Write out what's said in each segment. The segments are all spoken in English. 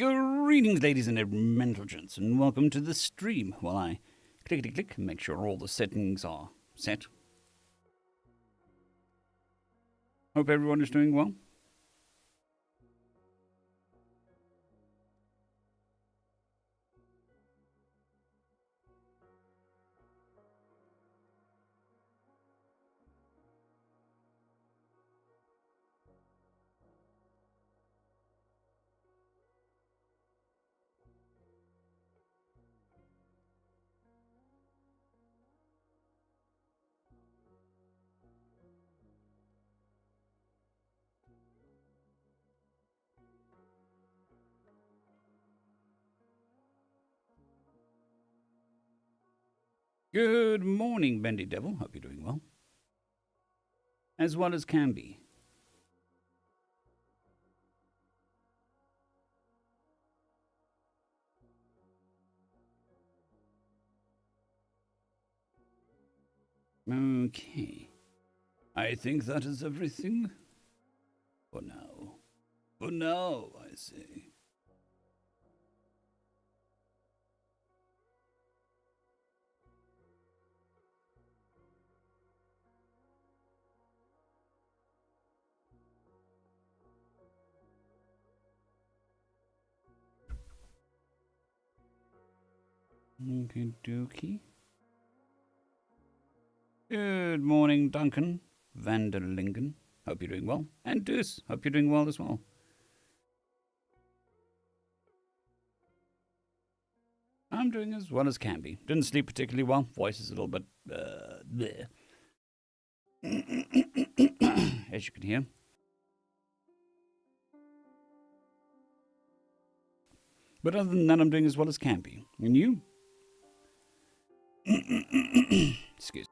Greetings, ladies and mental gents, and welcome to the stream. While I clickety-click and make sure all the settings are set. Hope everyone is doing well. Good morning, Bendy Devil. Hope you're doing well. As well as can be. Okay. I think that is everything. For now. For now, I say. Okie dokie. Good morning, Duncan Vanderlingen. Hope you're doing well. And Deuce, hope you're doing well as well. I'm doing as well as can be. Didn't sleep particularly well. Voice is a little bit bleh. As you can hear. But other than that, I'm doing as well as can be. And you? Excuse me.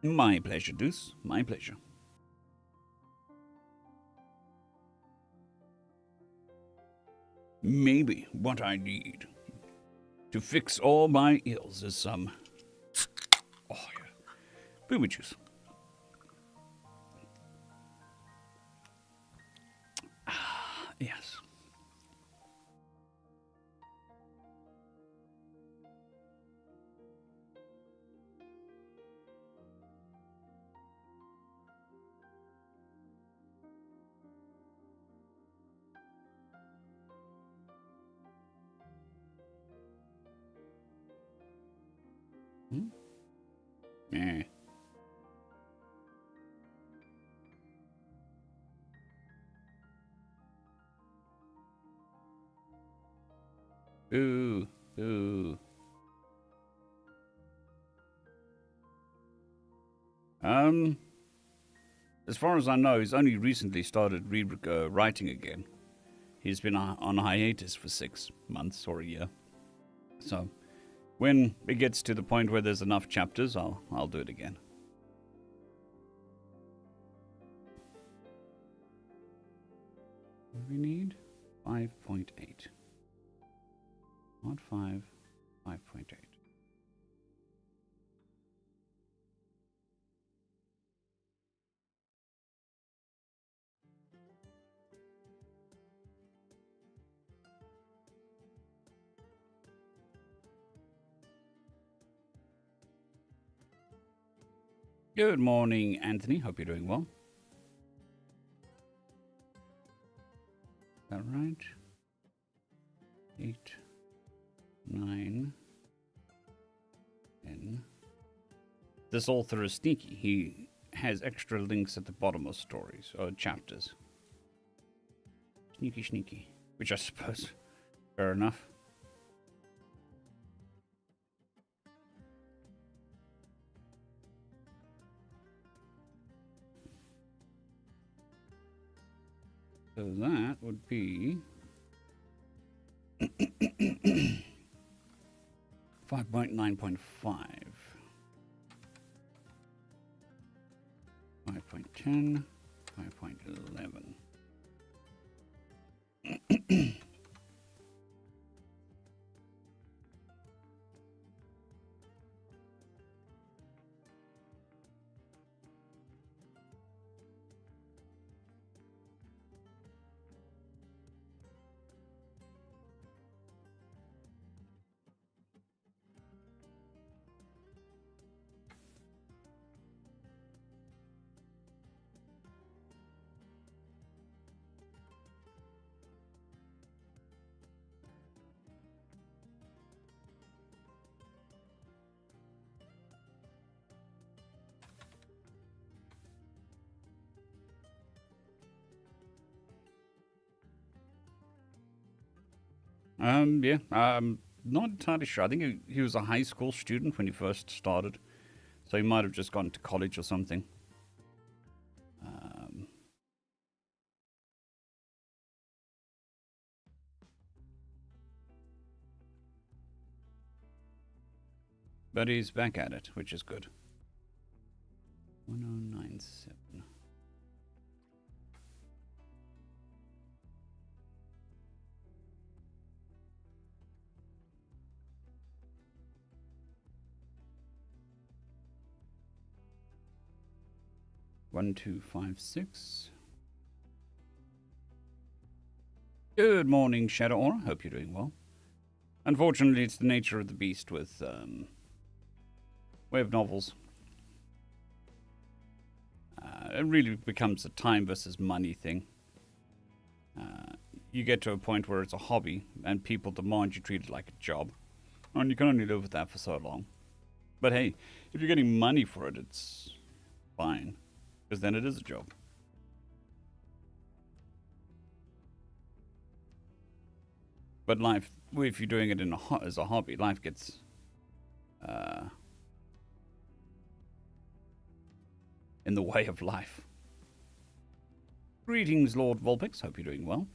My pleasure, Deuce. My pleasure. Maybe what I need to fix all my ills is some... Oh, yeah. Booby juice. Ah, yes. Eh. Ooh, ooh. As far as I know, he's only recently started writing again. He's been on hiatus for 6 months or a year. So, when it gets to the point where there's enough chapters, I'll do it again. We need 5.8. Not 5, 5.8. Good morning, Anthony. Hope you're doing well. Is that right? 8, 9, 10. This author is sneaky. He has extra links at the bottom of stories or chapters. Sneaky, sneaky. Which I suppose, fair enough. So that would be 5.9.5. 5.10, 5.11. Yeah, not entirely sure. I think he was a high school student when he first started, so he might have just gone to college or something. But he's back at it, which is good. 1097. One, 2, 5, 6. Good morning, Shadow Aura. Hope you're doing well. Unfortunately, it's the nature of the beast with web novels. It really becomes a time versus money thing. You get to a point where it's a hobby, and people demand you treat it like a job. And you can only live with that for so long. But hey, if you're getting money for it, it's fine. Because then it is a job. But life, if you're doing it as a hobby, life gets in the way of life. Greetings, Lord Vulpix. Hope you're doing well.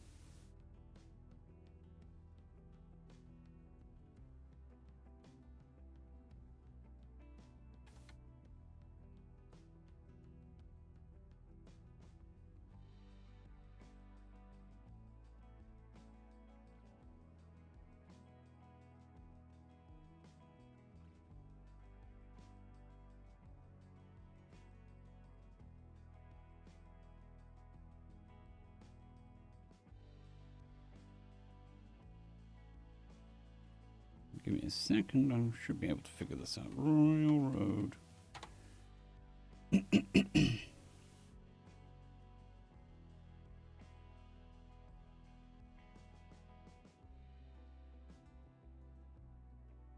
Give me a second. I should be able to figure this out. Royal Road.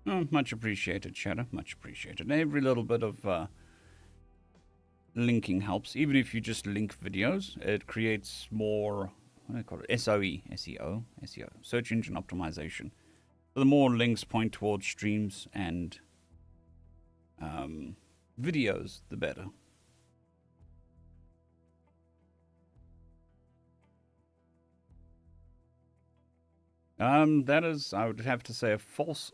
Oh, much appreciated, Shadow. Much appreciated. Every little bit of linking helps. Even if you just link videos, it creates more, what do I call it? SEO, search engine optimization. So the more links point towards streams and videos, the better. That is, I would have to say, a false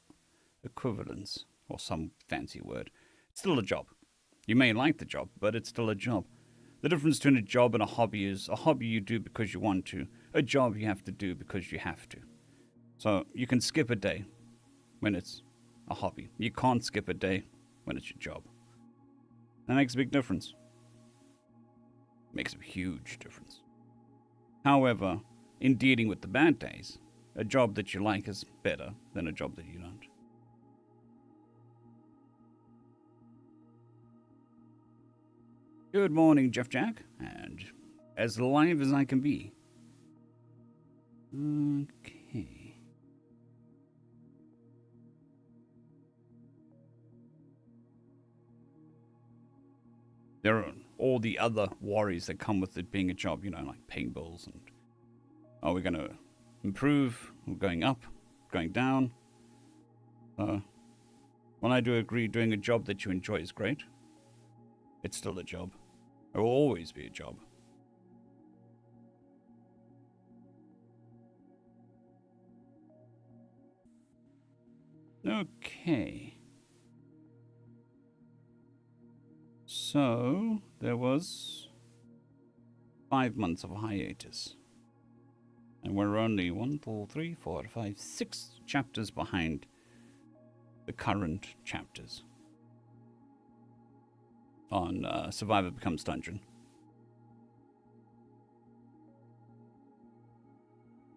equivalence, or some fancy word. It's still a job. You may like the job, but it's still a job. The difference between a job and a hobby is a hobby you do because you want to. A job you have to do because you have to. So you can skip a day when it's a hobby. You can't skip a day when it's your job. That makes a big difference. Makes a huge difference. However, in dealing with the bad days, a job that you like is better than a job that you don't. Good morning, Jeff Jack, and as live as I can be. Okay. There all the other worries that come with it being a job, like paying bills and are we going to improve, we're going up, going down. When I do agree doing a job that you enjoy is great, it's still a job. It will always be a job. Okay. So, there was 5 months of hiatus. And we're only 6 chapters behind the current chapters on Survivor Becomes Dungeon.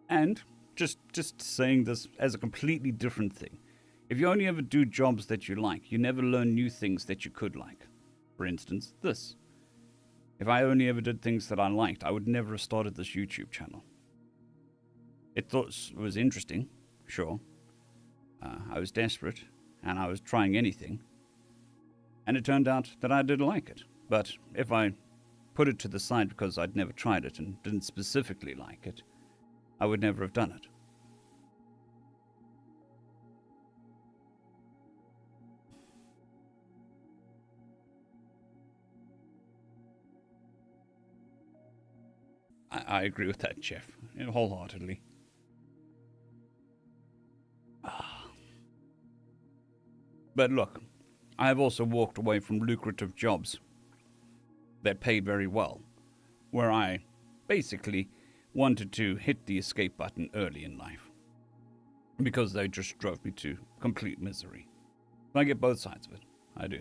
And just saying this as a completely different thing. If you only ever do jobs that you like, you never learn new things that you could like. For instance, this. If I only ever did things that I liked, I would never have started this YouTube channel. It was interesting, sure. I was desperate, and I was trying anything. And it turned out that I did like it. But if I put it to the side because I'd never tried it and didn't specifically like it, I would never have done it. I agree with that, Jeff, wholeheartedly. But look, I have also walked away from lucrative jobs that paid very well, where I basically wanted to hit the escape button early in life, because they just drove me to complete misery. I get both sides of it. I do.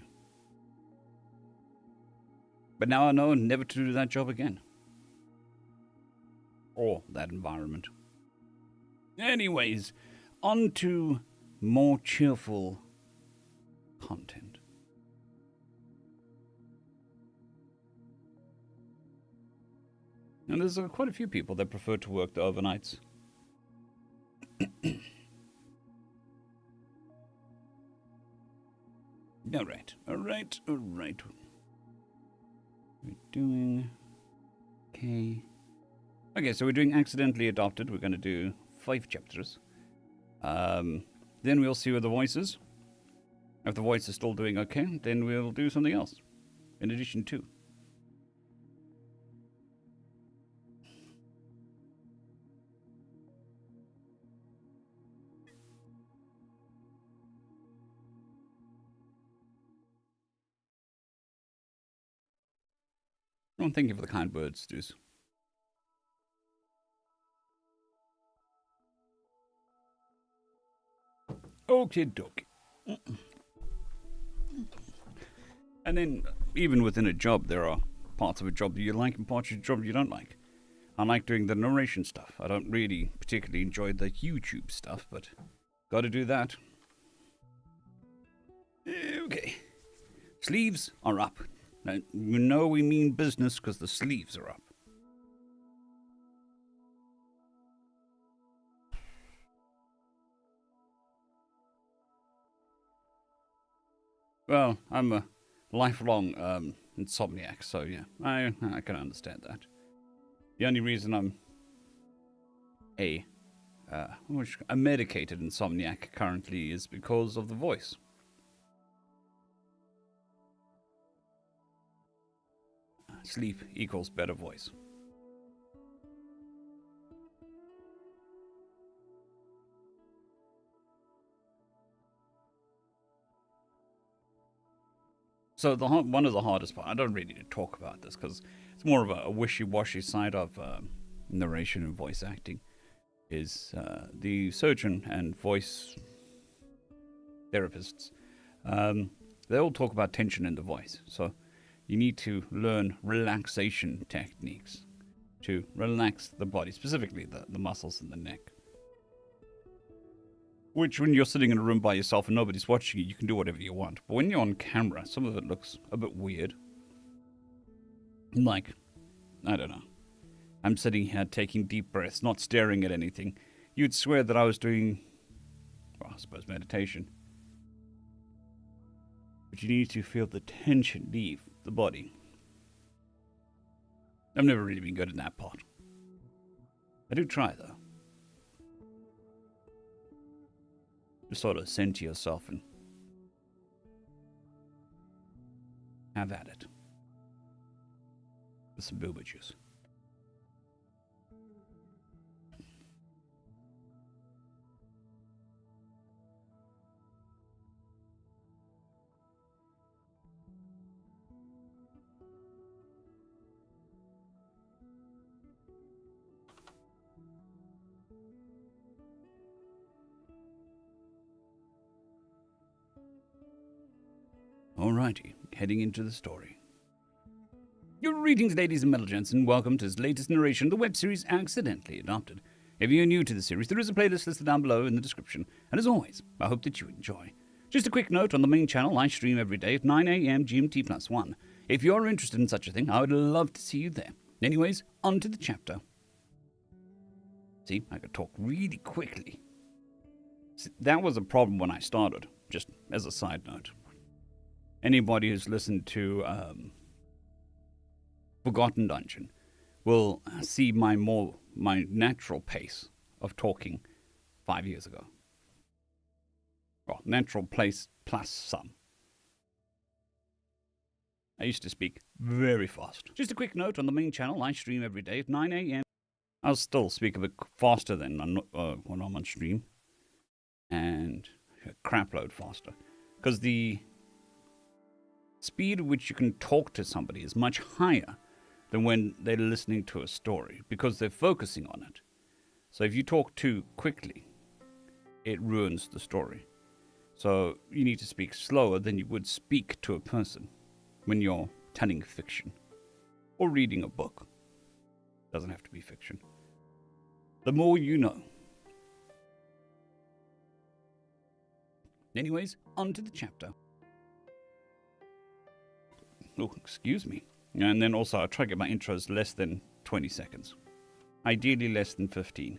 But now I know never to do that job again. Or that environment. Anyways, on to more cheerful content. And there's quite a few people that prefer to work the overnights. Alright. We're doing... Okay, so we're doing Accidentally Adopted. We're going to do 5 chapters. Then we'll see with the voices. If the voice is still doing okay, then we'll do something else. In addition to. Thank you for the kind words, Deuce. Okie dokie. And then, even within a job, there are parts of a job that you like and parts of a job you don't like. I like doing the narration stuff. I don't really particularly enjoy the YouTube stuff, but gotta do that. Okay. Sleeves are up. Now, you know we mean business because the sleeves are up. Well, I'm a lifelong insomniac, so yeah, I can understand that. The only reason I'm a medicated insomniac currently is because of the voice. Sleep equals better voice. So one of the hardest parts, I don't really need to talk about this because it's more of a wishy-washy side of narration and voice acting, is the surgeon and voice therapists. They all talk about tension in the voice. So you need to learn relaxation techniques to relax the body, specifically the muscles in the neck. Which, when you're sitting in a room by yourself and nobody's watching you can do whatever you want. But when you're on camera, some of it looks a bit weird. Like, I don't know. I'm sitting here taking deep breaths, not staring at anything. You'd swear that I was doing, well, I suppose meditation. But you need to feel the tension leave the body. I've never really been good at that part. I do try, though. Just sort of center yourself and have at it. With some booba juice. Alrighty, heading into the story. Greetings, ladies and metal gents, and welcome to this latest narration of the web series Accidentally Adopted. If you're new to the series, there is a playlist listed down below in the description, and as always, I hope that you enjoy. Just a quick note, on the main channel, I stream every day at 9 AM GMT plus 1. If you're interested in such a thing, I would love to see you there. Anyways, on to the chapter. See, I could talk really quickly. See, that was a problem when I started, just as a side note. Anybody who's listened to Forgotten Dungeon will see my natural pace of talking 5 years ago. Well, natural pace plus some. I used to speak very fast. Just a quick note, on the main channel, I stream every day at 9 AM. I'll still speak a bit faster than when I'm on stream. And a crap load faster. Because the speed at which you can talk to somebody is much higher than when they're listening to a story, because they're focusing on it. So if you talk too quickly, it ruins the story. So you need to speak slower than you would speak to a person when you're telling fiction or reading a book. Doesn't have to be fiction. The more you know. Anyways, on to the chapter. Oh, excuse me. And then also, I try to get my intros less than 20 seconds. Ideally less than 15.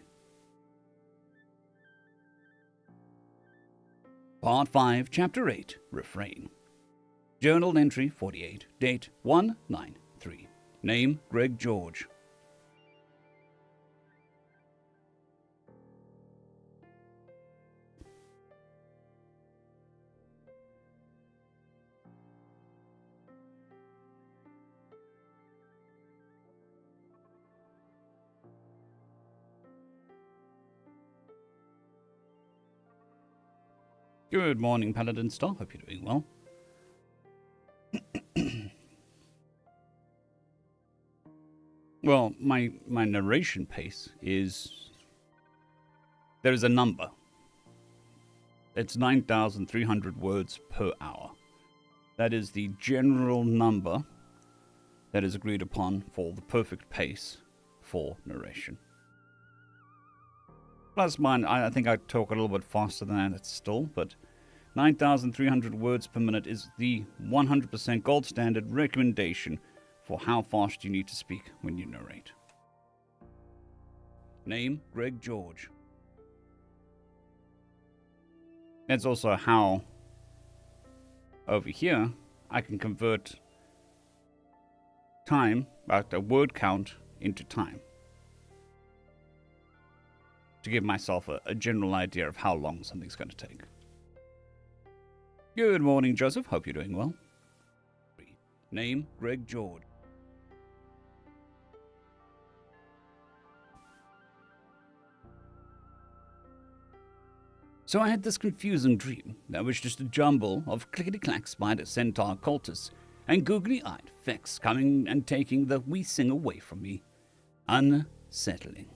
Part 5, Chapter 8, Refrain. Journal entry 48, date 193. Name, Greg George. Good morning, Paladin Star. Hope you're doing well. Well, my narration pace is... There is a number. It's 9,300 words per hour. That is the general number that is agreed upon for the perfect pace for narration. Plus mine, I think I talk a little bit faster than that still, but 9,300 words per minute is the 100% gold standard recommendation for how fast you need to speak when you narrate. Name, Greg George. That's also how, over here, I can convert time, a word count, into time, to give myself a general idea of how long something's going to take. Good morning, Joseph. Hope you're doing well. Name, Greg George. So I had this confusing dream that was just a jumble of clickety-clack spider centaur cultists and googly-eyed Fex coming and taking the wee thing away from me. Unsettling.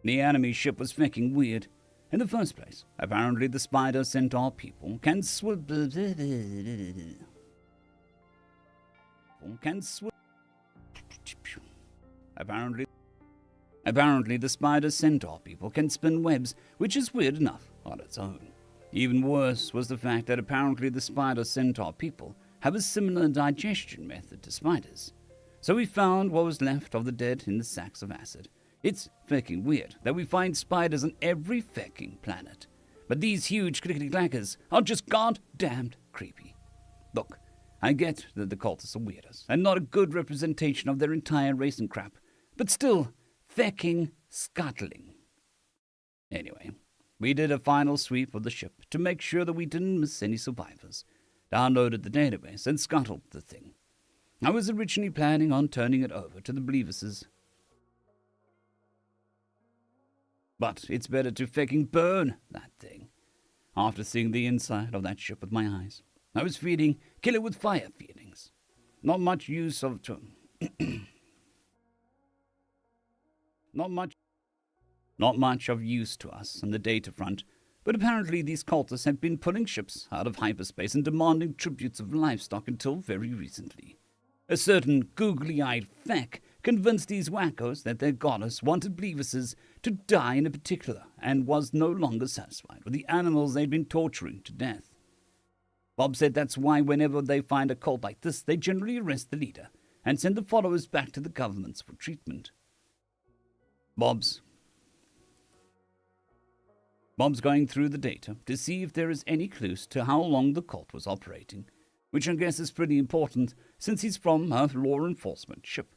The enemy ship was fucking weird. In the first place, apparently the spider centaur people can swim. Apparently the spider centaur people can spin webs, which is weird enough on its own. Even worse was the fact that apparently the spider centaur people have a similar digestion method to spiders. So we found what was left of the dead in the sacks of acid. It's fucking weird that we find spiders on every fucking planet. But these huge clickety-clackers are just goddamned creepy. Look, I get that the cultists are weirdos, and not a good representation of their entire race and crap, but still, fecking scuttling. Anyway, we did a final sweep of the ship to make sure that we didn't miss any survivors, downloaded the database, and scuttled the thing. I was originally planning on turning it over to the Bleevises, but it's better to fecking burn that thing. After seeing the inside of that ship with my eyes, I was feeling kill it with fire feelings. Not much use of not much of use to us on the data front, but apparently these cultists have been pulling ships out of hyperspace and demanding tributes of livestock until very recently. A certain googly-eyed feck convinced these wackos that their goddess wanted Bleevises to die in particular and was no longer satisfied with the animals they'd been torturing to death. Bob said that's why whenever they find a cult like this, they generally arrest the leader and send the followers back to the governments for treatment. Bob's going through the data to see if there is any clues to how long the cult was operating, which I guess is pretty important since he's from a law enforcement ship.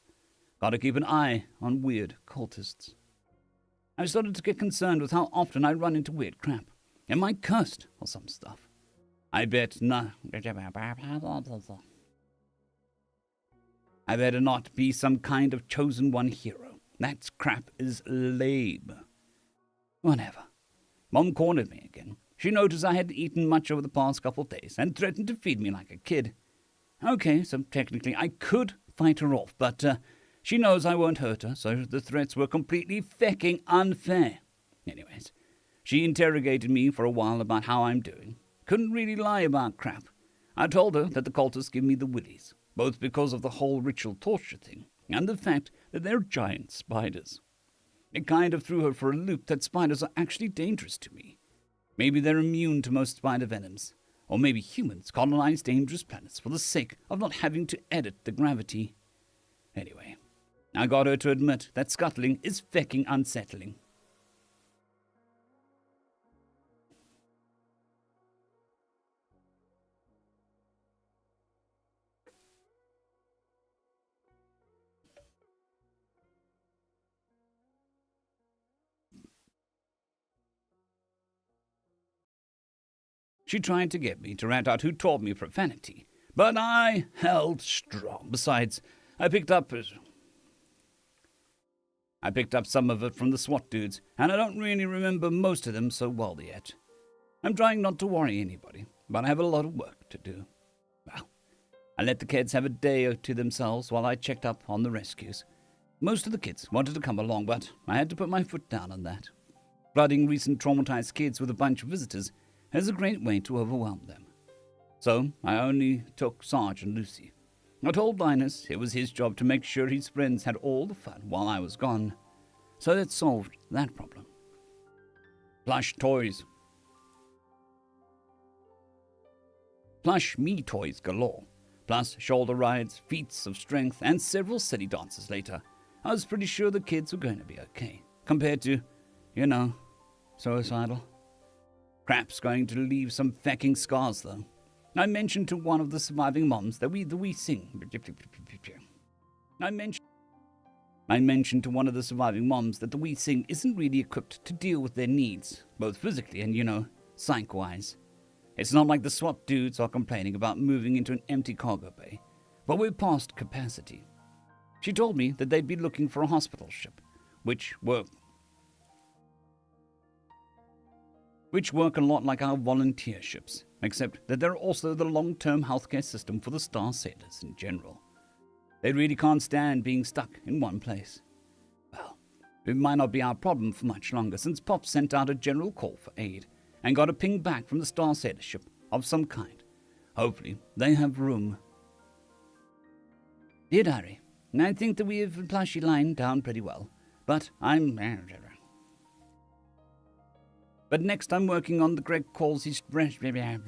Gotta keep an eye on weird cultists. I started to get concerned with how often I run into weird crap. Am I cursed or some stuff? I bet not. I better not be some kind of chosen one hero. That crap is lame. Whatever. Mom cornered me again. She noticed I hadn't eaten much over the past couple of days and threatened to feed me like a kid. Okay, so technically I could fight her off, but she knows I won't hurt her, so the threats were completely fecking unfair. Anyways, she interrogated me for a while about how I'm doing. Couldn't really lie about crap. I told her that the cultists give me the willies, both because of the whole ritual torture thing and the fact that they're giant spiders. It kind of threw her for a loop that spiders are actually dangerous to me. Maybe they're immune to most spider venoms, or maybe humans colonize dangerous planets for the sake of not having to edit the gravity. Anyway, I got her to admit that scuttling is fecking unsettling. She tried to get me to rat out who taught me profanity, but I held strong. Besides, I picked up some of it from the SWAT dudes, and I don't really remember most of them so well yet. I'm trying not to worry anybody, but I have a lot of work to do. Well, I let the kids have a day to themselves while I checked up on the rescues. Most of the kids wanted to come along, but I had to put my foot down on that. Flooding recent traumatized kids with a bunch of visitors is a great way to overwhelm them. So I only took Sarge and Lucy. I told Linus it was his job to make sure his friends had all the fun while I was gone. So that solved that problem. Plush toys. Plush me toys galore. Plus shoulder rides, feats of strength, and several city dances later. I was pretty sure the kids were going to be okay. Compared to, suicidal. Crap's going to leave some fecking scars, though. I mentioned to one of the surviving moms that we sing. I mentioned to one of the surviving moms that the we sing isn't really equipped to deal with their needs, both physically and, psych-wise. It's not like the SWAT dudes are complaining about moving into an empty cargo bay, but we're past capacity. She told me that they'd be looking for a hospital ship, which work a lot like our volunteer ships, except that they're also the long-term healthcare system for the Star Sailors in general. They really can't stand being stuck in one place. Well, it might not be our problem for much longer, since Pop sent out a general call for aid and got a ping back from the Star Sailor ship of some kind. Hopefully, they have room. Dear Diary, I think that we have the plushy line down pretty well, but next I'm working on the Greg calls his breast. I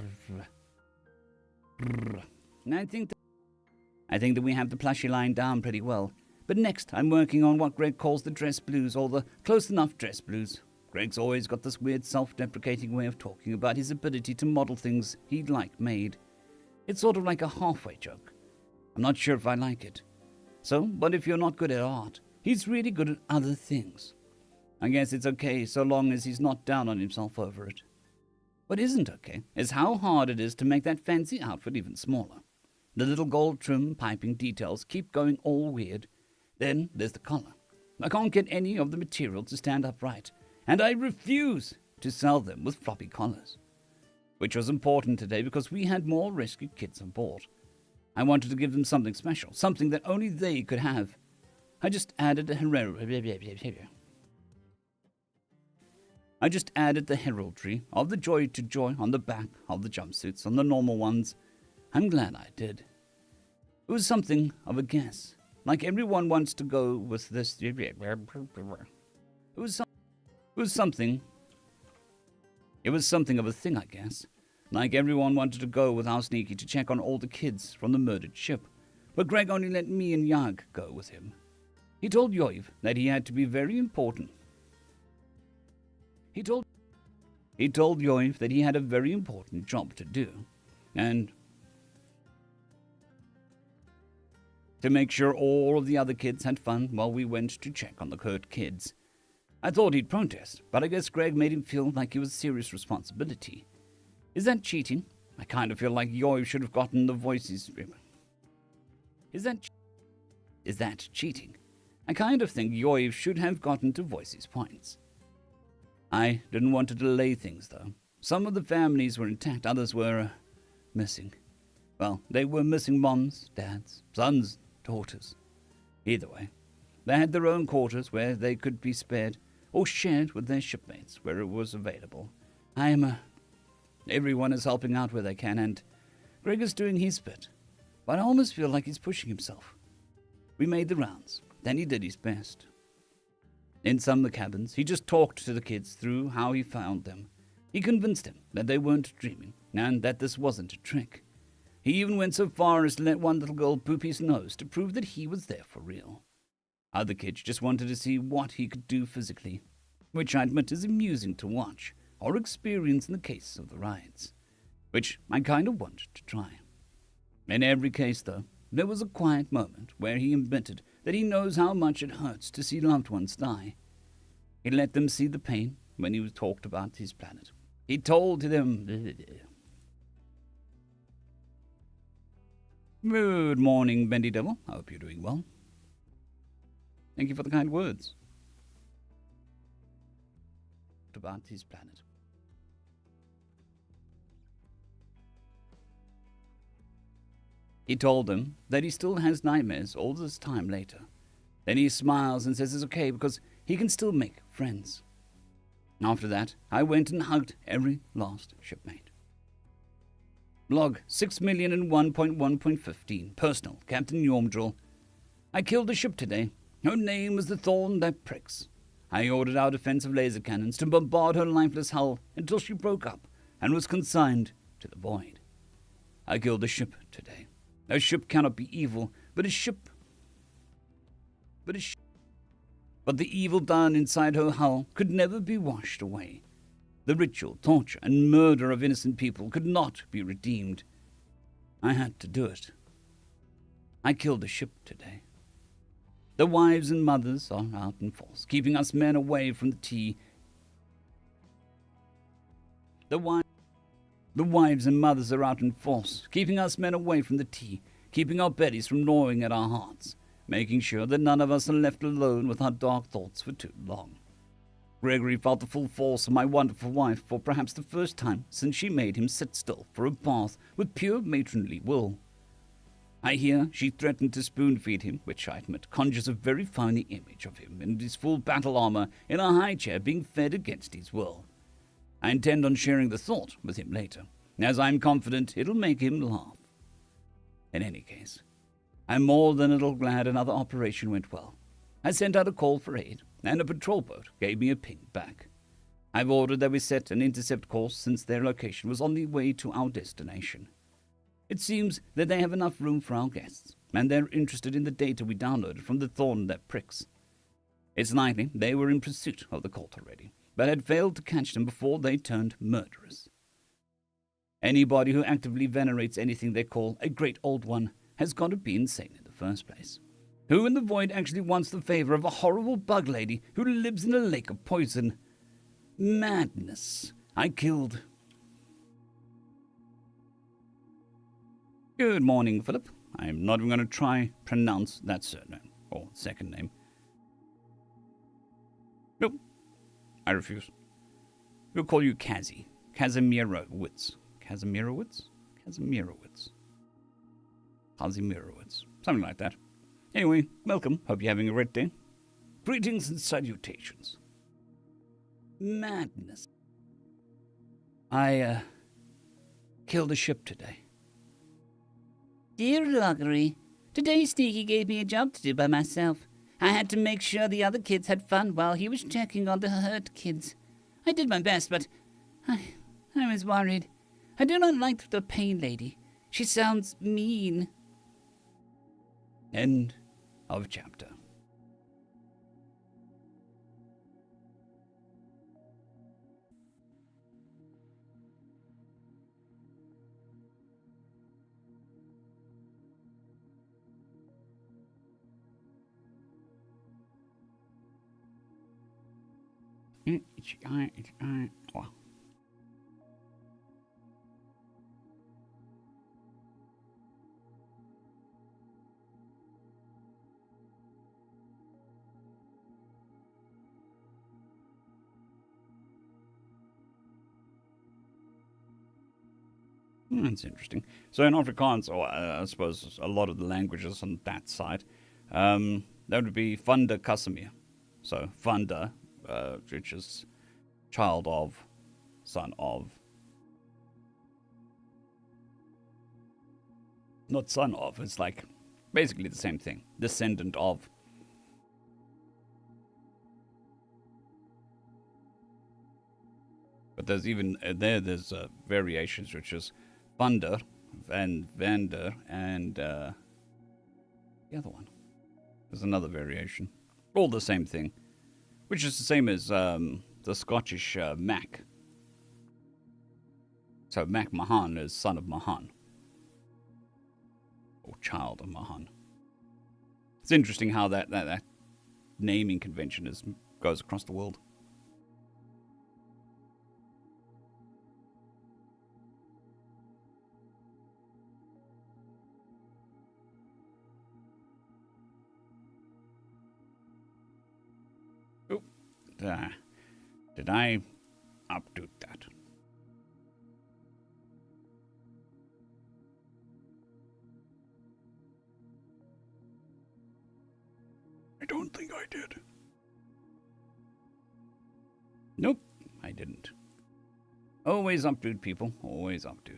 think that we have the plushy line down pretty well, but next I'm working on what Greg calls the dress blues, or the close enough dress blues. Greg's always got this weird self-deprecating way of talking about his ability to model things he'd like made. It's sort of like a halfway joke. I'm not sure if I like it. So, but if you're not good at art, he's really good at other things. I guess it's okay so long as he's not down on himself over it. What isn't okay is how hard it is to make that fancy outfit even smaller. The little gold trim piping details keep going all weird. Then there's the collar. I can't get any of the material to stand upright, and I refuse to sell them with floppy collars. Which was important today because we had more rescue kits on board. I wanted to give them something special, something that only they could have. I just added the heraldry of the joy to joy on the back of the jumpsuits on the normal ones. I'm glad I did. It was something of a guess. Like everyone wants to go with this. It was something of a thing, I guess. Like everyone wanted to go with our sneaky to check on all the kids from the murdered ship. But Greg only let me and Yag go with him. He told Yoiv that he had to be very important. He told Yoiv that he had a very important job to do, and to make sure all of the other kids had fun while we went to check on the hurt kids. I thought he'd protest, but I guess Greg made him feel like it was a serious responsibility. Is that cheating? I kind of feel like Yoiv should have gotten the voices. Is that cheating? I kind of think Yoiv should have gotten to Voice's points. I didn't want to delay things, though. Some of the families were intact, others were missing. Well, they were missing moms, dads, sons, daughters. Either way, they had their own quarters where they could be spared or shared with their shipmates where it was available. Everyone is helping out where they can, and Greg is doing his bit. But I almost feel like he's pushing himself. We made the rounds, then he did his best. In some of the cabins, he just talked to the kids through how he found them. He convinced them that they weren't dreaming, and that this wasn't a trick. He even went so far as to let one little girl poop his nose to prove that he was there for real. Other kids just wanted to see what he could do physically, which I admit is amusing to watch, or experience in the case of the rides, which I kind of wanted to try. In every case, though, there was a quiet moment where he admitted that he knows how much it hurts to see loved ones die. He let them see the pain when he talked about his planet. He told them, "Good morning, Bendy Devil. I hope you're doing well. Thank you for the kind words." About his planet. He told them that he still has nightmares all this time later. Then he smiles and says it's okay because he can still make friends. After that, I went and hugged every last shipmate. Log 6,001.1.15. Personal, Captain Yormdrill. I killed a ship today. Her name was the Thorn That Pricks. I ordered our defensive laser cannons to bombard her lifeless hull until she broke up and was consigned to the void. I killed a ship today. A ship cannot be evil, but the evil done inside her hull could never be washed away. The ritual, torture, and murder of innocent people could not be redeemed. I had to do it. I killed a ship today. The wives and mothers are out in force, keeping us men away from the tea. The wives and mothers are out in force, keeping us men away from the tea, keeping our bellies from gnawing at our hearts, making sure that none of us are left alone with our dark thoughts for too long. Gregory felt the full force of my wonderful wife for perhaps the first time since she made him sit still for a bath with pure matronly will. I hear she threatened to spoon-feed him, which I admit conjures a very funny image of him in his full battle armor in a high chair being fed against his will. I intend on sharing the thought with him later, as I'm confident it'll make him laugh. In any case, I'm more than a little glad another operation went well. I sent out a call for aid, and a patrol boat gave me a ping back. I've ordered that we set an intercept course since their location was on the way to our destination. It seems that they have enough room for our guests, and they're interested in the data we downloaded from the Thorn That Pricks. It's likely they were in pursuit of the cult already, but had failed to catch them before they turned murderers. Anybody who actively venerates anything they call a great old one has got to be insane in the first place. Who in the void actually wants the favor of a horrible bug lady who lives in a lake of poison? Madness. I killed. Good morning, Philip. I'm not even going to try pronounce that surname or second name. Nope. I refuse. We'll call you Kazi. Kazimierowicz. Kazimierowicz? Kazimierowicz. Kazimierowicz. Something like that. Anyway, welcome. Hope you're having a great day. Greetings and salutations. Madness. I, killed a ship today. Dear Loggery, today Sneaky gave me a job to do by myself. I had to make sure the other kids had fun while he was checking on the hurt kids. I did my best, but I was worried. I do not like the pain lady. She sounds mean. End of chapter. Wow. That's interesting. So in Afrikaans, or I suppose a lot of the languages on that side, that would be Vanda Casimir. So Vanda, which is child of, son of. Not son of, it's like basically the same thing. Descendant of. But there's even, there's variations, which is Vander, Vander, and the other one. There's another variation. All the same thing. Which is the same as the Scottish Mac. So Mac Mahan is son of Mahan. Or child of Mahan. It's interesting how that naming convention goes across the world. Did I updo that? I don't think I did. Nope, I didn't. Always updo, people. Always updo.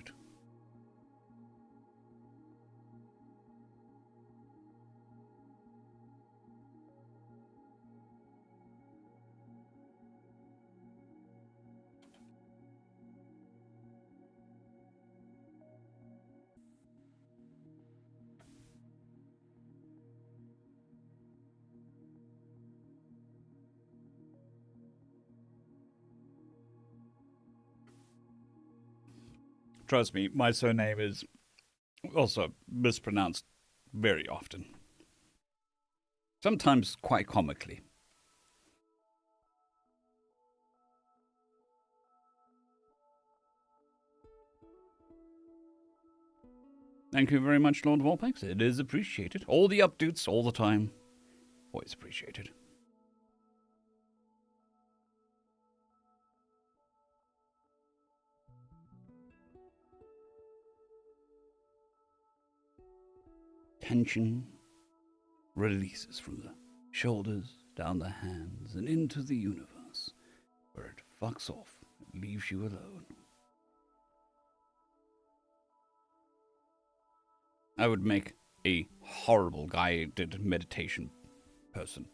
Trust me, my surname is also mispronounced very often. Sometimes quite comically. Thank you very much, Lord Volpex. It is appreciated. All the updates, all the time. Always appreciated. Tension releases from the shoulders, down the hands, and into the universe, where it fucks off and leaves you alone. I would make a horrible guided meditation person.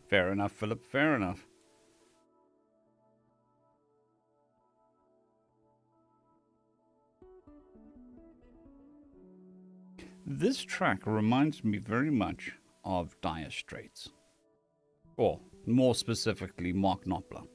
Fair enough, Philip, fair enough. This track reminds me very much of Dire Straits. Or, more specifically, Mark Knopfler.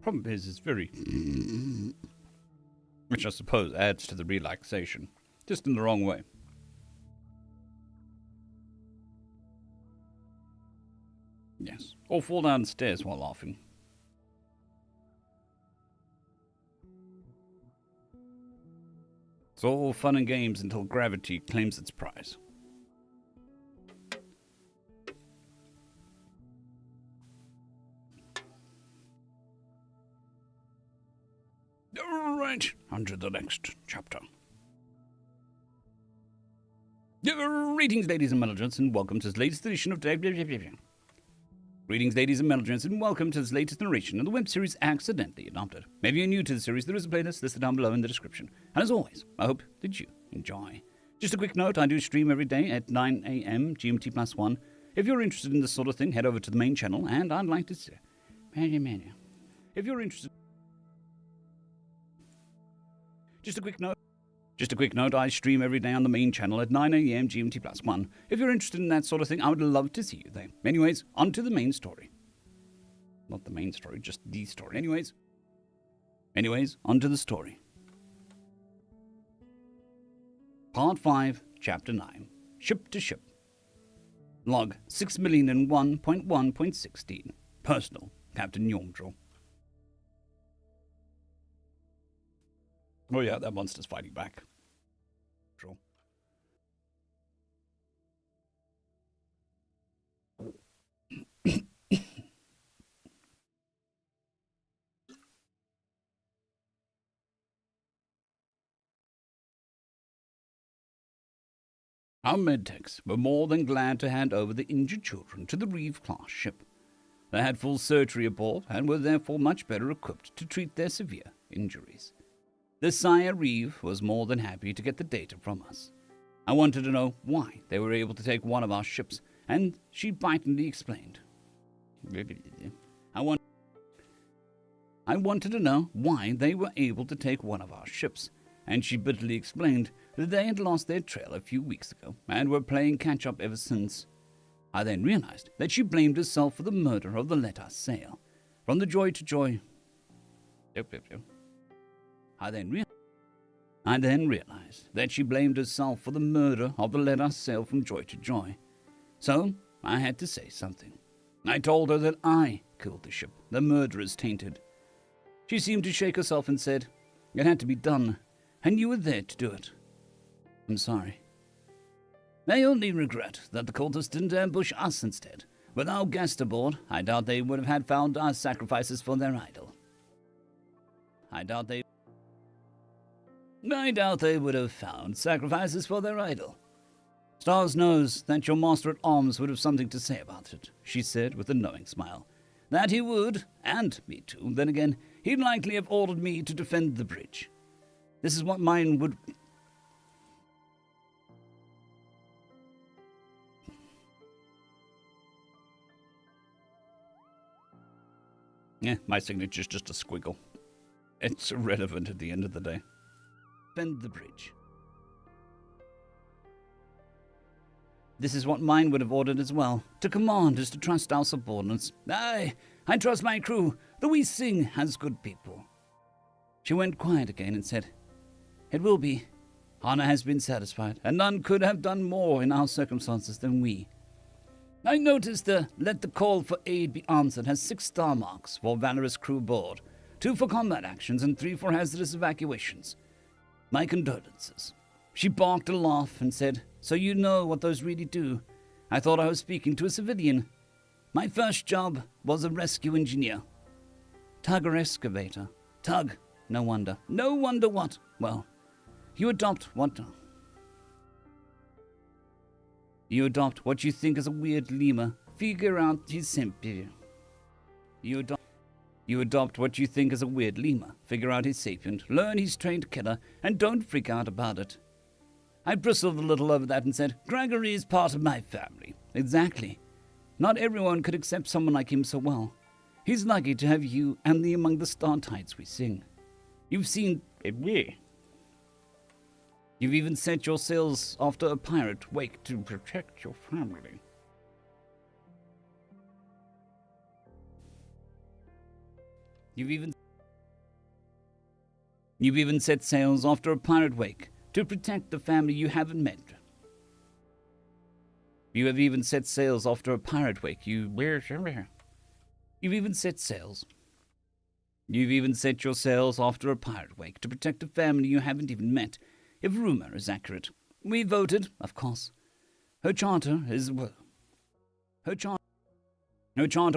Problem is, it's very... which I suppose adds to the relaxation. Just in the wrong way. Yes. Or fall downstairs while laughing. It's all fun and games until gravity claims its prize. Right, on to the next chapter. Greetings, ladies and gentlemen, and welcome to this latest edition of... Greetings, ladies and gentlemen, and welcome to this latest narration of the web series Accidentally Adopted. Maybe you're new to the series, there is a playlist listed down below in the description. And as always, I hope that you enjoy. Just a quick note, I do stream every day at 9 a.m. GMT plus 1. If you're interested in this sort of thing, head over to the main channel, and I'd like to say... If you're interested... Just a quick note, I stream every day on the main channel at 9 a.m. GMT plus 1. If you're interested in that sort of thing, I would love to see you there. Anyways, on to the main story. Not the main story, just the story. Anyways, on to the story. Part 5, Chapter 9. Ship to Ship. Log 6,001.1.16. Personal, Captain Yormdrill. Oh yeah, that monster's fighting back. Sure. Our medtechs were more than glad to hand over the injured children to the Reeve-class ship. They had full surgery aboard and were therefore much better equipped to treat their severe injuries. The Sire Reeve was more than happy to get the data from us. I wanted to know why they were able to take one of our ships, and she bitingly explained. I wanted to know why they were able to take one of our ships, and she bitterly explained that they had lost their trail a few weeks ago and were playing catch-up ever since. I then realized that she blamed herself for the murder of the Let Us Sail. From the Joy to Joy... I then realized that she blamed herself for the murder of the Let Us Sail from Joy to Joy. So, I had to say something. I told her that I killed the ship, the murderer's tainted. She seemed to shake herself and said, "It had to be done, and you were there to do it. I'm sorry. I only regret that the cultists didn't ambush us instead. With our guest aboard, I doubt they would have had found our sacrifices for their idol. I doubt they would have found sacrifices for their idol. Stars knows that your master-at-arms would have something to say about it," she said with a knowing smile. "That he would, and me too. Then again, he'd likely have ordered me to defend the bridge. This is what mine would..." My signature's just a squiggle. It's irrelevant at the end of the day. Defend the bridge. This is what mine would have ordered as well. To command is to trust our subordinates. I trust my crew. The We Sing has good people. She went quiet again and said, "It will be. Honor has been satisfied, and none could have done more in our circumstances than we. I noticed the Let the Call for Aid Be Answered has 6 star marks for valorous crew aboard, 2 for combat actions and 3 for hazardous evacuations. My condolences." She barked a laugh and said, "So you know what those really do. I thought I was speaking to a civilian. My first job was a rescue engineer. Tugger excavator. Tug. No wonder. No wonder what? Well, you adopt what you think is a weird lemur. Figure out his simple. You You adopt what you think is a weird lemur, figure out he's sapient, learn he's trained killer, and don't freak out about it. I bristled a little over that and said, Gregory is part of my family. Exactly. Not everyone could accept someone like him so well. He's lucky to have you and the Among the Star Tides we sing. You've seen it. You've even set your sails after a pirate wake to protect your family. You've even set sails after a pirate wake to protect the family you haven't met. You have even set sails after a pirate wake. You've even set sails. You've even set your sails after a pirate wake to protect a family you haven't even met, if rumor is accurate. We voted, of course. Her charter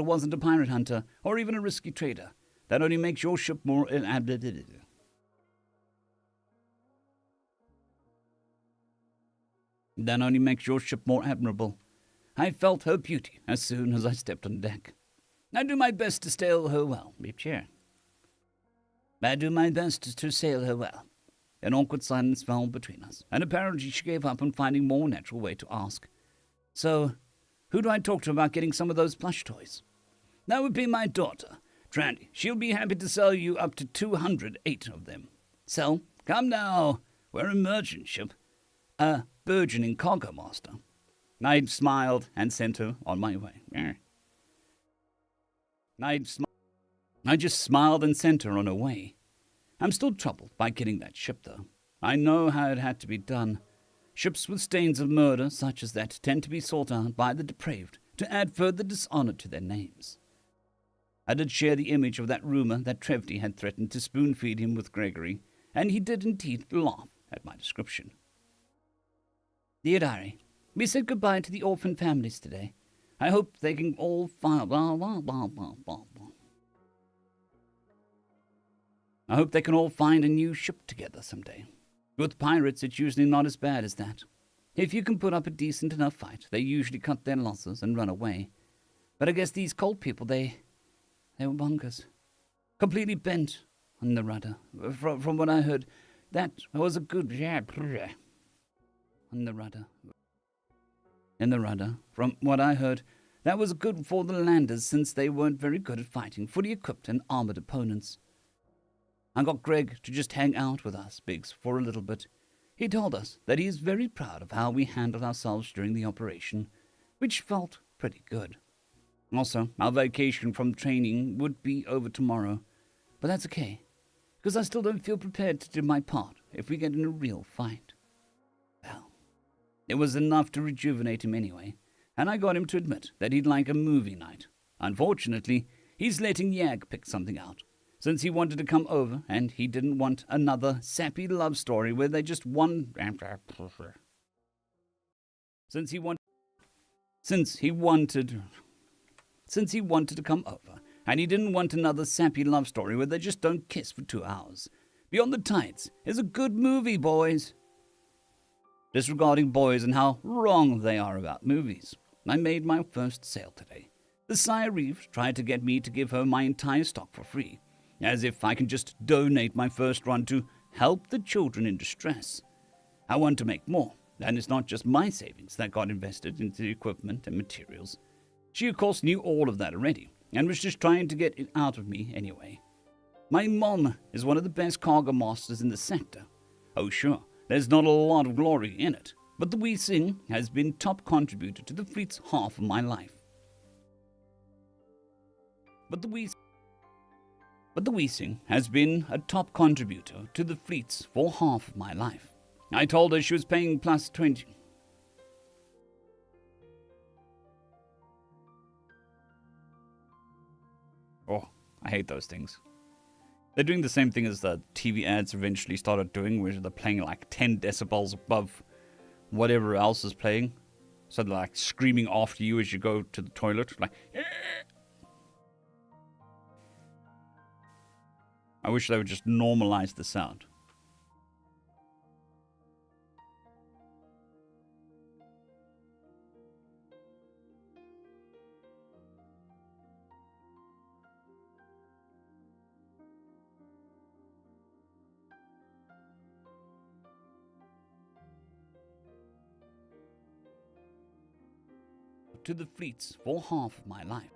wasn't a pirate hunter or even a risky trader. That only makes your ship more admirable. I felt her beauty as soon as I stepped on deck. I do my best to sail her well. I do my best to sail her well. An awkward silence fell between us, and apparently she gave up on finding a more natural way to ask. So, who do I talk to about getting some of those plush toys? That would be my daughter, Trandy. She'll be happy to sell you up to 208 of them. Sell? Come now. We're a merchant ship. A burgeoning cargo master. I smiled and sent her on my way. I just smiled and sent her on her way. I'm still troubled by getting that ship, though. I know how it had to be done. Ships with stains of murder such as that tend to be sought out by the depraved to add further dishonor to their names. I did share the image of that rumor that Trevty had threatened to spoon-feed him with Gregory, and he did indeed laugh at my description. Dear Diary, we said goodbye to the orphan families today. I hope they can all find a new ship together someday. With pirates, it's usually not as bad as that. If you can put up a decent enough fight, they usually cut their losses and run away. But I guess these cold people, they were bonkers. Completely bent on the rudder. From what I heard, that was a good on the rudder. In the rudder, from what I heard, that was good for the landers since they weren't very good at fighting fully equipped and armored opponents. I got Greg to just hang out with us, Biggs, for a little bit. He told us that he is very proud of how we handled ourselves during the operation, which felt pretty good. Also, our vacation from training would be over tomorrow, but that's okay, because I still don't feel prepared to do my part if we get in a real fight. Well, it was enough to rejuvenate him anyway, and I got him to admit that he'd like a movie night. Unfortunately, he's letting Yag pick something out, since he wanted to come over and he didn't want another sappy love story where they just Since he wanted to come over, and he didn't want another sappy love story where they just don't kiss for 2 hours. Beyond the Tides is a good movie, boys. Disregarding boys and how wrong they are about movies, I made my first sale today. The Sire Reeve tried to get me to give her my entire stock for free, as if I can just donate my first run to help the children in distress. I want to make more, and it's not just my savings that got invested into equipment and materials. She, of course, knew all of that already, and was just trying to get it out of me anyway. My mom is one of the best cargo masters in the sector. Oh, sure, there's not a lot of glory in it, but the Wee Sing has been top contributor to the fleet's half of my life. But the Wee Sing has been a top contributor to the fleets for half of my life. I told her she was paying plus 20. Oh, I hate those things. They're doing the same thing as the TV ads eventually started doing, where they're playing like 10 decibels above whatever else is playing. So they're like screaming after you as you go to the toilet. Like, I wish they would just normalize the sound. to the fleets for half of my life.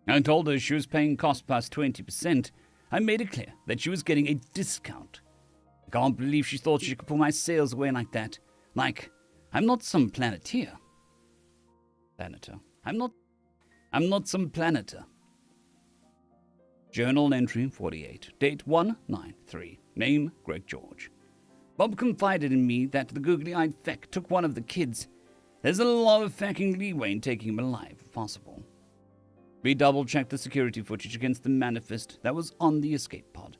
I told her she was paying cost plus 20%. I made it clear that she was getting a discount. I can't believe she thought she could pull my sales away like that. Like, I'm not some planeteer. Planeter. I'm not some planeter. Journal entry 48. Date 193. Name Greg George. Bob confided in me that the googly-eyed feck took one of the kids. There's a lot of fecking leeway in taking him alive, if possible. We double-checked the security footage against the manifest that was on the escape pod.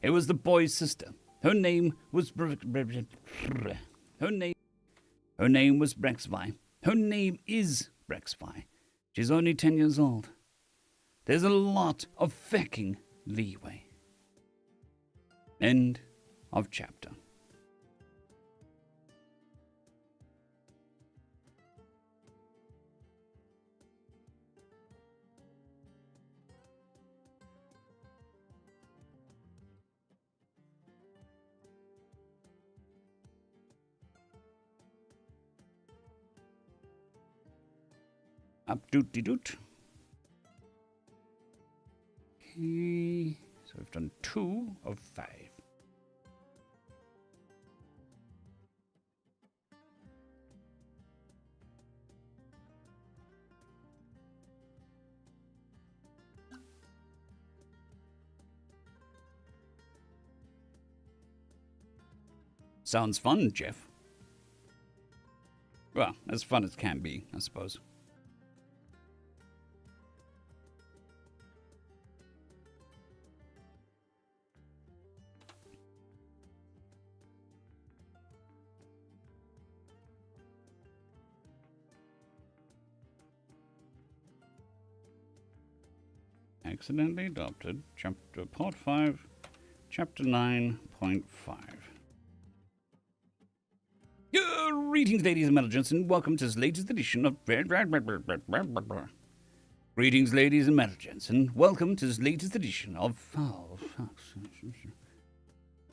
It was the boy's sister. Her name was Her name was Brexvi. Her name is Brexvi. She's only 10 years old. There's a lot of fecking leeway. End of chapter. Up-doot-de-doot. Okay, so we've done 2 of 5. Sounds fun, Jeff. Well, as fun as can be, I suppose. Accidentally adopted. Chapter Part 5, Chapter 9.5. Greetings, ladies and melogents, and welcome to this latest edition of... Greetings, ladies and melogents, and welcome to this latest edition of...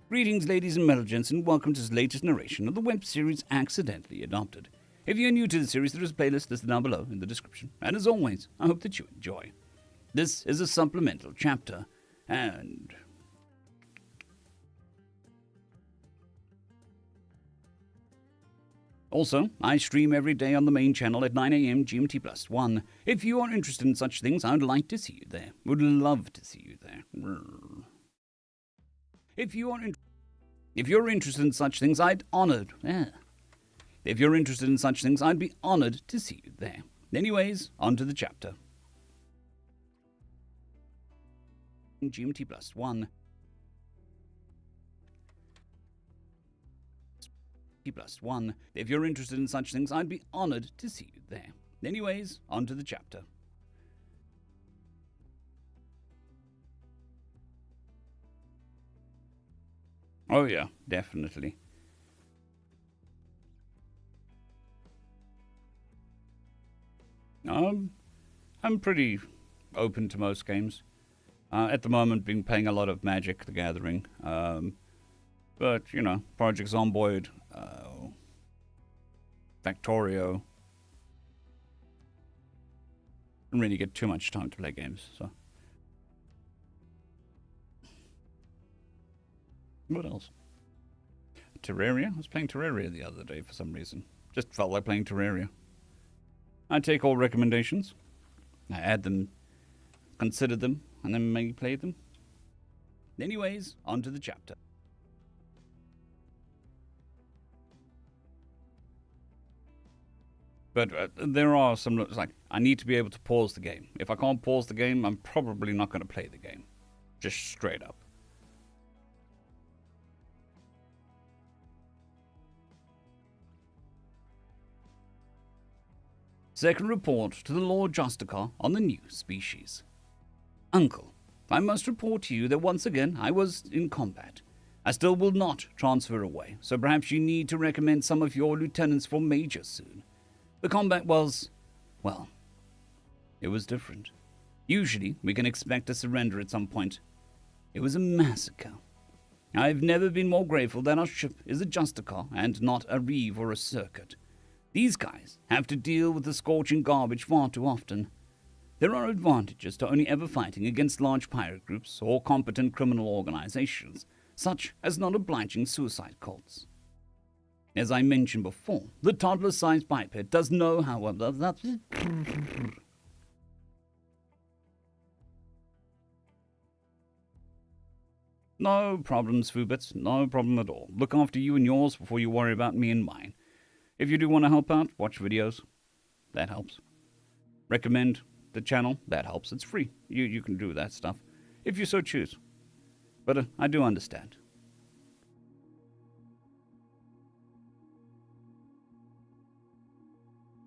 Greetings, ladies and melogents, and welcome to this latest narration of the web series Accidentally Adopted. If you're new to the series, there is a playlist listed down below in the description, and as always, I hope that you enjoy. This is a supplemental chapter, and... Also, I stream every day on the main channel at 9 AM GMT+1. If you are interested in such things, I'd like to see you there. Would love to see you there. If you're interested in such things, I'd If you're interested in such things, I'd be honored to see you there. Anyways, on to the chapter. GMT+1. T+1. If you're interested in such things, I'd be honored to see you there. Anyways, on to the chapter. Oh yeah, definitely. I'm pretty open to most games. At the moment, been playing a lot of Magic: The Gathering. But, you know, Project Zomboid, Factorio. Didn't really get too much time to play games, so. What else? Terraria? I was playing Terraria the other day for some reason. Just felt like playing Terraria. I take all recommendations. I add them, consider them, and then maybe play them. Anyways, on to the chapter. But there are some, like, I need to be able to pause the game. If I can't pause the game, I'm probably not going to play the game. Just straight up. Second report to the Lord Justicar on the new species. Uncle, I must report to you that once again I was in combat. I still will not transfer away, so perhaps you need to recommend some of your lieutenants for major soon. The combat was, well, it was different. Usually, we can expect a surrender at some point. It was a massacre. I've never been more grateful that our ship is a Justicar and not a Reeve or a Circuit. These guys have to deal with the scorching garbage far too often. There are advantages to only ever fighting against large pirate groups or competent criminal organizations, such as non-obliging suicide cults. As I mentioned before, the toddler-sized biped does know how... No problems, Foobits. No problem at all. Look after you and yours before you worry about me and mine. If you do want to help out, watch videos. That helps. Recommend the channel. That helps. It's free. You can do that stuff if you so choose. But I do understand.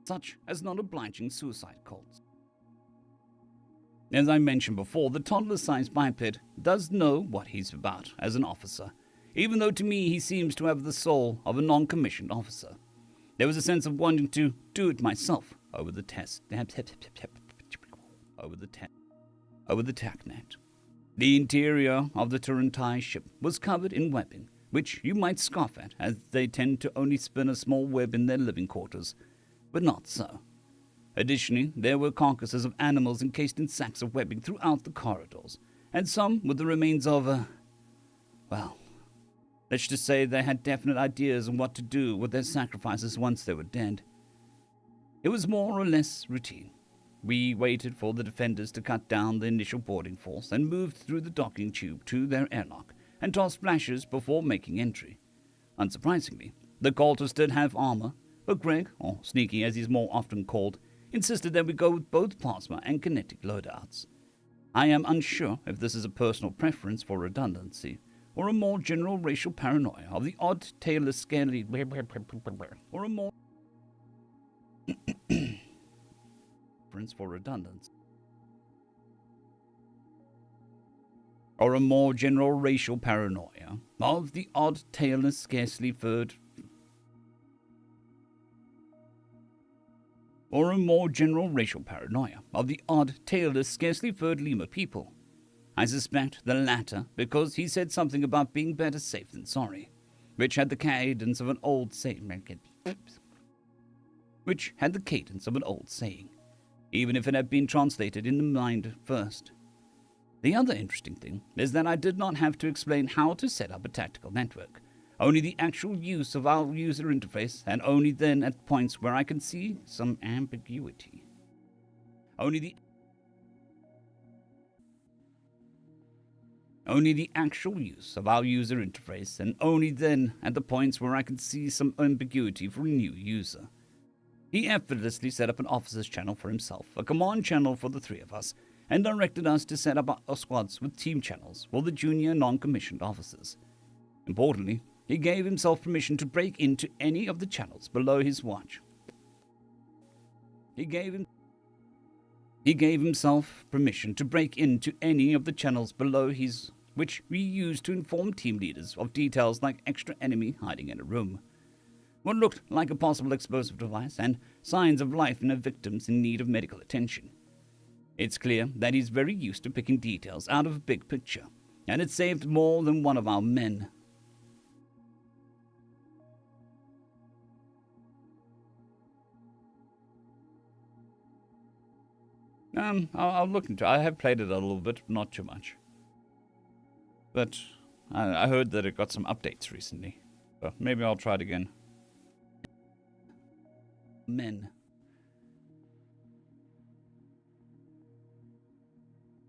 Such as non-obliging suicide cults. As I mentioned before, the toddler-sized biped does know what he's about as an officer, even though to me he seems to have the soul of a non-commissioned officer. There was a sense of wanting to do it myself over the TACnet. The interior of the Turantai ship was covered in webbing, which you might scoff at, as they tend to only spin a small web in their living quarters, but not so. Additionally, there were carcasses of animals encased in sacks of webbing throughout the corridors, and some with the remains of well, let's just say they had definite ideas on what to do with their sacrifices once they were dead. It was more or less routine. We waited for the defenders to cut down the initial boarding force and moved through the docking tube to their airlock and tossed flashes before making entry. Unsurprisingly, the cultists did have armor, but Greg, or Sneaky as he's more often called, insisted that we go with both plasma and kinetic loadouts. I am unsure if this is a personal preference for redundancy, or a more general racial paranoia of the odd tailless scaly or a more preference for redundancy. Or a more general racial paranoia of the odd tailless, scarcely furred or a more general racial paranoia of the odd, tailless, scarcely furred lemur people. I suspect the latter because he said something about being better safe than sorry, which had the cadence of an old saying, even if it had been translated in the mind first. The other interesting thing is that I did not have to explain how to set up a tactical network, only the actual use of our user interface, and only then at points where I can see some ambiguity. Only the actual use of our user interface, and only then at the points where I can see some ambiguity for a new user. He effortlessly set up an officers channel for himself, a command channel for the three of us, and directed us to set up our squads with team channels for the junior non-commissioned officers. Importantly, he gave himself permission to break into any of the channels below his watch. He gave himself permission to break into any of the channels below his, which we used to inform team leaders of details like extra enemy hiding in a room, what looked like a possible explosive device, and signs of life in a victims in need of medical attention. It's clear that he's very used to picking details out of a big picture, and it saved more than one of our men. I'll look into it. I have played it a little bit, not too much. But I heard that it got some updates recently. So maybe I'll try it again. Men.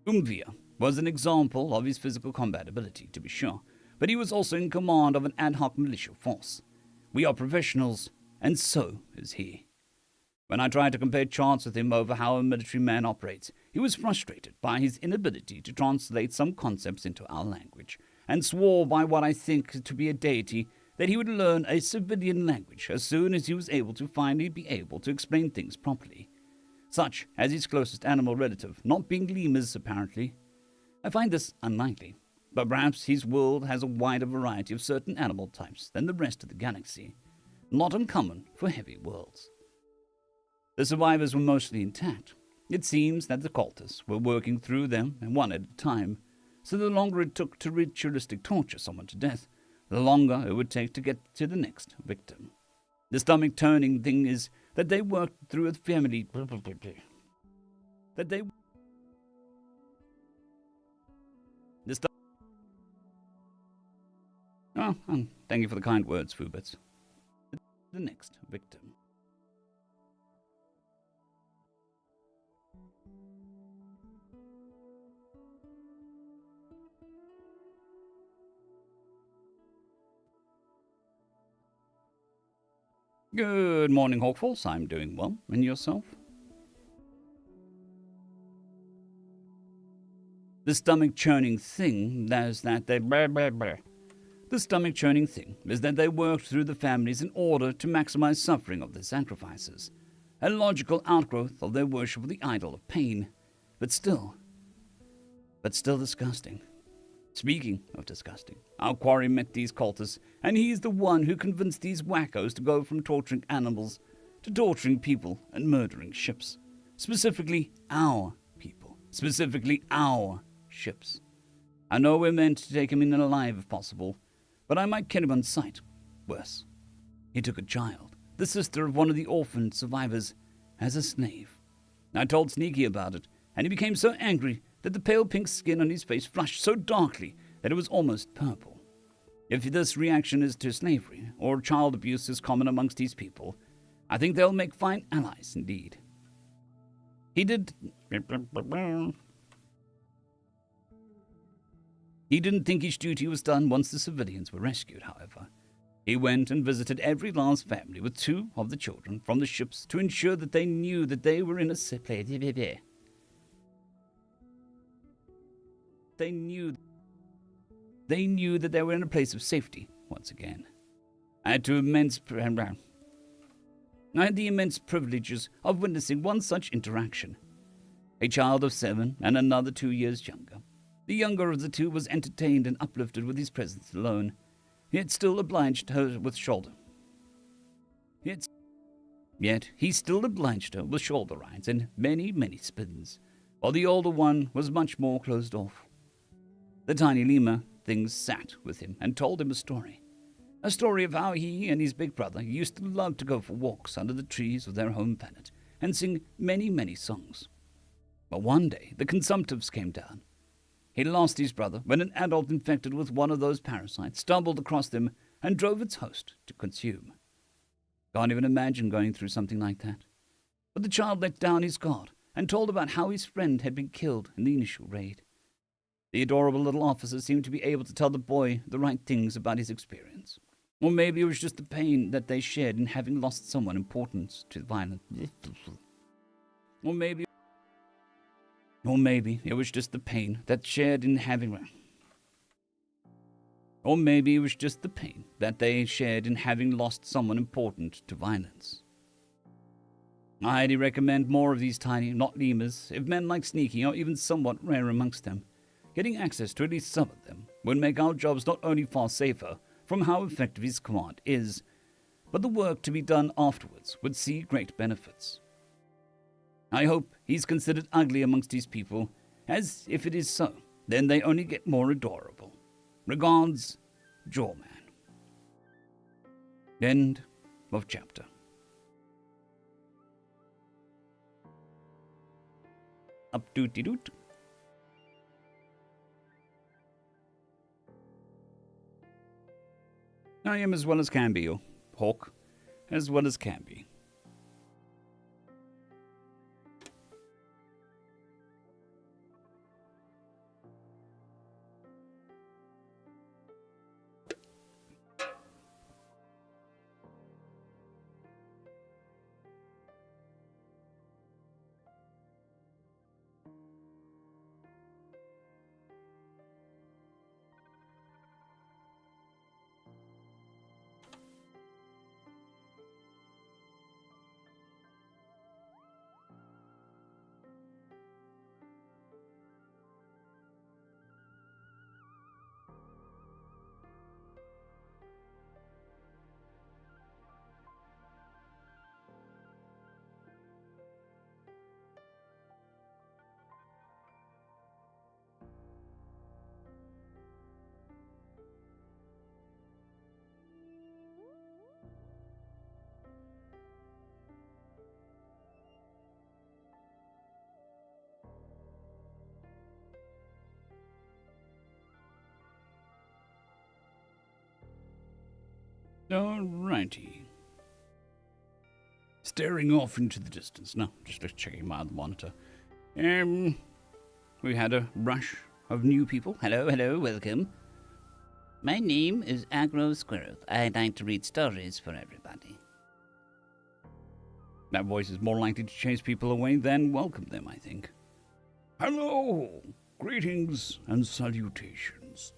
Umvia was an example of his physical combat ability, to be sure, but he was also in command of an ad hoc militia force. We are professionals, and so is he. When I tried to compare charts with him over how a military man operates, he was frustrated by his inability to translate some concepts into our language, and swore by what I think to be a deity that he would learn a civilian language as soon as he was able to finally be able to explain things properly, such as his closest animal relative not being lemurs, apparently. I find this unlikely, but perhaps his world has a wider variety of certain animal types than the rest of the galaxy, not uncommon for heavy worlds. The survivors were mostly intact. It seems that the cultists were working through them one at a time, so the longer it took to ritualistic torture someone to death, the longer it would take to get to the next victim. The stomach-turning thing is that they worked through a family... That they... The sto- Oh, thank you for the kind words, Fubits. The next victim. Good morning, Hawkfalls. I'm doing well. And yourself? The stomach-churning thing is that they... The stomach-churning thing is that they worked through the families in order to maximize suffering of their sacrifices, a logical outgrowth of their worship of the idol of pain, but still disgusting. Speaking of disgusting, our quarry met these cultists, and he's the one who convinced these wackos to go from torturing animals to torturing people and murdering ships. Specifically, our people. Specifically, our ships. I know we're meant to take him in alive if possible, but I might kill him on sight. Worse, he took a child, the sister of one of the orphaned survivors, as a slave. I told Sneaky about it, and he became so angry that the pale pink skin on his face flushed so darkly that it was almost purple. If this reaction is to slavery, or child abuse is common amongst these people, I think they'll make fine allies indeed. He didn't think his duty was done once the civilians were rescued, however. He went and visited every last family with 2 of the children from the ships to ensure that they knew that they were in a safe place. They knew that they were in a place of safety once again. I had the immense privileges of witnessing one such interaction. A child of 7 and another 2 years younger. The younger of the 2 was entertained and uplifted with his presence alone, yet still obliged her with shoulder. Yet he still obliged her with shoulder rides and many, many spins, while the older one was much more closed off. The tiny lemur things sat with him and told him a story of how he and his big brother used to love to go for walks under the trees of their home planet and sing many, many songs. But one day the consumptives came down. He lost his brother when an adult infected with one of those parasites stumbled across them and drove its host to consume. Can't even imagine going through something like that. But the child let down his guard and told about how his friend had been killed in the initial raid. The adorable little officer seemed to be able to tell the boy the right things about his experience. Or maybe it was just the pain that they shared in having lost someone important to violence. Or maybe it was just the pain that shared in having... Or maybe it was just the pain that they shared in having lost someone important to violence. I highly recommend more of these tiny, not lemurs, if men like Sneaky are even somewhat rare amongst them. Getting access to at least some of them would make our jobs not only far safer from how effective his command is, but the work to be done afterwards would see great benefits. I hope he's considered ugly amongst these people, as if it is so, then they only get more adorable. Regards, Jawman. End of chapter. Up dooty doot. I am as well as can be, Hawk, as well as can be. Alrighty. Staring off into the distance. No, just checking my other monitor. We had a rush of new people. Hello, welcome. My name is Agro Squirrel. I like to read stories for everybody. That voice is more likely to chase people away than welcome them, I think. Hello! Greetings and salutations.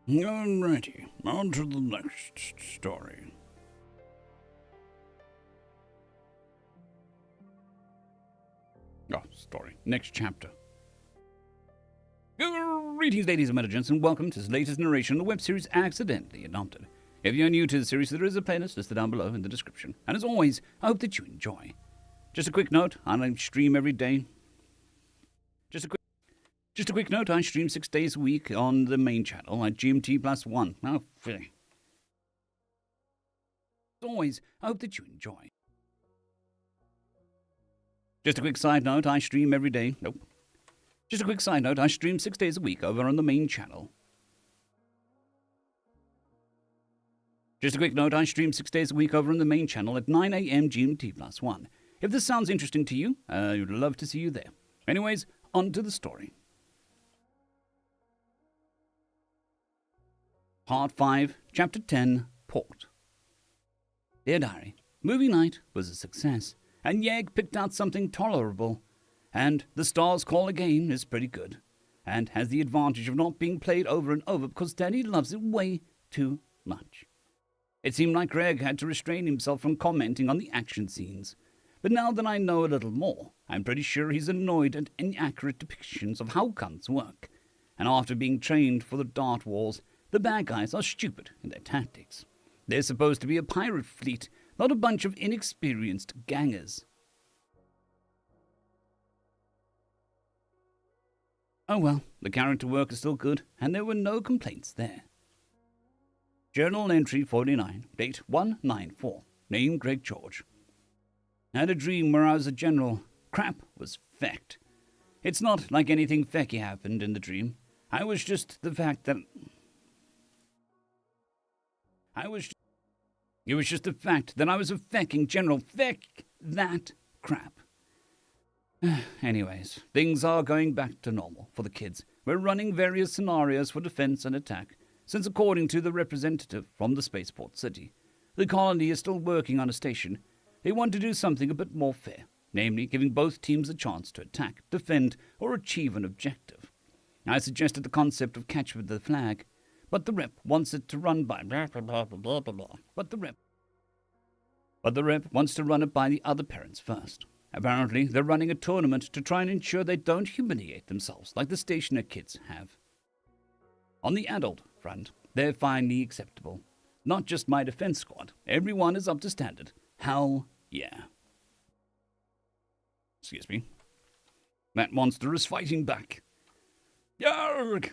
Alrighty, on to the next story. Next chapter. Greetings, ladies and gents, and welcome to this latest narration of the web series Accidentally Adopted. If you're new to the series, there is a playlist listed down below in the description. And as always, I hope that you enjoy. Just a quick note, I stream every day. Just a quick note, I stream 6 days a week on the main channel at GMT+1. Oh, as always, I hope that you enjoy. Just a quick side note, I stream every day. Nope. Just a quick side note, I stream 6 days a week over on the main channel. Just a quick note, I stream 6 days a week over on the main channel at 9 a.m. GMT+1. If this sounds interesting to you, I would love to see you there. Anyways, on to the story. Part 5, Chapter 10, Port. Dear Diary, movie night was a success, and Yeg picked out something tolerable. And The Stars Call Again is pretty good, and has the advantage of not being played over and over because Daddy loves it way too much. It seemed like Greg had to restrain himself from commenting on the action scenes, but now that I know a little more, I'm pretty sure he's annoyed at inaccurate depictions of how guns work, and after being trained for the dart wars, the bad guys are stupid in their tactics. They're supposed to be a pirate fleet, not a bunch of inexperienced gangers. Oh well, the character work is still good, and there were no complaints there. Journal entry 49, date 194, name Greg George. Had a dream where I was a general. Crap was fecked. It's not like anything fecky happened in the dream. It was just the fact that I was a fecking general. Feck that crap. Anyways, things are going back to normal for the kids. We're running various scenarios for defense and attack, since according to the representative from the spaceport city, the colony is still working on a station. They want to do something a bit more fair, namely giving both teams a chance to attack, defend, or achieve an objective. I suggested the concept of catch with the flag, but the rep wants it to run by blah, blah, blah, blah, blah, blah. But the rep wants to run it by the other parents first. Apparently, they're running a tournament to try and ensure they don't humiliate themselves like the stationer kids have. On the adult front, they're finally acceptable. Not just my defense squad. Everyone is up to standard. Hell yeah. Excuse me. That monster is fighting back. Yarg!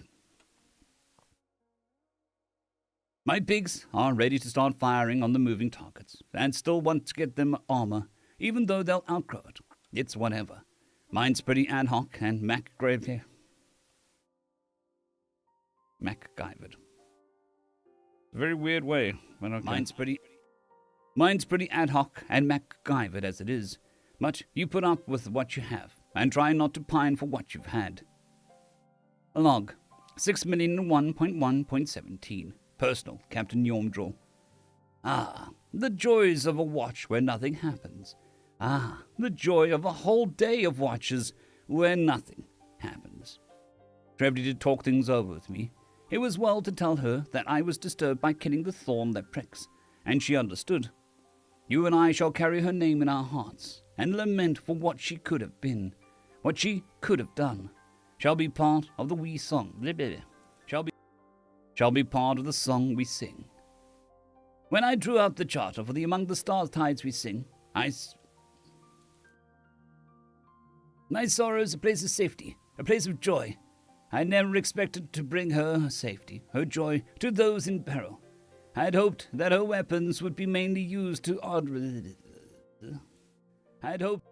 My pigs are ready to start firing on the moving targets, and still want to get them armor, even though they'll outgrow it. It's whatever. Mine's pretty ad hoc and MacGyvered. A very weird way. But okay. Mine's pretty ad hoc and MacGyvered as it is. But you put up with what you have, and try not to pine for what you've had. Log 6,001.1.17. Personal, Captain Yormdrill. Ah, the joys of a watch where nothing happens. Ah, the joy of a whole day of watches where nothing happens. Trevdy did talk things over with me. It was well to tell her that I was disturbed by killing the thorn that pricks, and she understood. You and I shall carry her name in our hearts, and lament for what she could have been, what she could have done. Shall be part of the wee song. Shall be part of the song we sing. When I drew out the charter for the Among the Stars Tides we sing, my sorrow is a place of safety, a place of joy. I never expected to bring her safety, her joy, to those in peril. I'd hoped that her weapons would be mainly used to I'd hoped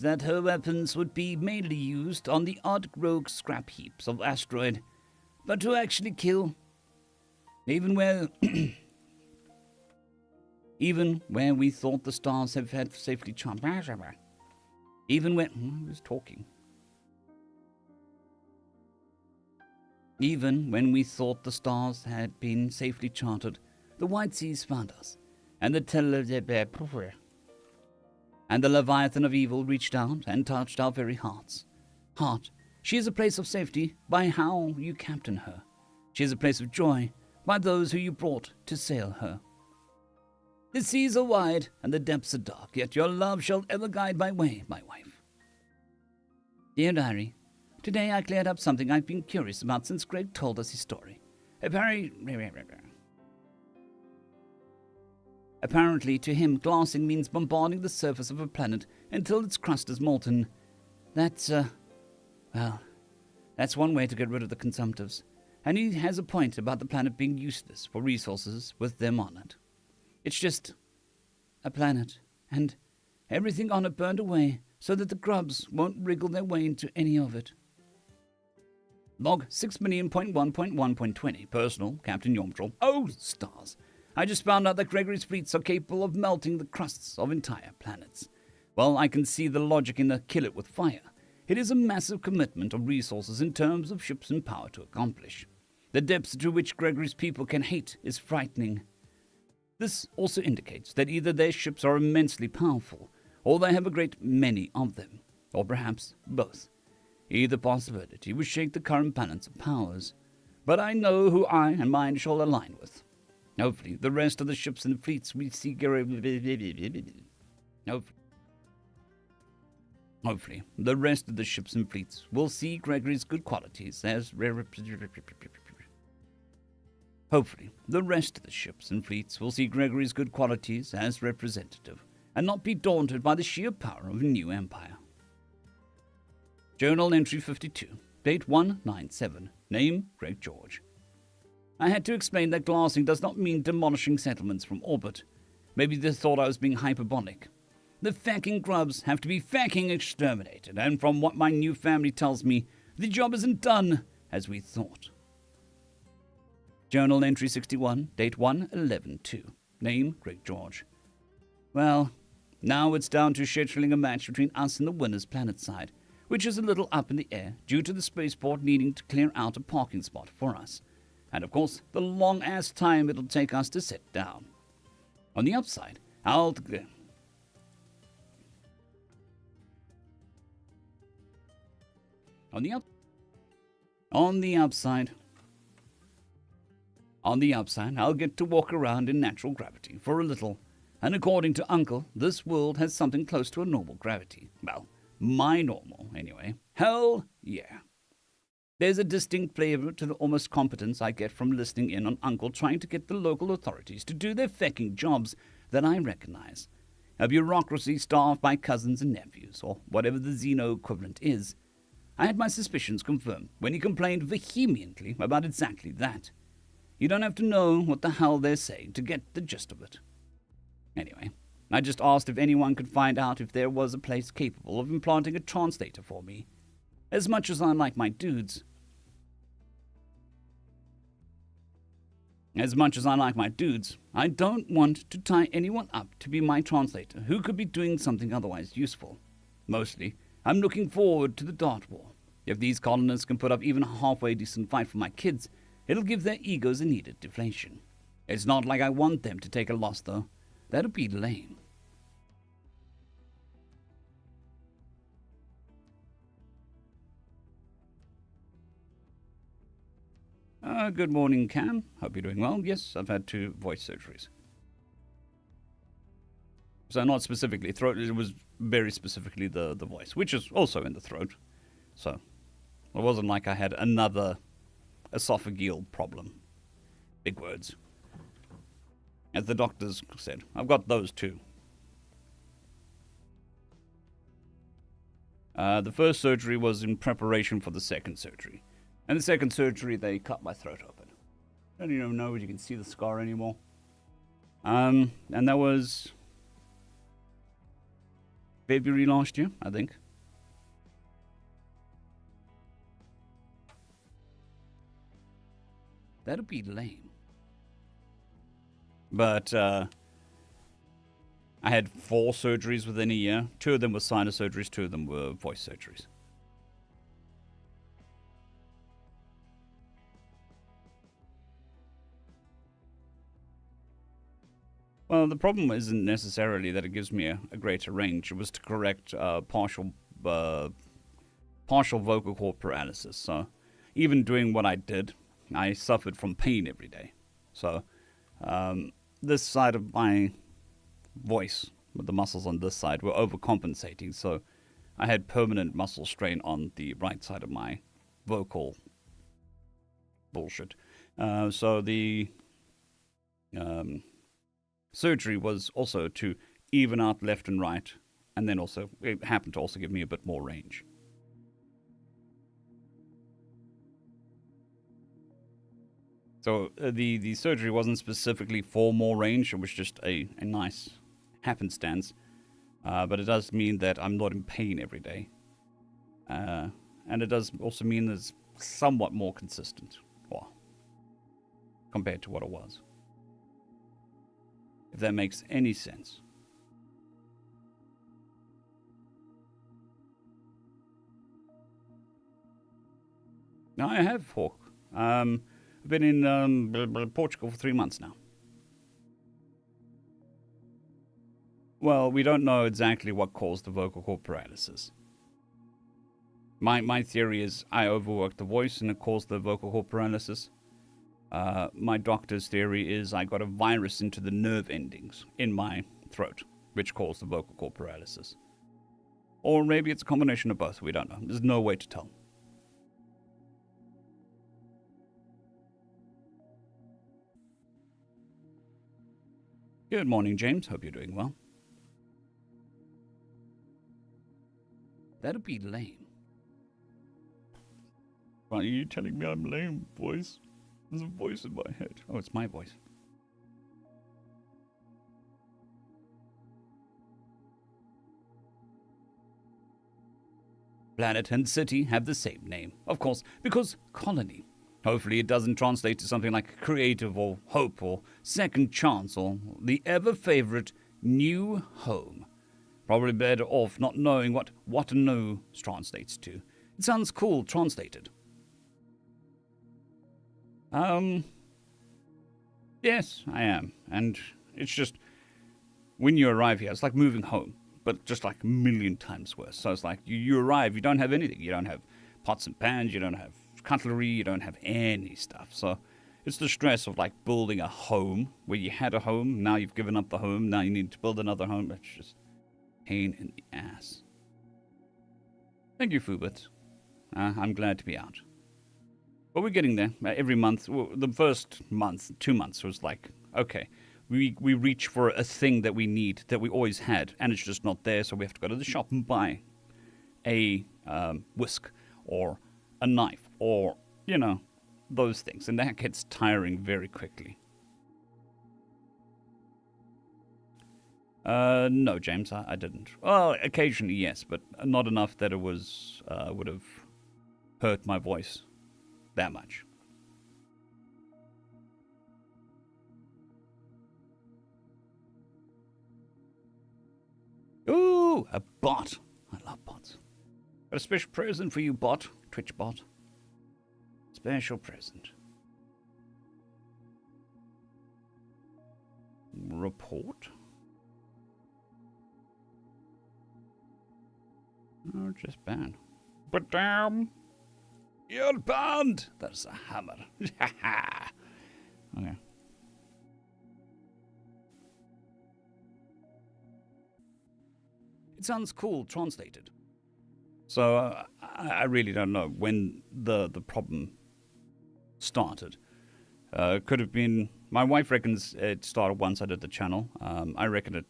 that her weapons would be mainly used on the odd rogue scrap heaps of asteroid, but to actually kill, even where we thought the stars have had safely charted, even when I was talking. Even when we thought the stars had been safely charted, the White Seas found us, and the Leviathan of Evil reached out and touched our very hearts. Heart, she is a place of safety by how you captain her. She is a place of joy by those who you brought to sail her. The seas are wide and the depths are dark, yet your love shall ever guide my way, my wife. Dear Diary, today I cleared up something I've been curious about since Greg told us his story. Apparently, to him, glassing means bombarding the surface of a planet until its crust is molten. That's one way to get rid of the consumptives. And he has a point about the planet being useless for resources with them on it. It's just a planet, and everything on it burned away so that the grubs won't wriggle their way into any of it. Log 6,000,1.1.20. Personal, Captain Yomtrel. Oh, stars. I just found out that Gregory's fleets are capable of melting the crusts of entire planets. Well, I can see the logic in the kill it with fire. It is a massive commitment of resources in terms of ships and power to accomplish. The depths to which Gregory's people can hate is frightening. This also indicates that either their ships are immensely powerful, or they have a great many of them, or perhaps both. Either possibility would shake the current balance of powers, but I know who I and mine shall align with. Hopefully, the rest of the ships and fleets we see Hopefully, the rest of the ships and fleets will see Gregory's good qualities as representative, and not be daunted by the sheer power of a new empire. Journal entry 52, date 197, name Greg George. I had to explain that glassing does not mean demolishing settlements from orbit. Maybe they thought I was being hyperbolic. The fucking grubs have to be fucking exterminated, and from what my new family tells me, the job isn't done as we thought. Journal entry 61, date 1/11/2, name Greg George. Well, now it's down to scheduling a match between us and the winner's planet side, which is a little up in the air due to the spaceport needing to clear out a parking spot for us. And of course, the long-ass time it'll take us to sit down. On the upside, On the upside, I'll get to walk around in natural gravity for a little. And according to Uncle, this world has something close to a normal gravity. Well, my normal, anyway. Hell yeah. There's a distinct flavor to the almost competence I get from listening in on Uncle trying to get the local authorities to do their fecking jobs that I recognize. A bureaucracy staffed by cousins and nephews, or whatever the Xeno equivalent is. I had my suspicions confirmed when he complained vehemently about exactly that. You don't have to know what the hell they're saying to get the gist of it. Anyway, I just asked if anyone could find out if there was a place capable of implanting a translator for me. As much as I like my dudes, I don't want to tie anyone up to be my translator who could be doing something otherwise useful. Mostly, I'm looking forward to the Dart War. If these colonists can put up even a halfway decent fight for my kids, it'll give their egos a needed deflation. It's not like I want them to take a loss, though. That'd be lame. Good morning, Cam. Hope you're doing well. Yes, I've had 2 voice surgeries. So not specifically throat, it was very specifically the voice, which is also in the throat. So it wasn't like I had another esophageal problem. Big words. As the doctors said, I've got those too. The first surgery was in preparation for the second surgery. And the second surgery, they cut my throat open. I don't even know if you can see the scar anymore. And that was February last year, I think. That'd be lame. But I had 4 surgeries within a year. 2 of them were sinus surgeries, 2 of them were voice surgeries. Well, the problem isn't necessarily that it gives me a greater range. It was to correct partial vocal cord paralysis. So even doing what I did, I suffered from pain every day. So this side of my voice, with the muscles on this side, were overcompensating. So I had permanent muscle strain on the right side of my vocal bullshit. So the surgery was also to even out left and right, and then also it happened to also give me a bit more range. So the surgery wasn't specifically for more range, it was just a nice happenstance. But it does mean that I'm not in pain every day. And it does also mean that it's somewhat more consistent, well, compared to what it was. If that makes any sense. Now, I have Hawk. I've been in Portugal for 3 months now. Well, we don't know exactly what caused the vocal cord paralysis. My theory is I overworked the voice and it caused the vocal cord paralysis. My doctor's theory is I got a virus into the nerve endings in my throat, which caused the vocal cord paralysis. Or maybe it's a combination of both, we don't know. There's no way to tell. Good morning, James. Hope you're doing well. That'd be lame. Why are you telling me I'm lame, voice? There's a voice in my head. Oh, it's my voice. Planet and city have the same name. Of course, because colony. Hopefully it doesn't translate to something like creative or hope or second chance or the ever-favorite new home. Probably better off not knowing what no translates to. It sounds cool translated. Yes, I am. And it's just, when you arrive here, it's like moving home, but just like a million times worse. So it's like, you arrive, you don't have anything. You don't have pots and pans, you don't have cutlery, you don't have any stuff. So it's the stress of like building a home, where you had a home, now you've given up the home, now you need to build another home. It's just pain in the ass. Thank you, Fubert. I'm glad to be out. But we're getting there. Every month, the first month, 2 months was like, okay, we reach for a thing that we need, that we always had, and it's just not there, so we have to go to the shop and buy a whisk or a knife or, those things. And that gets tiring very quickly. No, James, I didn't. Well, occasionally, yes, but not enough that it was would have hurt my voice that much. Ooh, a bot. I love bots. Got a special present for you, bot. Twitch bot. Special present. Report? Oh, just banned. But damn! You're banned! That's a hammer. Okay. It sounds cool translated. So I really don't know when the problem started. Could have been... My wife reckons it started once I did the channel. I reckon it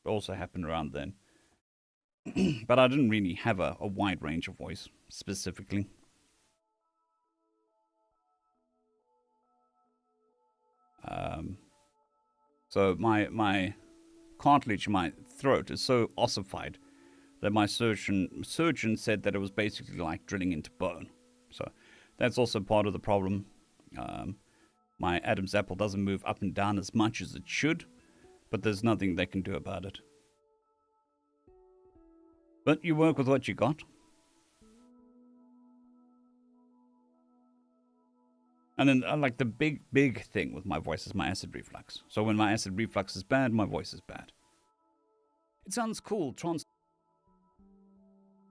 also happened around then. But I didn't really have a wide range of voice, specifically. So my cartilage in my throat is so ossified that my surgeon said that it was basically like drilling into bone. So that's also part of the problem. My Adam's apple doesn't move up and down as much as it should, but there's nothing they can do about it. But you work with what you got. And then, like, the big thing with my voice is my acid reflux. So when my acid reflux is bad, my voice is bad. It sounds cool,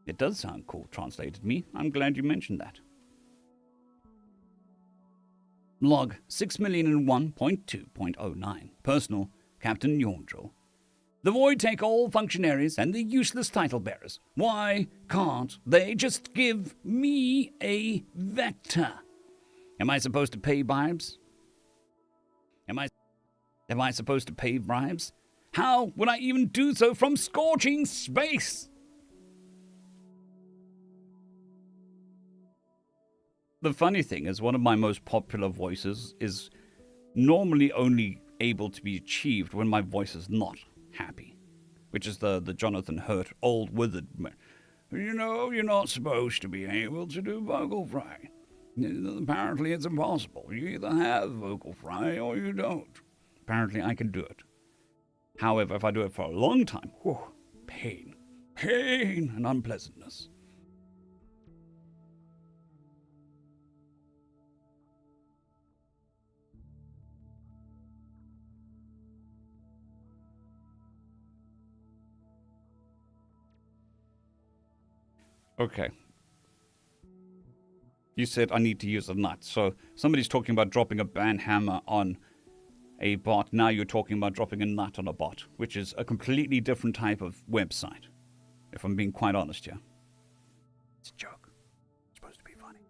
It does sound cool, translated me. I'm glad you mentioned that. Log 6,001.2.09. Personal, Captain Yondril. The Void take all functionaries and the useless title bearers. Why can't they just give me a vector? Am I supposed to pay bribes? Am I supposed to pay bribes? How would I even do so from scorching space? The funny thing is, one of my most popular voices is normally only able to be achieved when my voice is not happy, which is the Jonathan Hurt old withered man. You know, you're not supposed to be able to do vocal fry. Apparently it's impossible. You either have vocal fry or you don't. Apparently I can do it. However, if I do it for a long time, pain and unpleasantness. Okay. You said I need to use a nut. So somebody's talking about dropping a band hammer on a bot. Now you're talking about dropping a nut on a bot, which is a completely different type of website, if I'm being quite honest here. It's a joke. It's supposed to be funny.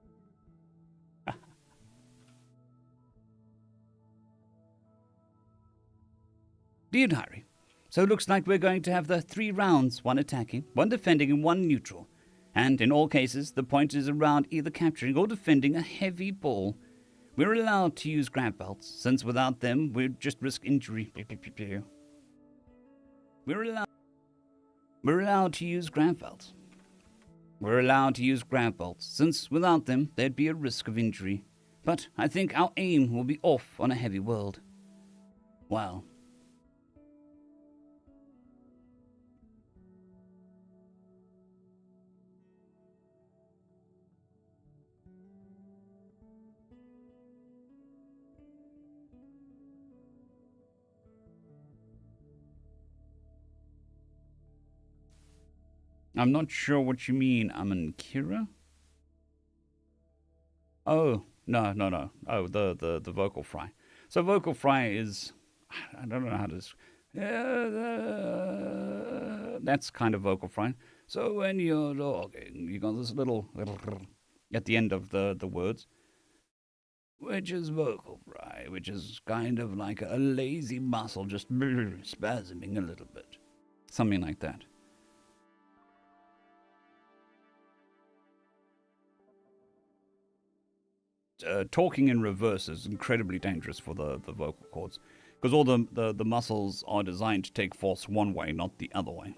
Dear Diary, so it looks like we're going to have the 3 rounds, 1 attacking, 1 defending, and 1 neutral. And in all cases, the point is around either capturing or defending a heavy ball. We're allowed to use grab belts, since without them, we'd just risk injury. We're allowed to use grab belts. We're allowed to use grab bolts, since without them, there'd be a risk of injury. But I think our aim will be off on a heavy world. Well, I'm not sure what you mean, Aman Kira. Oh, no. Oh, the vocal fry. So vocal fry is, I don't know how to. That's kind of vocal fry. So when you're talking, you got this little at the end of the words, which is vocal fry, which is kind of like a lazy muscle just spasming a little bit, something like that. Talking in reverse is incredibly dangerous for the vocal cords, because all the muscles are designed to take force one way, not the other way.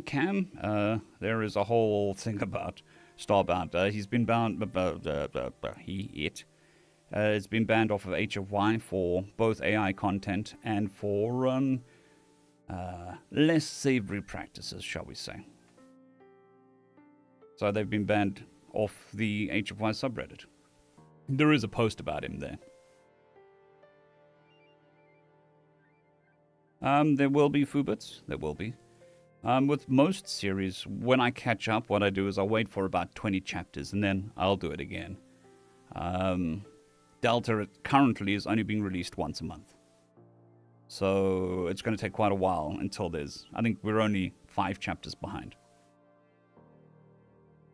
Cam, there is a whole thing about Starbound. He's been banned, it's been banned off of HFY for both AI content and for less savory practices, shall we say. So they've been banned off the HFY subreddit. There is a post about him there. There will be Fubits. There will be. With most series, when I catch up, what I do is I'll wait for about 20 chapters, and then I'll do it again. Delta currently is only being released once a month. So it's going to take quite a while until there's... I think we're only 5 chapters behind.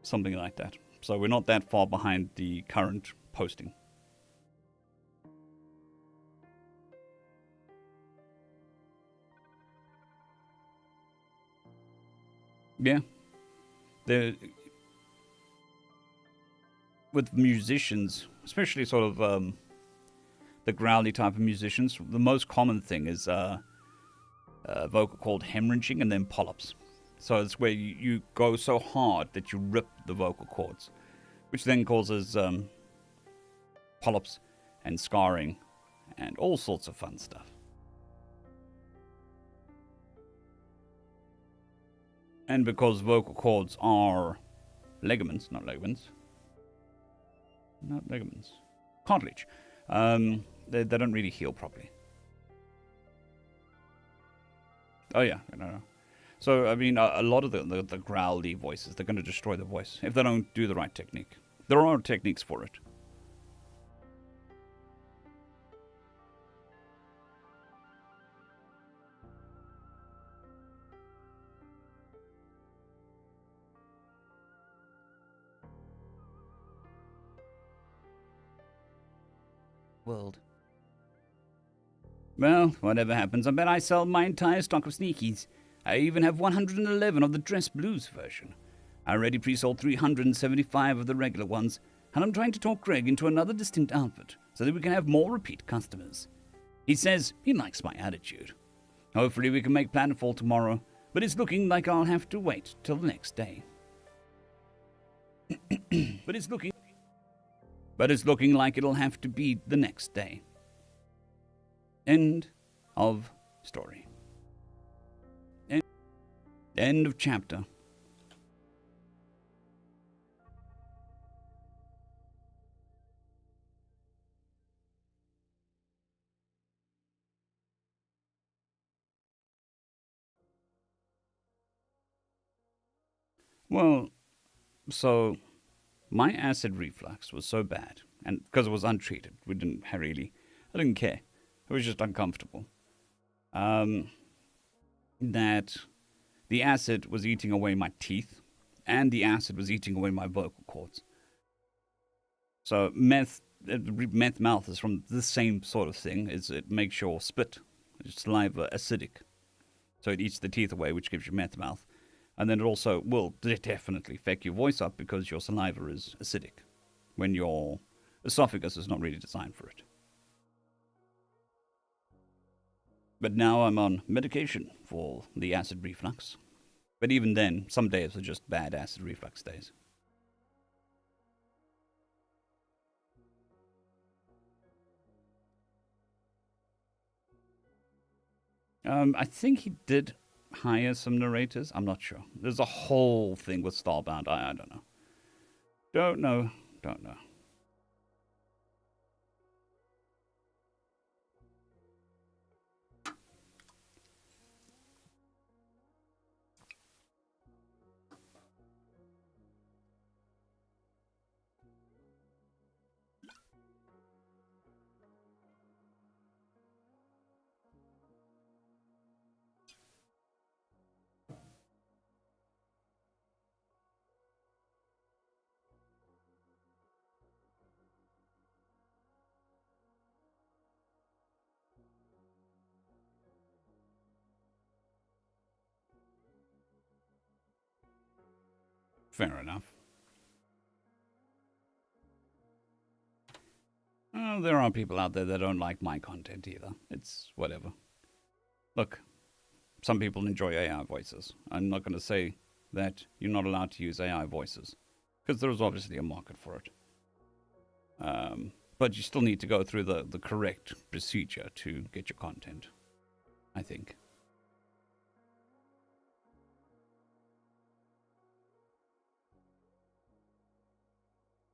Something like that. So we're not that far behind the current posting. Yeah. The with musicians, especially sort of the growly type of musicians, the most common thing is a vocal cord hemorrhaging and then polyps. So it's where you go so hard that you rip the vocal cords, which then causes polyps and scarring and all sorts of fun stuff. And because vocal cords are ligaments, not ligaments, cartilage, they don't really heal properly. Oh yeah, no. So I mean, a lot of the growly voices, they're going to destroy the voice if they don't do the right technique. There are techniques for it. World. Well, whatever happens, I bet I sell my entire stock of sneakies. I even have 111 of the Dress Blues version. I already pre-sold 375 of the regular ones, and I'm trying to talk Greg into another distinct outfit so that we can have more repeat customers. He says he likes my attitude. Hopefully we can make planetfall tomorrow, but it's looking like I'll have to wait till the next day. But it's looking like it'll have to be the next day. End of story. End of chapter. Well, so my acid reflux was so bad, and because it was untreated, I didn't care. It was just uncomfortable. That the acid was eating away my teeth, and the acid was eating away my vocal cords. So meth mouth is from the same sort of thing. It makes your spit, your saliva, acidic. So it eats the teeth away, which gives you meth mouth. And then it also will definitely affect your voice up because your saliva is acidic when your esophagus is not really designed for it. But now I'm on medication for the acid reflux. But even then, some days are just bad acid reflux days. I think he did hire some narrators. I'm not sure. There's a whole thing with Starbound. I don't know. Don't know. Fair enough. There are people out there that don't like my content either. It's whatever. Look, some people enjoy AI voices. I'm not going to say that you're not allowed to use AI voices, because there is obviously a market for it. But you still need to go through the correct procedure to get your content, I think.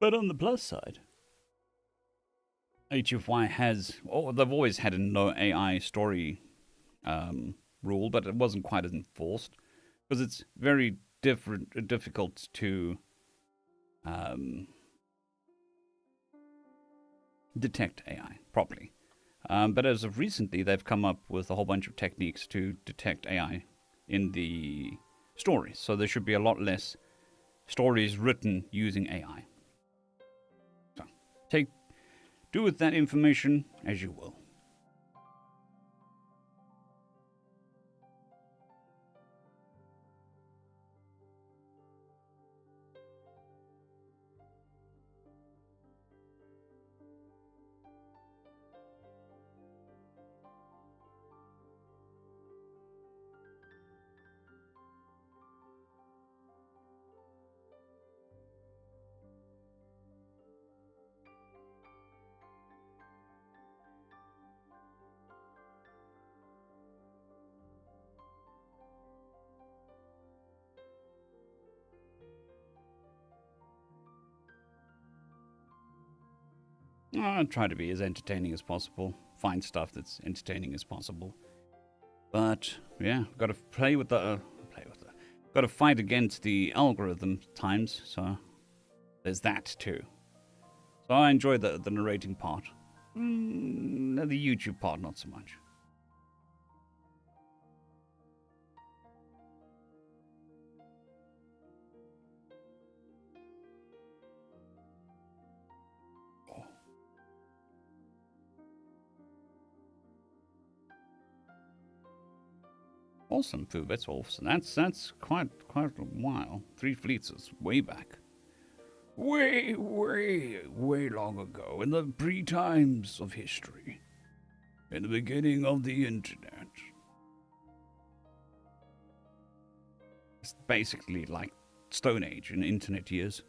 But on the plus side, HFY they've always had a no AI story rule, but it wasn't quite as enforced because it's very difficult to detect AI properly. But as of recently, they've come up with a whole bunch of techniques to detect AI in the stories. So there should be a lot less stories written using AI. So do with that information as you will. I try to be as entertaining as possible. Find stuff that's entertaining as possible. But yeah, got to got to fight against the algorithm times. So there's that too. So I enjoy the narrating part. The YouTube part, not so much. Awesome, Foo. That's awesome. That's quite a while. 3 fleets is way back. Way long ago, in the pre-times of history. In the beginning of the internet. It's basically like Stone Age in internet years.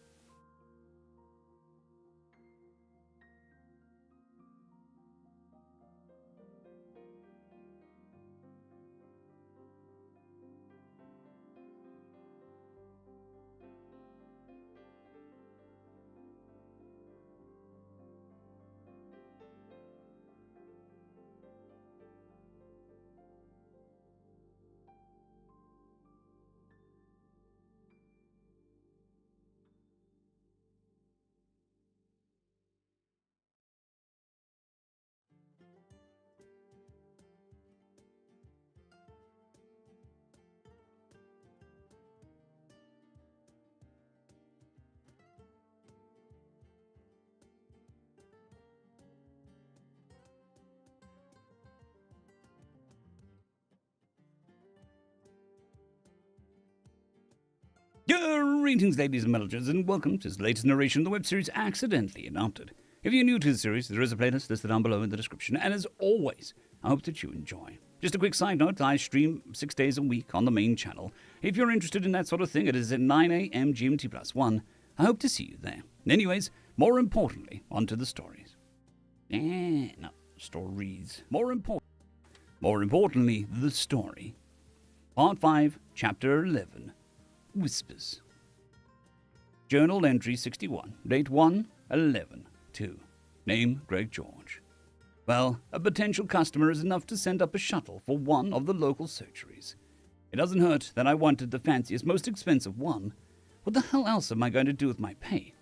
Greetings, ladies and melodies, and welcome to the latest narration of the web series Accidentally Adopted. If you're new to the series, there is a playlist listed down below in the description, and as always, I hope that you enjoy. Just a quick side note, I stream 6 days a week on the main channel. If you're interested in that sort of thing, it is at 9 a.m. GMT+1. I hope to see you there. Anyways, more importantly, onto the stories. Stories. More importantly, the story. Part 5, Chapter 11. Whispers. Journal entry 61, date 1/11/2. Name Greg George. Well, a potential customer is enough to send up a shuttle for one of the local surgeries. It doesn't hurt that I wanted the fanciest, most expensive one. What the hell else am I going to do with my pay?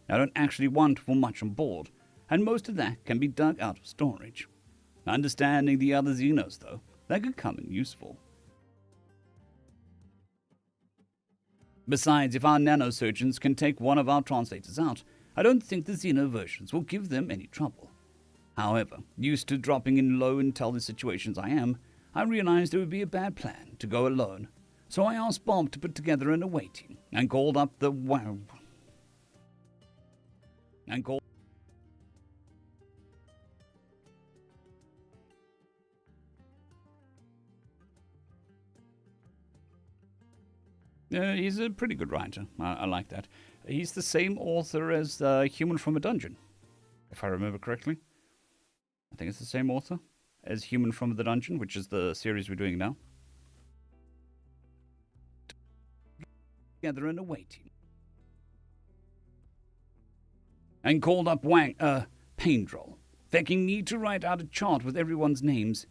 I don't actually want for much on board, and most of that can be dug out of storage. Understanding the other Xenos, though, that could come in useful. Besides, if our nanosurgeons can take one of our translators out, I don't think the Xeno versions will give them any trouble. However, used to dropping in low intel in situations I am, I realized it would be a bad plan to go alone, so I asked Bob to put together an away team and called up the he's a pretty good writer. I like that. He's the same author as Human from a Dungeon, if I remember correctly. I think it's the same author as Human from the Dungeon, which is the series we're doing now. Together in a away team. And called up Paindrol, begging me to write out a chart with everyone's names.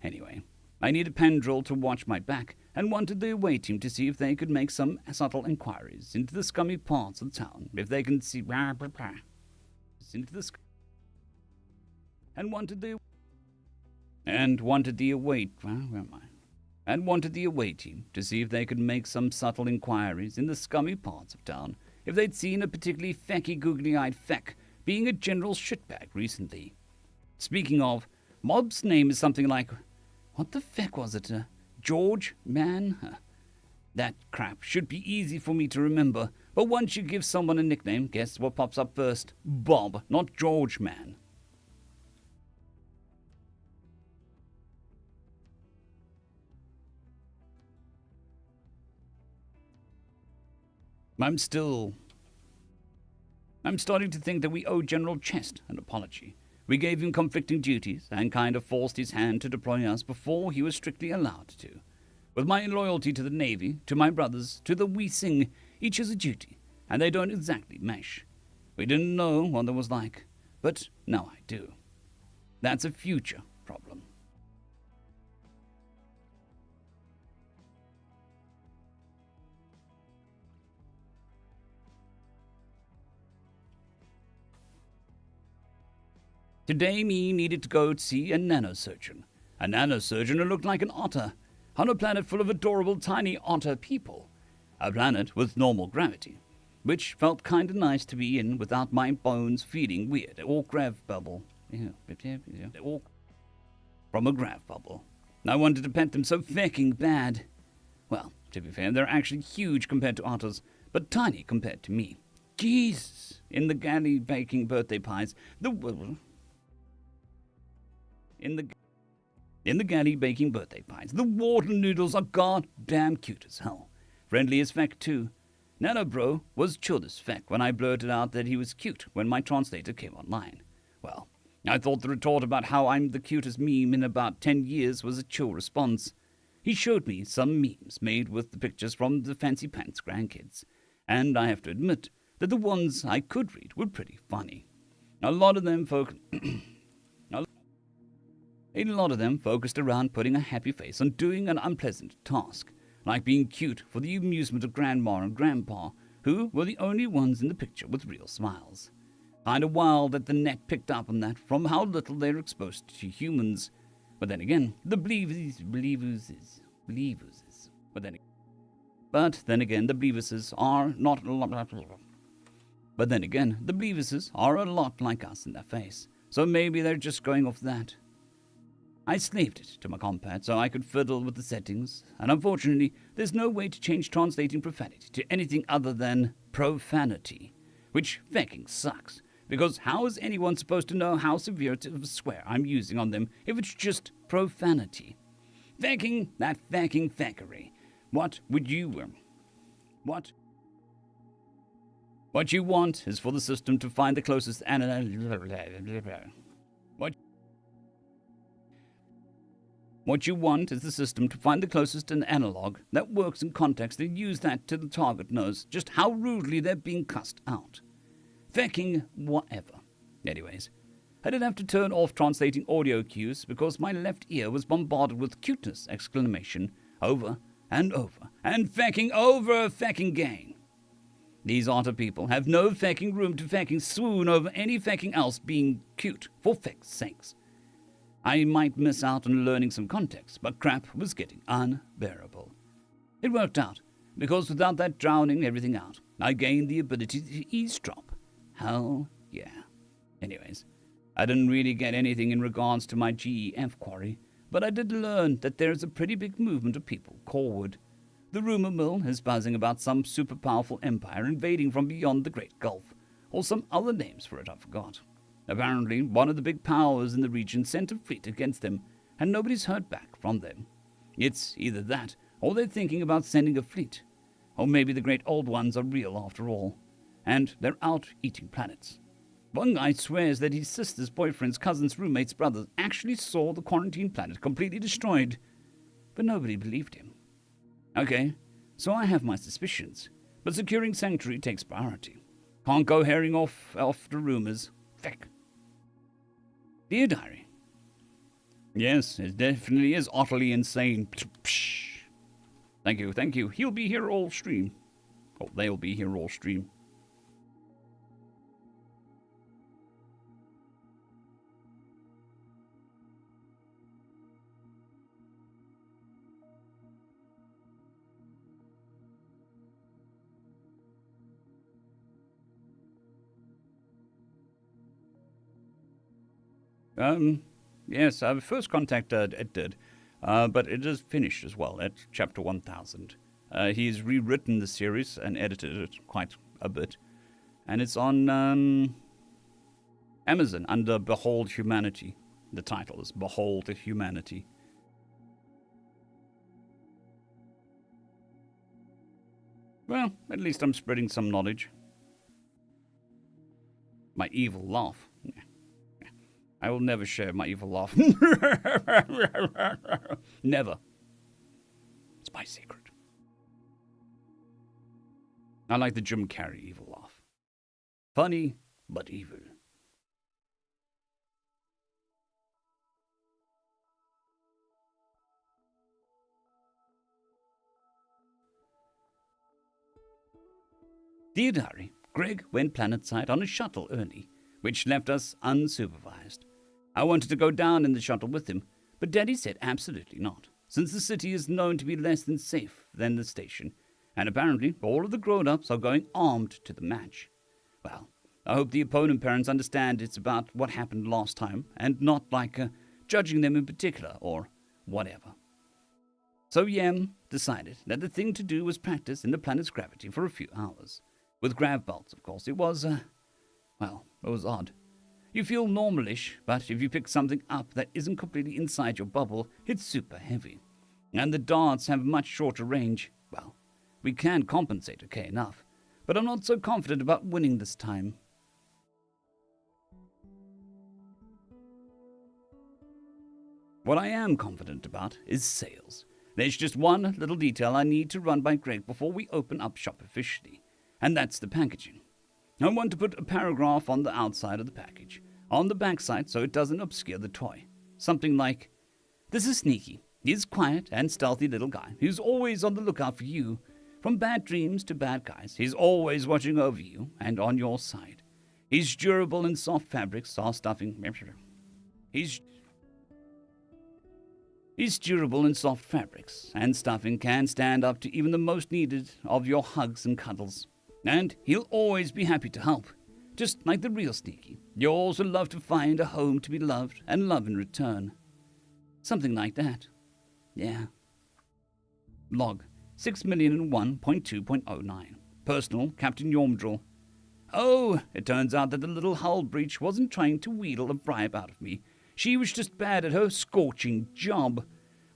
Anyway, I needed Paindrol to watch my back, and wanted the away team to see if they could make some subtle inquiries into the scummy parts of the town, if they can see into the and wanted the away team to see if they could make some subtle inquiries in the scummy parts of town, if they'd seen a particularly fecky, googly-eyed feck being a general shitbag recently. Speaking of, Mob's name is something like, what the feck was it? George, man? That crap should be easy for me to remember, but once you give someone a nickname, guess what pops up first? Bob, not George, man. I'm starting to think that we owe General Chest an apology. We gave him conflicting duties and kind of forced his hand to deploy us before he was strictly allowed to. With my loyalty to the Navy, to my brothers, to the We Sing, each has a duty, and they don't exactly mesh. We didn't know what it was like, but now I do. That's a future problem. Today me needed to go see a nanosurgeon. A nanosurgeon who looked like an otter, on a planet full of adorable tiny otter people. A planet with normal gravity, which felt kinda nice to be in without my bones feeling weird or grav bubble. Or from a grav bubble. I wanted to pet them so fucking bad. Well, to be fair, they're actually huge compared to otters, but tiny compared to me. Jesus! In the galley baking birthday pies, in the galley baking birthday pies, the water noodles are goddamn cute as hell. Friendly as feck too. Nano Bro was chill as feck when I blurted out that he was cute when my translator came online. Well, I thought the retort about how I'm the cutest meme in about 10 years was a chill response. He showed me some memes made with the pictures from the Fancy Pants grandkids, and I have to admit that the ones I could read were pretty funny. A lot of them focused around putting a happy face on doing an unpleasant task, like being cute for the amusement of Grandma and Grandpa, who were the only ones in the picture with real smiles. Kinda wild that the net picked up on that from how little they're exposed to humans. But then again, the believers. But then again, the Beavises are not a lot. But then again, the Beavises are a lot like us in their face, so maybe they're just going off that. I slaved it to my compad so I could fiddle with the settings, and unfortunately, there's no way to change translating profanity to anything other than profanity, which fucking sucks, because how is anyone supposed to know how severe of a swear I'm using on them if it's just profanity? Fucking that fucking fuckery. What you want is for the system to find the closest What you want is the system to find the closest analog that works in context and use that till the target knows just how rudely they're being cussed out. Fecking whatever. Anyways, I did have to turn off translating audio cues because my left ear was bombarded with cuteness exclamation over and over and fecking over fecking again. These otter people have no fecking room to fecking swoon over any fecking else being cute, for feck's sakes. I might miss out on learning some context, but crap was getting unbearable. It worked out, because without that drowning everything out, I gained the ability to eavesdrop. Hell yeah. Anyways, I didn't really get anything in regards to my GEF quarry, but I did learn that there is a pretty big movement of people corewood. The rumor mill is buzzing about some super powerful empire invading from beyond the Great Gulf, or some other names for it I forgot. Apparently, one of the big powers in the region sent a fleet against them, and nobody's heard back from them. It's either that, or they're thinking about sending a fleet. Or maybe the Great Old Ones are real after all, and they're out eating planets. One guy swears that his sister's boyfriend's cousin's roommate's brother actually saw the quarantine planet completely destroyed, but nobody believed him. Okay, so I have my suspicions, but securing Sanctuary takes priority. Can't go herring off after rumors. Feck. Dear Diary. Yes, it definitely is utterly insane. Thank you. He'll be here all stream. Oh, they'll be here all stream. Yes, First Contact it did, but it is finished as well at chapter 1000. He's rewritten the series and edited it quite a bit, and it's on Amazon under Behold Humanity. The title is Behold Humanity. Well, at least I'm spreading some knowledge. My evil laugh. I will never share my evil laugh. Never. It's my secret. I like the Jim Carrey evil laugh. Funny, but evil. Dear Diary, Greg went planetside on a shuttle early, which left us unsupervised. I wanted to go down in the shuttle with him, but Daddy said absolutely not, since the city is known to be less than safe than the station, and apparently all of the grown-ups are going armed to the match. Well, I hope the opponent parents understand it's about what happened last time, and not like judging them in particular, or whatever. So Yem decided that the thing to do was practice in the planet's gravity for a few hours. With grav belts, of course. It was, it was odd. You feel normalish, but if you pick something up that isn't completely inside your bubble, it's super heavy. And the darts have much shorter range. Well, we can compensate okay enough, but I'm not so confident about winning this time. What I am confident about is sales. There's just one little detail I need to run by Greg before we open up shop officially, and that's the packaging. I want to put a paragraph on the outside of the package, on the backside so it doesn't obscure the toy. Something like, "This is Sneaky. He's a quiet and stealthy little guy who's always on the lookout for you. From bad dreams to bad guys, he's always watching over you and on your side. He's durable in soft fabrics, our stuffing. He's durable in soft fabrics, and stuffing can stand up to even the most needed of your hugs and cuddles. And he'll always be happy to help, just like the real Sneaky. Yours will love to find a home to be loved and love in return." Something like that. Yeah. Log 6,001.2.09. Personal, Captain Yormdrill. Oh, it turns out that the little hull breach wasn't trying to wheedle a bribe out of me. She was just bad at her scorching job.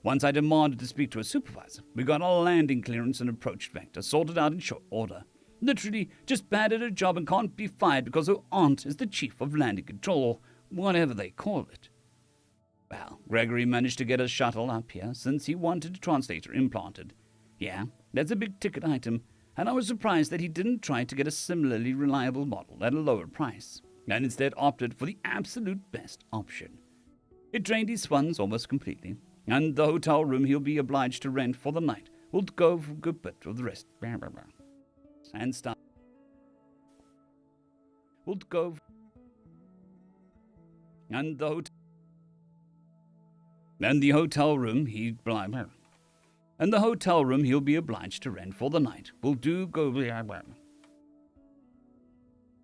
Once I demanded to speak to a supervisor, we got our landing clearance and approach vector sorted out in short order. Literally just bad at her job and can't be fired because her aunt is the chief of landing control, or whatever they call it. Well, Gregory managed to get a shuttle up here since he wanted a translator implanted. Yeah, that's a big ticket item, and I was surprised that he didn't try to get a similarly reliable model at a lower price, and instead opted for the absolute best option. It drained his funds almost completely, and the hotel room he'll be obliged to rent for the night will go for a good bit of the rest. And stuff. Will go. And the hotel. And the hotel room he'll be obliged to rent for the night will do go.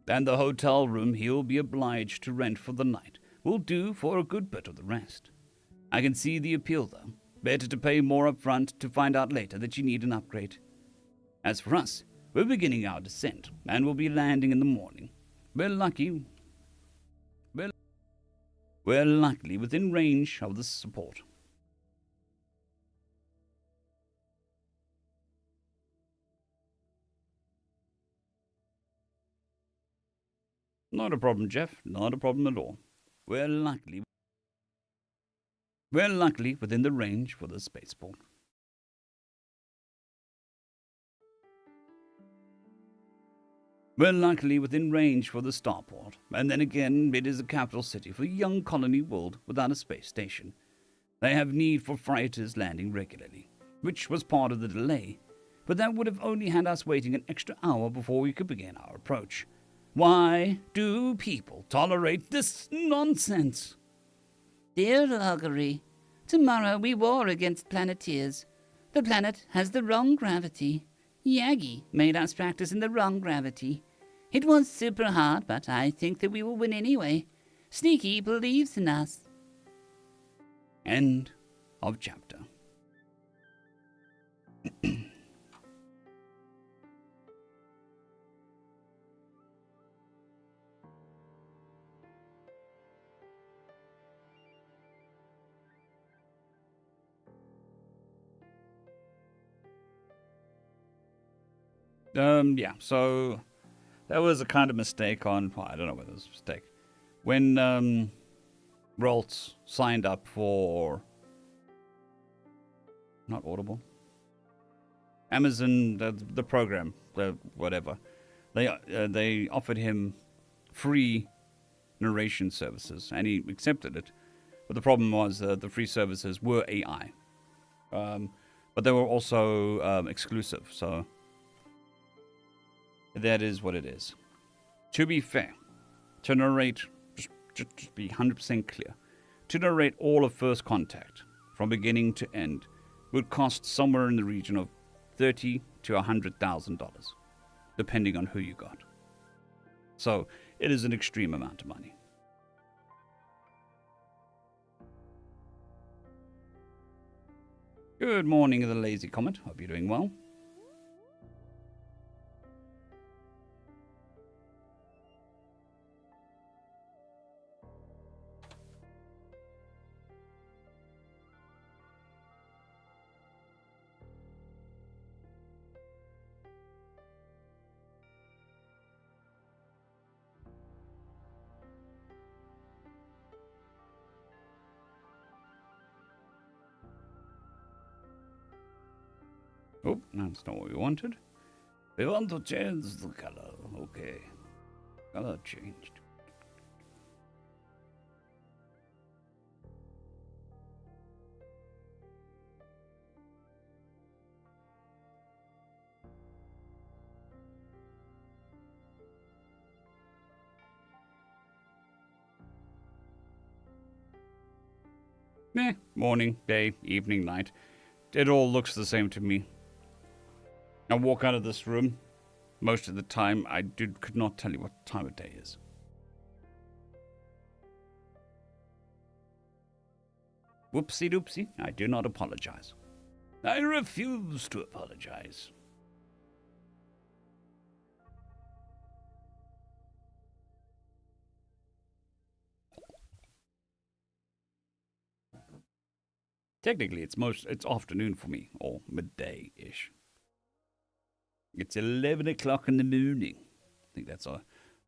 And the hotel room he'll be obliged to rent for the night will do for a good bit of the rest. I can see the appeal, though. Better to pay more up front to find out later that you need an upgrade. As for us, we're beginning our descent, and we'll be landing in the morning. We're luckily within range of the support. Not a problem, Jeff. Not a problem at all. We're luckily within the range for the spaceport. We're luckily within range for the starport, and then again, it is a capital city for a young colony world without a space station. They have need for freighters landing regularly, which was part of the delay, but that would have only had us waiting an extra hour before we could begin our approach. Why do people tolerate this nonsense? Dear Loggery, tomorrow we war against Planeteers. The planet has the wrong gravity. Yagi made us practice in the wrong gravity. It was super hard, but I think that we will win anyway. Sneaky believes in us. End of chapter. So there was a kind of mistake on, I don't know whether it was a mistake. When Roltz signed up for, not Audible, Amazon, the program, whatever, they offered him free narration services, and he accepted it. But the problem was the free services were AI. But they were also exclusive, so that is what it is. To be fair, to narrate, just be 100% clear, to narrate all of First Contact, from beginning to end, would cost somewhere in the region of $30,000 to $100,000, depending on who you got. So, it is an extreme amount of money. Good morning, The Lazy Comet. Hope you're doing well. Oh, that's not what we wanted. We want to change the color. Okay. Color changed. Morning, day, evening, night. It all looks the same to me. I walk out of this room. Most of the time, I could not tell you what time of day is. Whoopsie doopsie, I do not apologize. I refuse to apologize. Technically, it's afternoon for me, or midday-ish. It's 11 o'clock in the morning. I think that's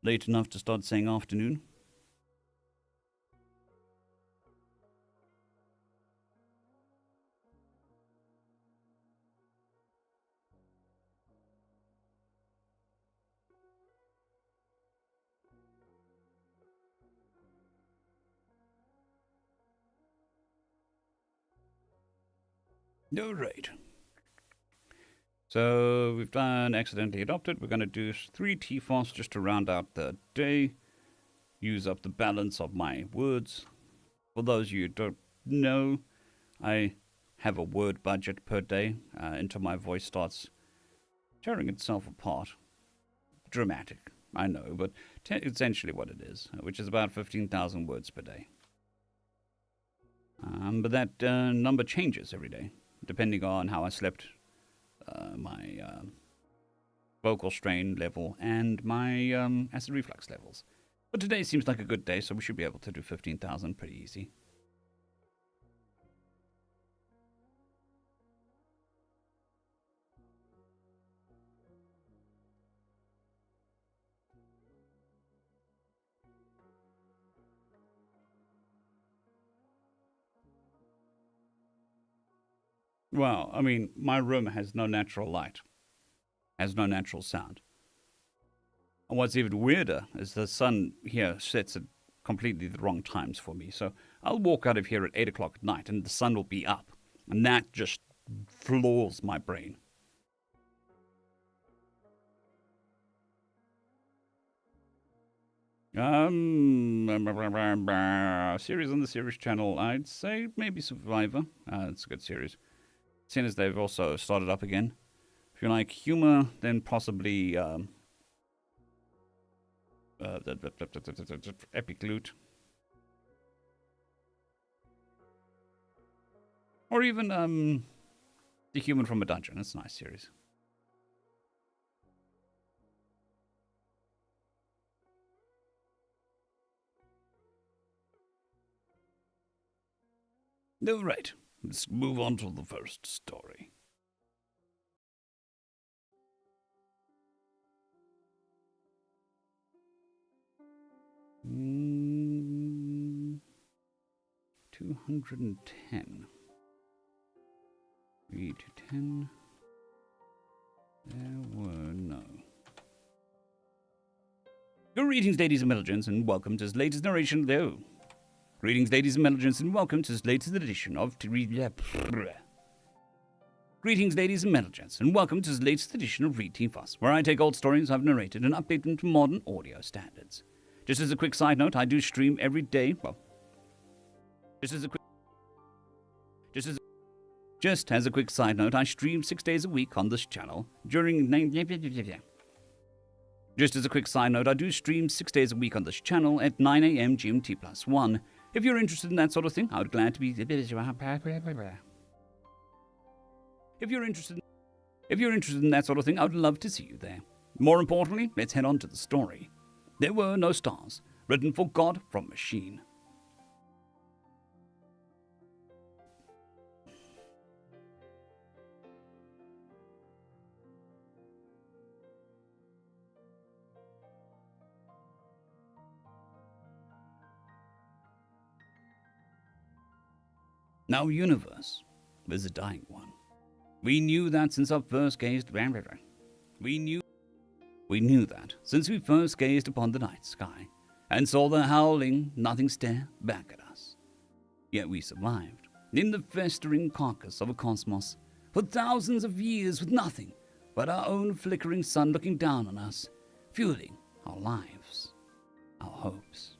late enough to start saying afternoon. All right. So we've done accidentally adopted. We're going to do 3 TFOS just to round out the day. Use up the balance of my words. For those of you who don't know, I have a word budget per day until my voice starts tearing itself apart. Dramatic, I know, but essentially what it is, which is about 15,000 words per day. But that number changes every day, depending on how I slept, my vocal strain level, and my acid reflux levels. But today seems like a good day, so we should be able to do 15,000 pretty easy. Well, I mean, my room has no natural light, has no natural sound. And what's even weirder is the sun here sets at completely the wrong times for me. So I'll walk out of here at 8 o'clock at night and the sun will be up. And that just floors my brain. Series on the series channel, I'd say maybe Survivor. It's a good series. Seeing as they've also started up again. If you like humor, then possibly Epic Loot. Or even The Human from a Dungeon. It's a nice series. All right, let's move on to the first story. Mm, 210. 3 to 10. There were no. Greetings, ladies and melogents, and welcome to this latest narration. Greetings, ladies and melogents, and welcome to this latest edition of Greetings, ladies and metal gents, and welcome to the latest edition of Read Team Fuss, where I take old stories I've narrated and update them to modern audio standards. Just as a quick side note, I do stream every day. Well, just as a quick side note, I stream 6 days a week on this channel Just as a quick side note, I do stream 6 days a week on this channel at 9 a.m. GMT+1. If you're interested in that sort of thing, I would glad to be. If you're interested in that sort of thing, I would love to see you there. More importantly, let's head on to the story. There were no stars, written for God from Machine. Our universe was a dying one. We knew that since our first gazed. We knew that since we first gazed upon the night sky and saw the howling nothing stare back at us. Yet we survived in the festering carcass of a cosmos for thousands of years with nothing but our own flickering sun looking down on us, fueling our lives, our hopes.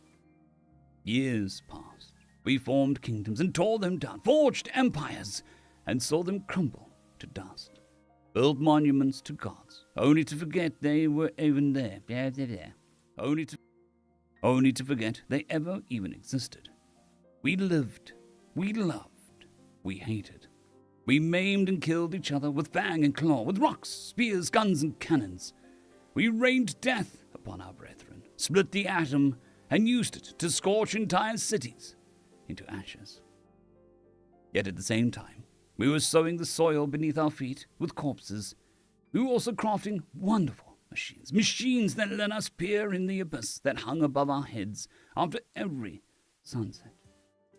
Years passed. We formed kingdoms and tore them down, forged empires, and saw them crumble to dust. Built monuments to gods, only to forget they were even there. Only to forget they ever even existed. We lived, we loved, we hated. We maimed and killed each other with fang and claw, with rocks, spears, guns, and cannons. We rained death upon our brethren, split the atom, and used it to scorch entire cities into ashes. Yet at the same time, we were sowing the soil beneath our feet with corpses. We were also crafting wonderful machines that let us peer in the abyss that hung above our heads after every sunset.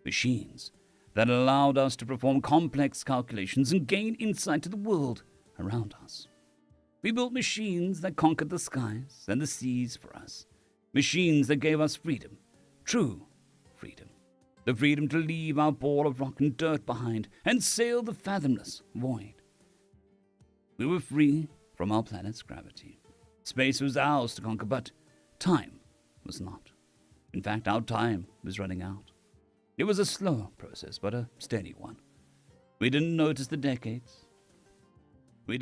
Machines that allowed us to perform complex calculations and gain insight to the world around us. We built machines that conquered the skies and the seas for us. Machines that gave us freedom, true freedom. The freedom to leave our ball of rock and dirt behind and sail the fathomless void. We were free from our planet's gravity. Space was ours to conquer, but time was not. In fact, our time was running out. It was a slow process, but a steady one. We didn't notice the decades. We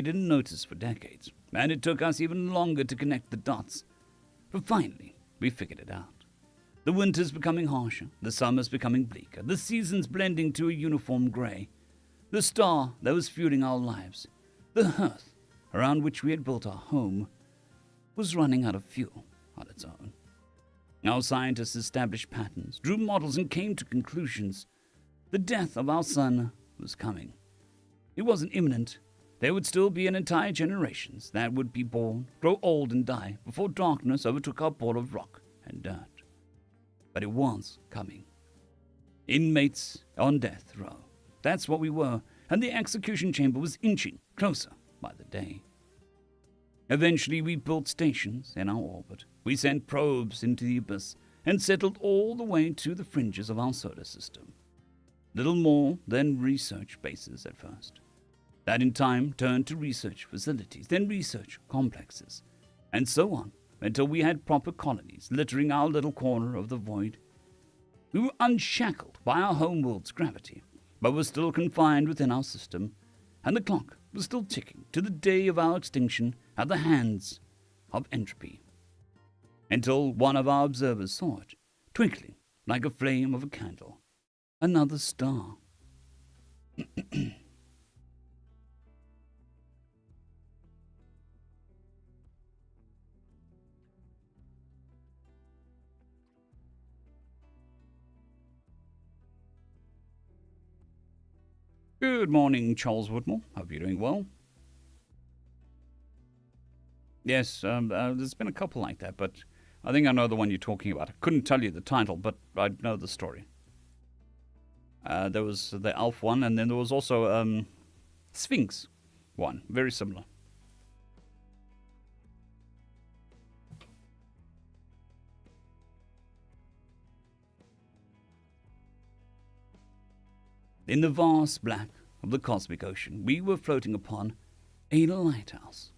didn't notice for decades, and it took us even longer to connect the dots. But finally, we figured it out. The winters becoming harsher, the summers becoming bleaker, the seasons blending to a uniform grey. The star that was fueling our lives, the hearth around which we had built our home, was running out of fuel on its own. Our scientists established patterns, drew models, and came to conclusions. The death of our sun was coming. It wasn't imminent. There would still be an entire generations that would be born, grow old, and die before darkness overtook our ball of rock and dirt. But it was coming. Inmates on death row. That's what we were, and the execution chamber was inching closer by the day. Eventually, we built stations in our orbit. We sent probes into the abyss and settled all the way to the fringes of our solar system. Little more than research bases at first. That in time turned to research facilities, then research complexes, and so on, until we had proper colonies littering our little corner of the void. We were unshackled by our homeworld's gravity, but were still confined within our system, and the clock was still ticking to the day of our extinction at the hands of entropy. Until one of our observers saw it, twinkling like a flame of a candle. Another star. Good morning, Charles Woodmore. Hope you're doing well. Yes, there's been a couple like that, but I think I know the one you're talking about. I couldn't tell you the title, but I know the story. There was the Elf one, and then there was also Sphinx one. Very similar. In the vast black of the cosmic ocean, we were floating upon a lighthouse.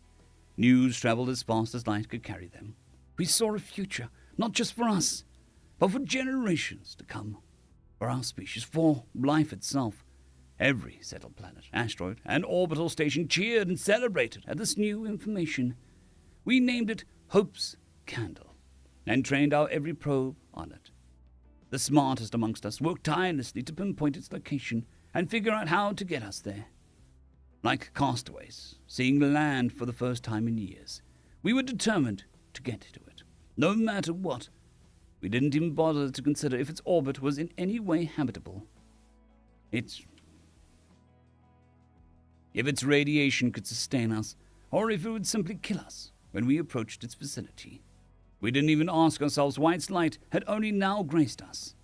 News traveled as fast as light could carry them. We saw a future, not just for us, but for generations to come, for our species, for life itself. Every settled planet, asteroid, and orbital station cheered and celebrated at this new information. We named it Hope's Candle, and trained our every probe on it. The smartest amongst us worked tirelessly to pinpoint its location and figure out how to get us there. Like castaways, seeing land for the first time in years, we were determined to get to it, no matter what. We didn't even bother to consider if its orbit was in any way habitable. If its radiation could sustain us, or if it would simply kill us when we approached its vicinity. We didn't even ask ourselves why its light had only now graced us,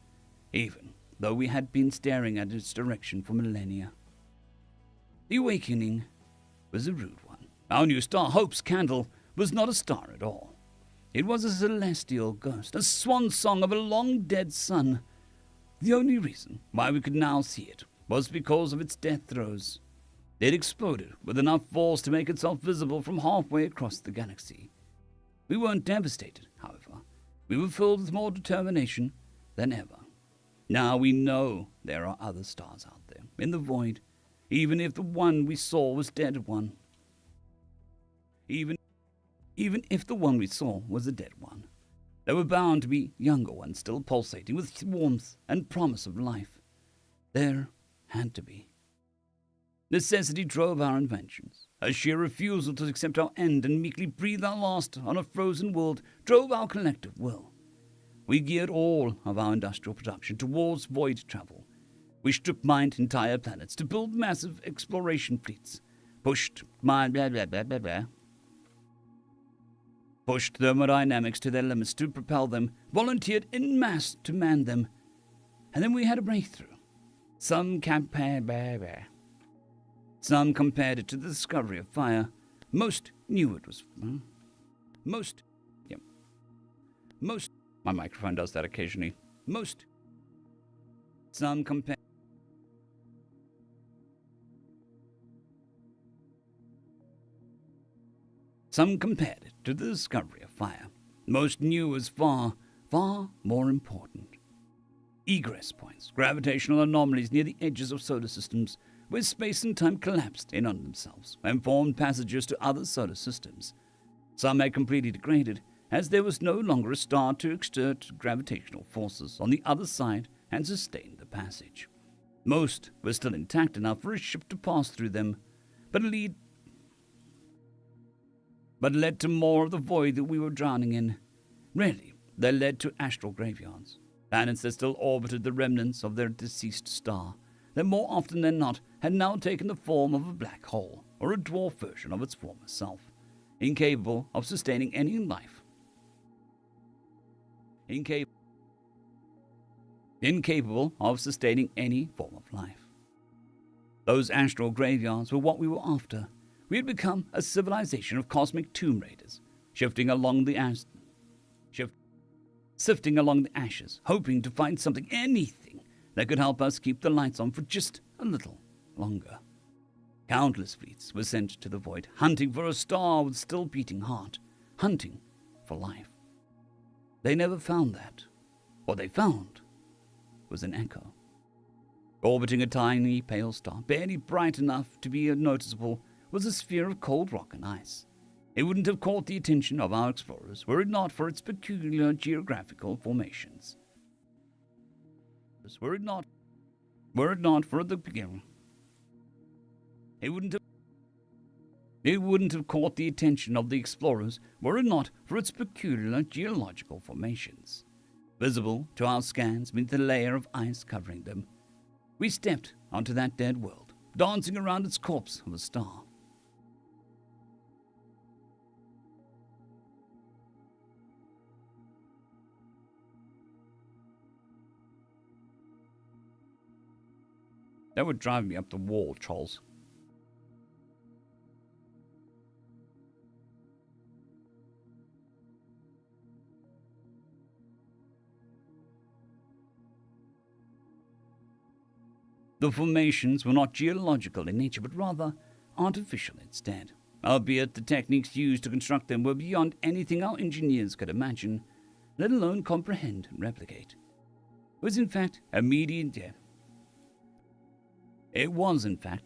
even though we had been staring at its direction for millennia. The awakening was a rude one. Our new star, Hope's Candle, was not a star at all. It was a celestial ghost, a swan song of a long-dead sun. The only reason why we could now see it was because of its death throes. It exploded with enough force to make itself visible from halfway across the galaxy. We weren't devastated, however. We were filled with more determination than ever. Now we know there are other stars out there, in the void, even if the one we saw was dead one. Even if the one we saw was a dead one, there were bound to be younger ones still pulsating with warmth and promise of life. There had to be. Necessity drove our inventions. A sheer refusal to accept our end and meekly breathe our last on a frozen world drove our collective will. We geared all of our industrial production towards void travel. We strip-mined entire planets to build massive exploration fleets, pushed thermodynamics to their limits to propel them, volunteered en masse to man them, and then we had a breakthrough. Some compared it to the discovery of fire. Most knew it was... My microphone does that occasionally. Some compared it to the discovery of fire. Most knew was far, far more important. Egress points, gravitational anomalies near the edges of solar systems, where space and time collapsed in on themselves and formed passages to other solar systems. Some had completely degraded, as there was no longer a star to exert gravitational forces on the other side and sustain the passage. Most were still intact enough for a ship to pass through them, but led to more of the void that we were drowning in. Rarely, they led to astral graveyards, planets that still orbited the remnants of their deceased star, that more often than not had now taken the form of a black hole or a dwarf version of its former self, incapable of sustaining any life. Incapable of sustaining any form of life. Those astral graveyards were what we were after. We had become a civilization of cosmic tomb raiders, sifting along the ashes, hoping to find something, anything, that could help us keep the lights on for just a little longer. Countless fleets were sent to the void, hunting for a star with still beating heart, hunting for life. They never found that. What they found was an echo. Orbiting a tiny pale star, barely bright enough to be noticeable, was a sphere of cold rock and ice. It wouldn't have caught the attention of our explorers were it not for its peculiar geographical formations. Were it not for the beginning, it wouldn't have caught the attention of the explorers were it not for its peculiar geological formations. Visible to our scans beneath the layer of ice covering them, we stepped onto that dead world, dancing around its corpse of a star. That would drive me up the wall, Charles. The formations were not geological in nature, but rather artificial instead, albeit the techniques used to construct them were beyond anything our engineers could imagine, let alone comprehend and replicate. It was in fact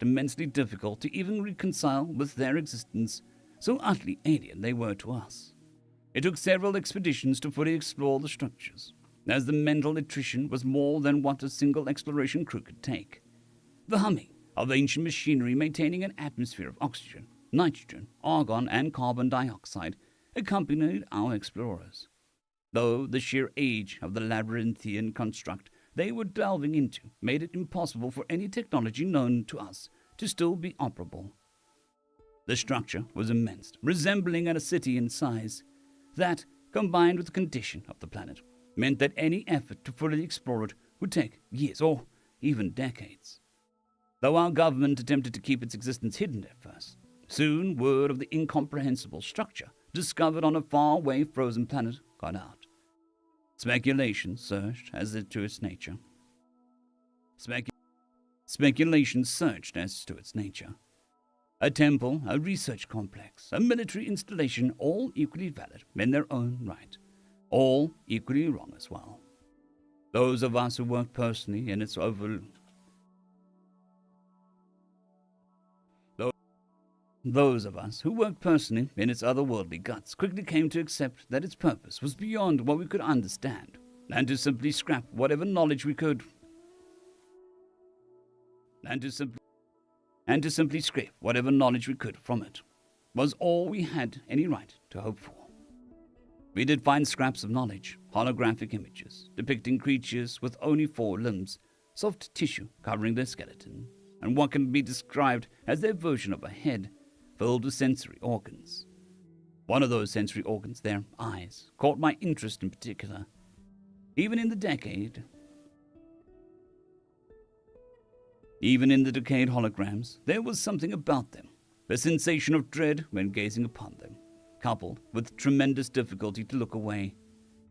immensely difficult to even reconcile with their existence, so utterly alien they were to us. It took several expeditions to fully explore the structures, as the mental attrition was more than what a single exploration crew could take. The humming of ancient machinery maintaining an atmosphere of oxygen, nitrogen, argon, and carbon dioxide accompanied our explorers, though the sheer age of the labyrinthian construct they were delving into made it impossible for any technology known to us to still be operable. The structure was immense, resembling a city in size. That, combined with the condition of the planet, meant that any effort to fully explore it would take years or even decades. Though our government attempted to keep its existence hidden at first, soon word of the incomprehensible structure discovered on a faraway frozen planet got out. Speculation surged as to its nature. Speculation surged as to its nature. A temple, a research complex, a military installation, all equally valid in their own right, all equally wrong as well. Those of us who worked personally in its otherworldly guts quickly came to accept that its purpose was beyond what we could understand, and to simply scrap whatever knowledge we could. Scrape whatever knowledge we could from it was all we had any right to hope for. We did find scraps of knowledge, holographic images depicting creatures with only 4 limbs, soft tissue covering their skeleton, and what can be described as their version of a head filled with sensory organs. One of those sensory organs, their eyes, caught my interest in particular. Even in the decayed holograms, there was something about them, a sensation of dread when gazing upon them, coupled with tremendous difficulty to look away.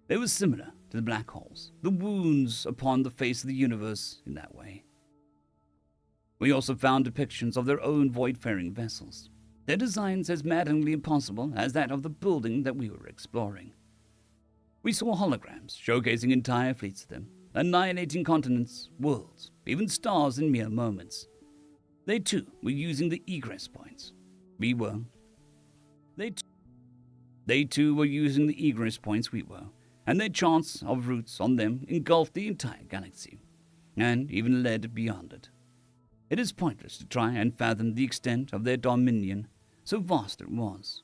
They were similar to the black holes, the wounds upon the face of the universe in that way. We also found depictions of their own void-faring vessels, their designs as maddeningly impossible as that of the building that we were exploring. We saw holograms showcasing entire fleets of them, annihilating continents, worlds, even stars in mere moments. They too were using the egress points. They too were using the egress points we were, and their charts of routes on them engulfed the entire galaxy, and even led beyond it. It is pointless to try and fathom the extent of their dominion, so vast it was.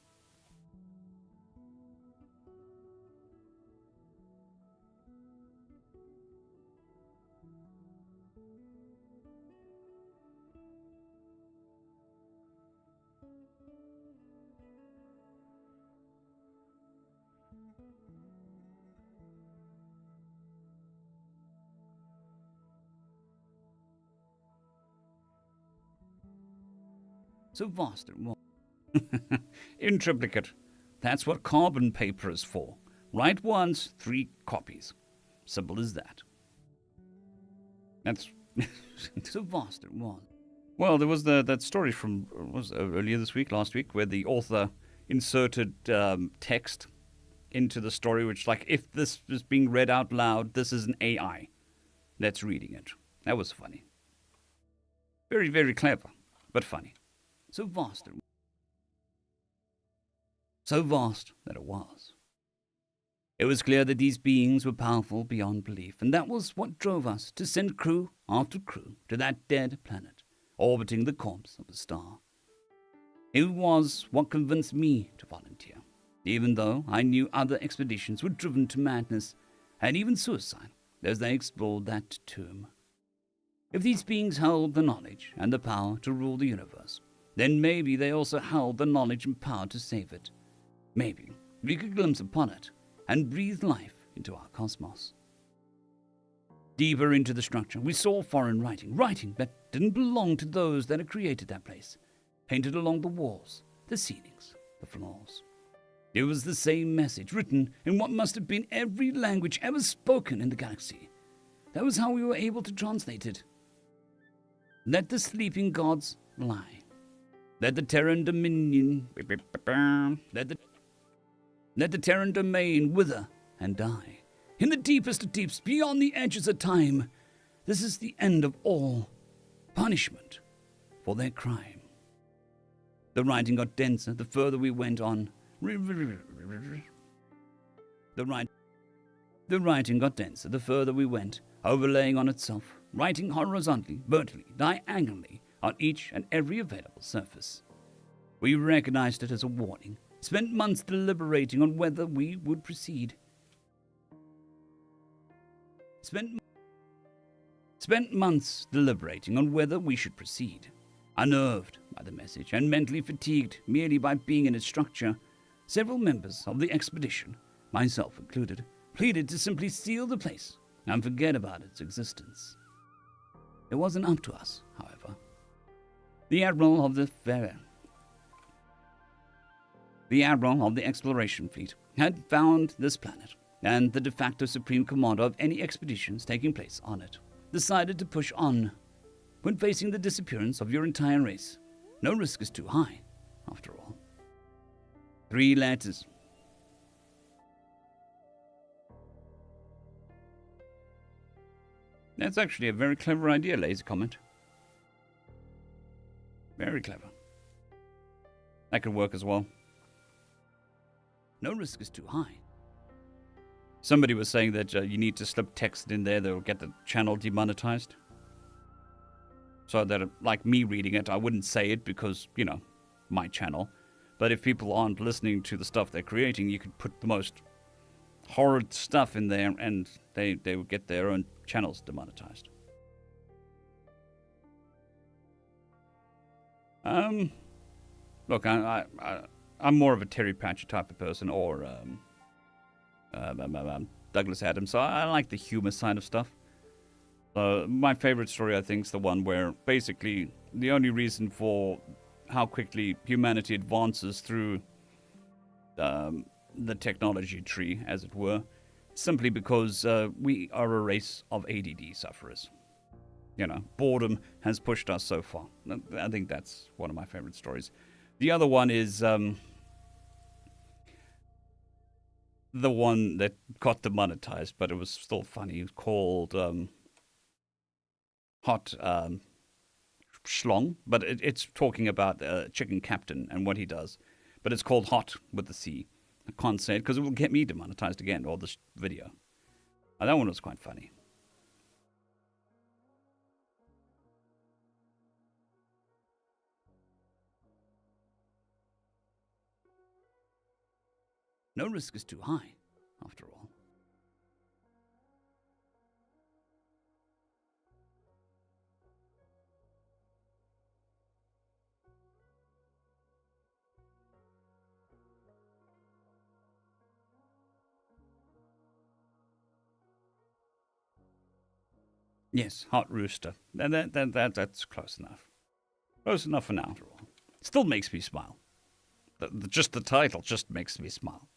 In triplicate. That's what carbon paper is for. Write once, 3 copies. Simple as that. That's so vast it was. Well, there was that story from earlier this week, last week, where the author inserted text into the story, which, like, if this is being read out loud, this is an AI that's reading it. That was funny. Very, very clever, but funny. So vast that it was. It was clear that these beings were powerful beyond belief, and that was what drove us to send crew after crew to that dead planet, orbiting the corpse of a star. It was what convinced me to volunteer, even though I knew other expeditions were driven to madness and even suicide as they explored that tomb. If these beings held the knowledge and the power to rule the universe, then maybe they also held the knowledge and power to save it. Maybe we could glimpse upon it and breathe life into our cosmos. Deeper into the structure, we saw foreign writing that didn't belong to those that had created that place, painted along the walls, the ceilings, the floors. It was the same message written in what must have been every language ever spoken in the galaxy. That was how we were able to translate it. Let the sleeping gods lie. Let the Terran dominion... Let the Terran domain wither and die. In the deepest of deeps, beyond the edges of time, this is the end of all punishment for their crime. The writing got denser the further we went on. The writing got denser the further we went, overlaying on itself, writing horizontally, vertically, diagonally on each and every available surface. We recognized it as a warning, spent months deliberating on whether we would proceed. Spent months deliberating on whether we should proceed. Unnerved by the message and mentally fatigued merely by being in its structure, several members of the expedition, myself included, pleaded to simply seal the place and forget about its existence. It wasn't up to us, however. The Admiral of the Exploration Fleet had found this planet, and the de facto supreme commander of any expeditions taking place on it decided to push on. When facing the disappearance of your entire race, no risk is too high, after all. 3 letters. That's actually a very clever idea, laser comment. Very clever. That could work as well. No risk is too high. Somebody was saying that you need to slip text in there that will get the channel demonetized. So that, like me reading it, I wouldn't say it because, my channel. But if people aren't listening to the stuff they're creating, you could put the most horrid stuff in there and they would get their own channels demonetized. Look, I'm more of a Terry Pratchett type of person, or Douglas Adams, so I like the humor side of stuff. My favorite story, I think, is the one where basically the only reason for how quickly humanity advances through the technology tree, as it were, simply because we are a race of ADD sufferers. Boredom has pushed us so far. I think that's one of my favorite stories. The other one is the one that got demonetized, but it was still funny. It was called Hot Schlong, but it's talking about Chicken Captain and what he does. But it's called Hot with the C. I can't say it because it will get me demonetized again, or this video. That one was quite funny. No risk is too high, after all. Yes, Hot Rooster. That's close enough. Close enough for now, after all. Still makes me smile. Just the title just makes me smile.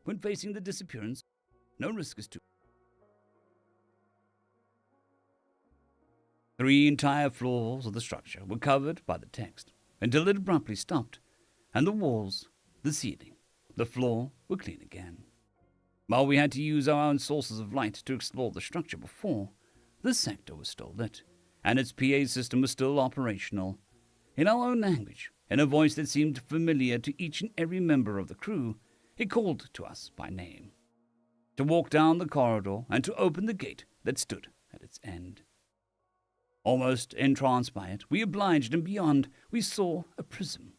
When facing the disappearance, no risk is too. 3 entire floors of the structure were covered by the text, until it abruptly stopped, and the walls, the ceiling, the floor were clean again. While we had to use our own sources of light to explore the structure before, the sector was still lit, and its PA system was still operational. In our own language, in a voice that seemed familiar to each and every member of the crew, it called to us by name, to walk down the corridor and to open the gate that stood at its end. Almost entranced by it, we obliged, and beyond we saw a prism,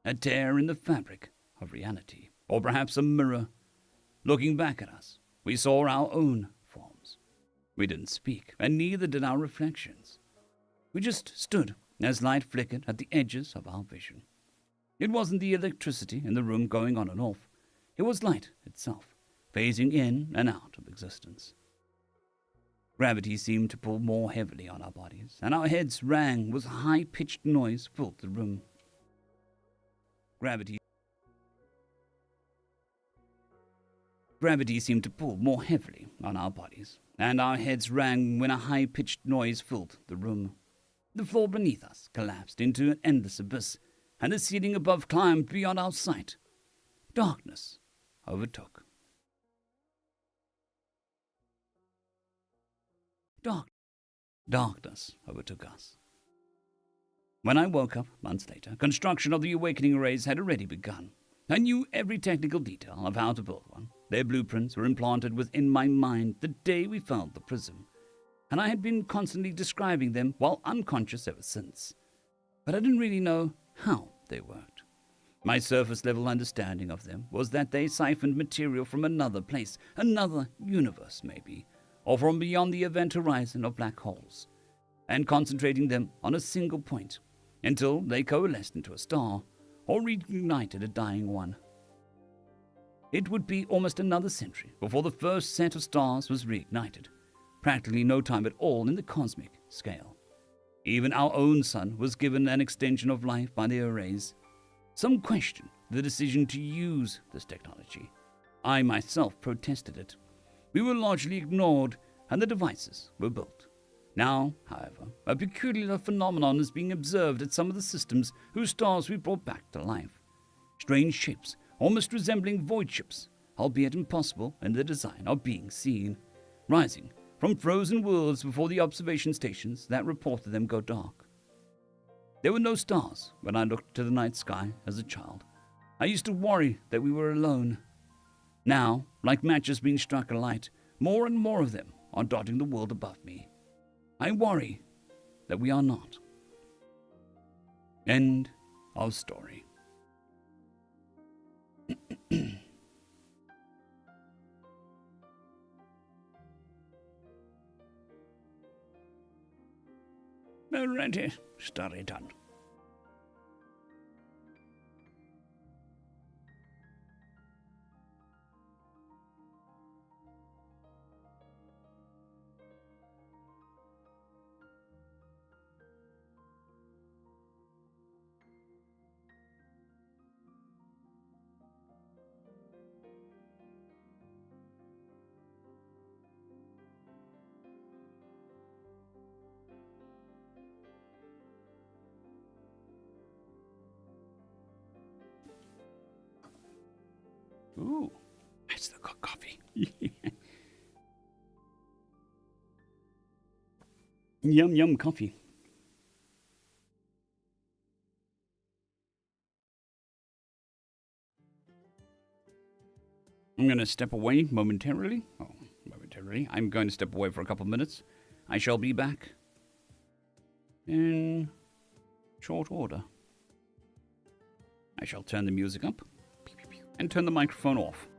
a tear in the fabric of reality, or perhaps a mirror. Looking back at us, we saw our own forms. We didn't speak, and neither did our reflections. We just stood as light flickered at the edges of our vision. It wasn't the electricity in the room going on and off. It was light itself, phasing in and out of existence. Gravity seemed to pull more heavily on our bodies, and our heads rang with high-pitched noise filled the room. Gravity seemed to pull more heavily on our bodies, and our heads rang when a high-pitched noise filled the room. The floor beneath us collapsed into an endless abyss, and the ceiling above climbed beyond our sight. Darkness overtook. Darkness overtook us. When I woke up months later, construction of the awakening arrays had already begun. I knew every technical detail of how to build one. Their blueprints were implanted within my mind the day we found the prism, and I had been constantly describing them while unconscious ever since. But I didn't really know how they worked. My surface-level understanding of them was that they siphoned material from another place, another universe maybe, or from beyond the event horizon of black holes, and concentrating them on a single point until they coalesced into a star or reignited a dying one. It would be almost another century before the first set of stars was reignited, practically no time at all in the cosmic scale. Even our own sun was given an extension of life by the arrays. Some questioned the decision to use this technology. I myself protested it. We were largely ignored, and the devices were built. Now, however, a peculiar phenomenon is being observed at some of the systems whose stars we brought back to life. Strange shapes, almost resembling void ships, albeit impossible in their design, are being seen, rising from frozen worlds before the observation stations that reported them go dark. There were no stars when I looked to the night sky as a child. I used to worry that we were alone. Now, like matches being struck alight, more and more of them are dotting the world above me. I worry that we are not. End of story. Alrighty, story done. Ooh, I still got coffee. Yum, yum, coffee. I'm going to step away momentarily. I'm going to step away for a couple of minutes. I shall be back in short order. I shall turn the music up and turn the microphone off.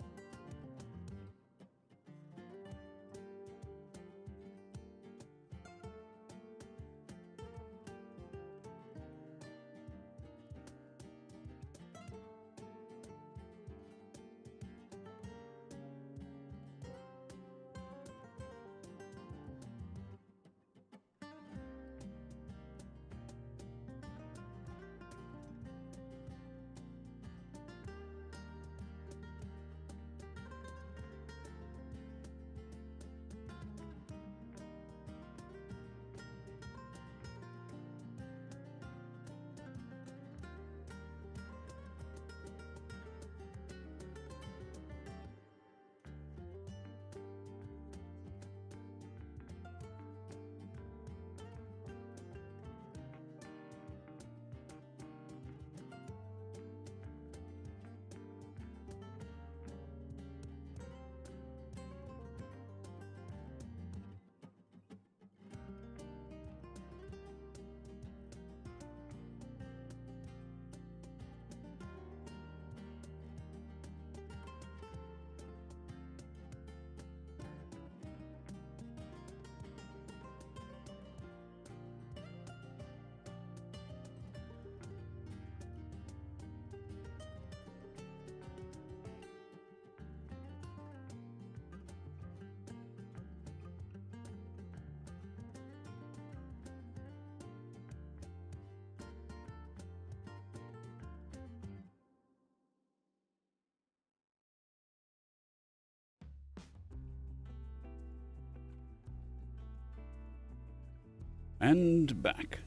And back.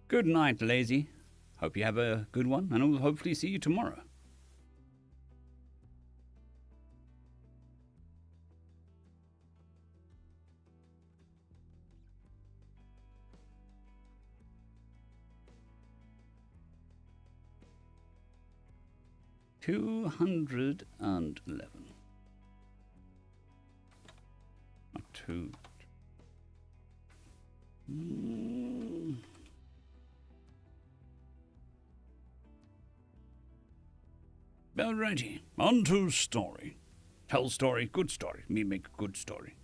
Good night, Lazy. Hope you have a good one, and I'll hopefully see you tomorrow. $211. Not two. Alrighty, on to story. Tell story, good story. Me make a good story.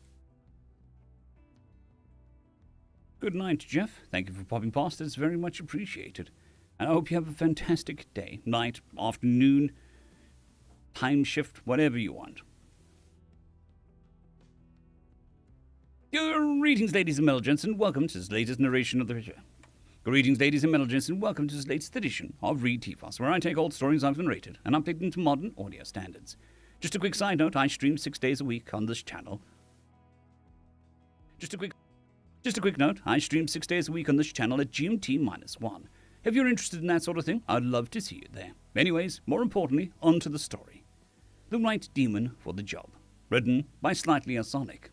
Good night, Jeff. Thank you for popping past. It's very much appreciated. And I hope you have a fantastic day, night, afternoon, time shift, whatever you want. Greetings, ladies and gentlemen, and welcome to this latest narration of the... Greetings, ladies and gentlemen, and welcome to this latest edition of Read TFOS, where I take old stories I've narrated and update them to modern audio standards. Just a quick side note, I stream 6 days a week on this channel. Just a quick note, I stream 6 days a week on this channel at GMT-1. If you're interested in that sort of thing, I'd love to see you there. Anyways, more importantly, on to the story. The Right Demon for the Job. Written by Slightly Asonic.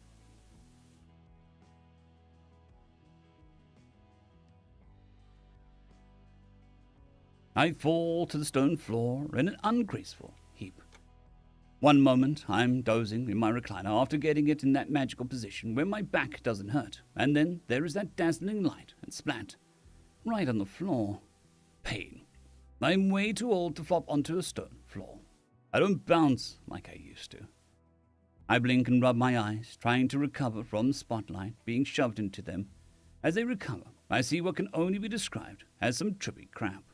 I fall to the stone floor in an ungraceful heap. One moment I'm dozing in my recliner after getting it in that magical position where my back doesn't hurt, and then there is that dazzling light and splat. Right on the floor. Pain. I'm way too old to flop onto a stone floor. I don't bounce like I used to. I blink and rub my eyes, trying to recover from the spotlight being shoved into them. As they recover, I see what can only be described as some trippy crap.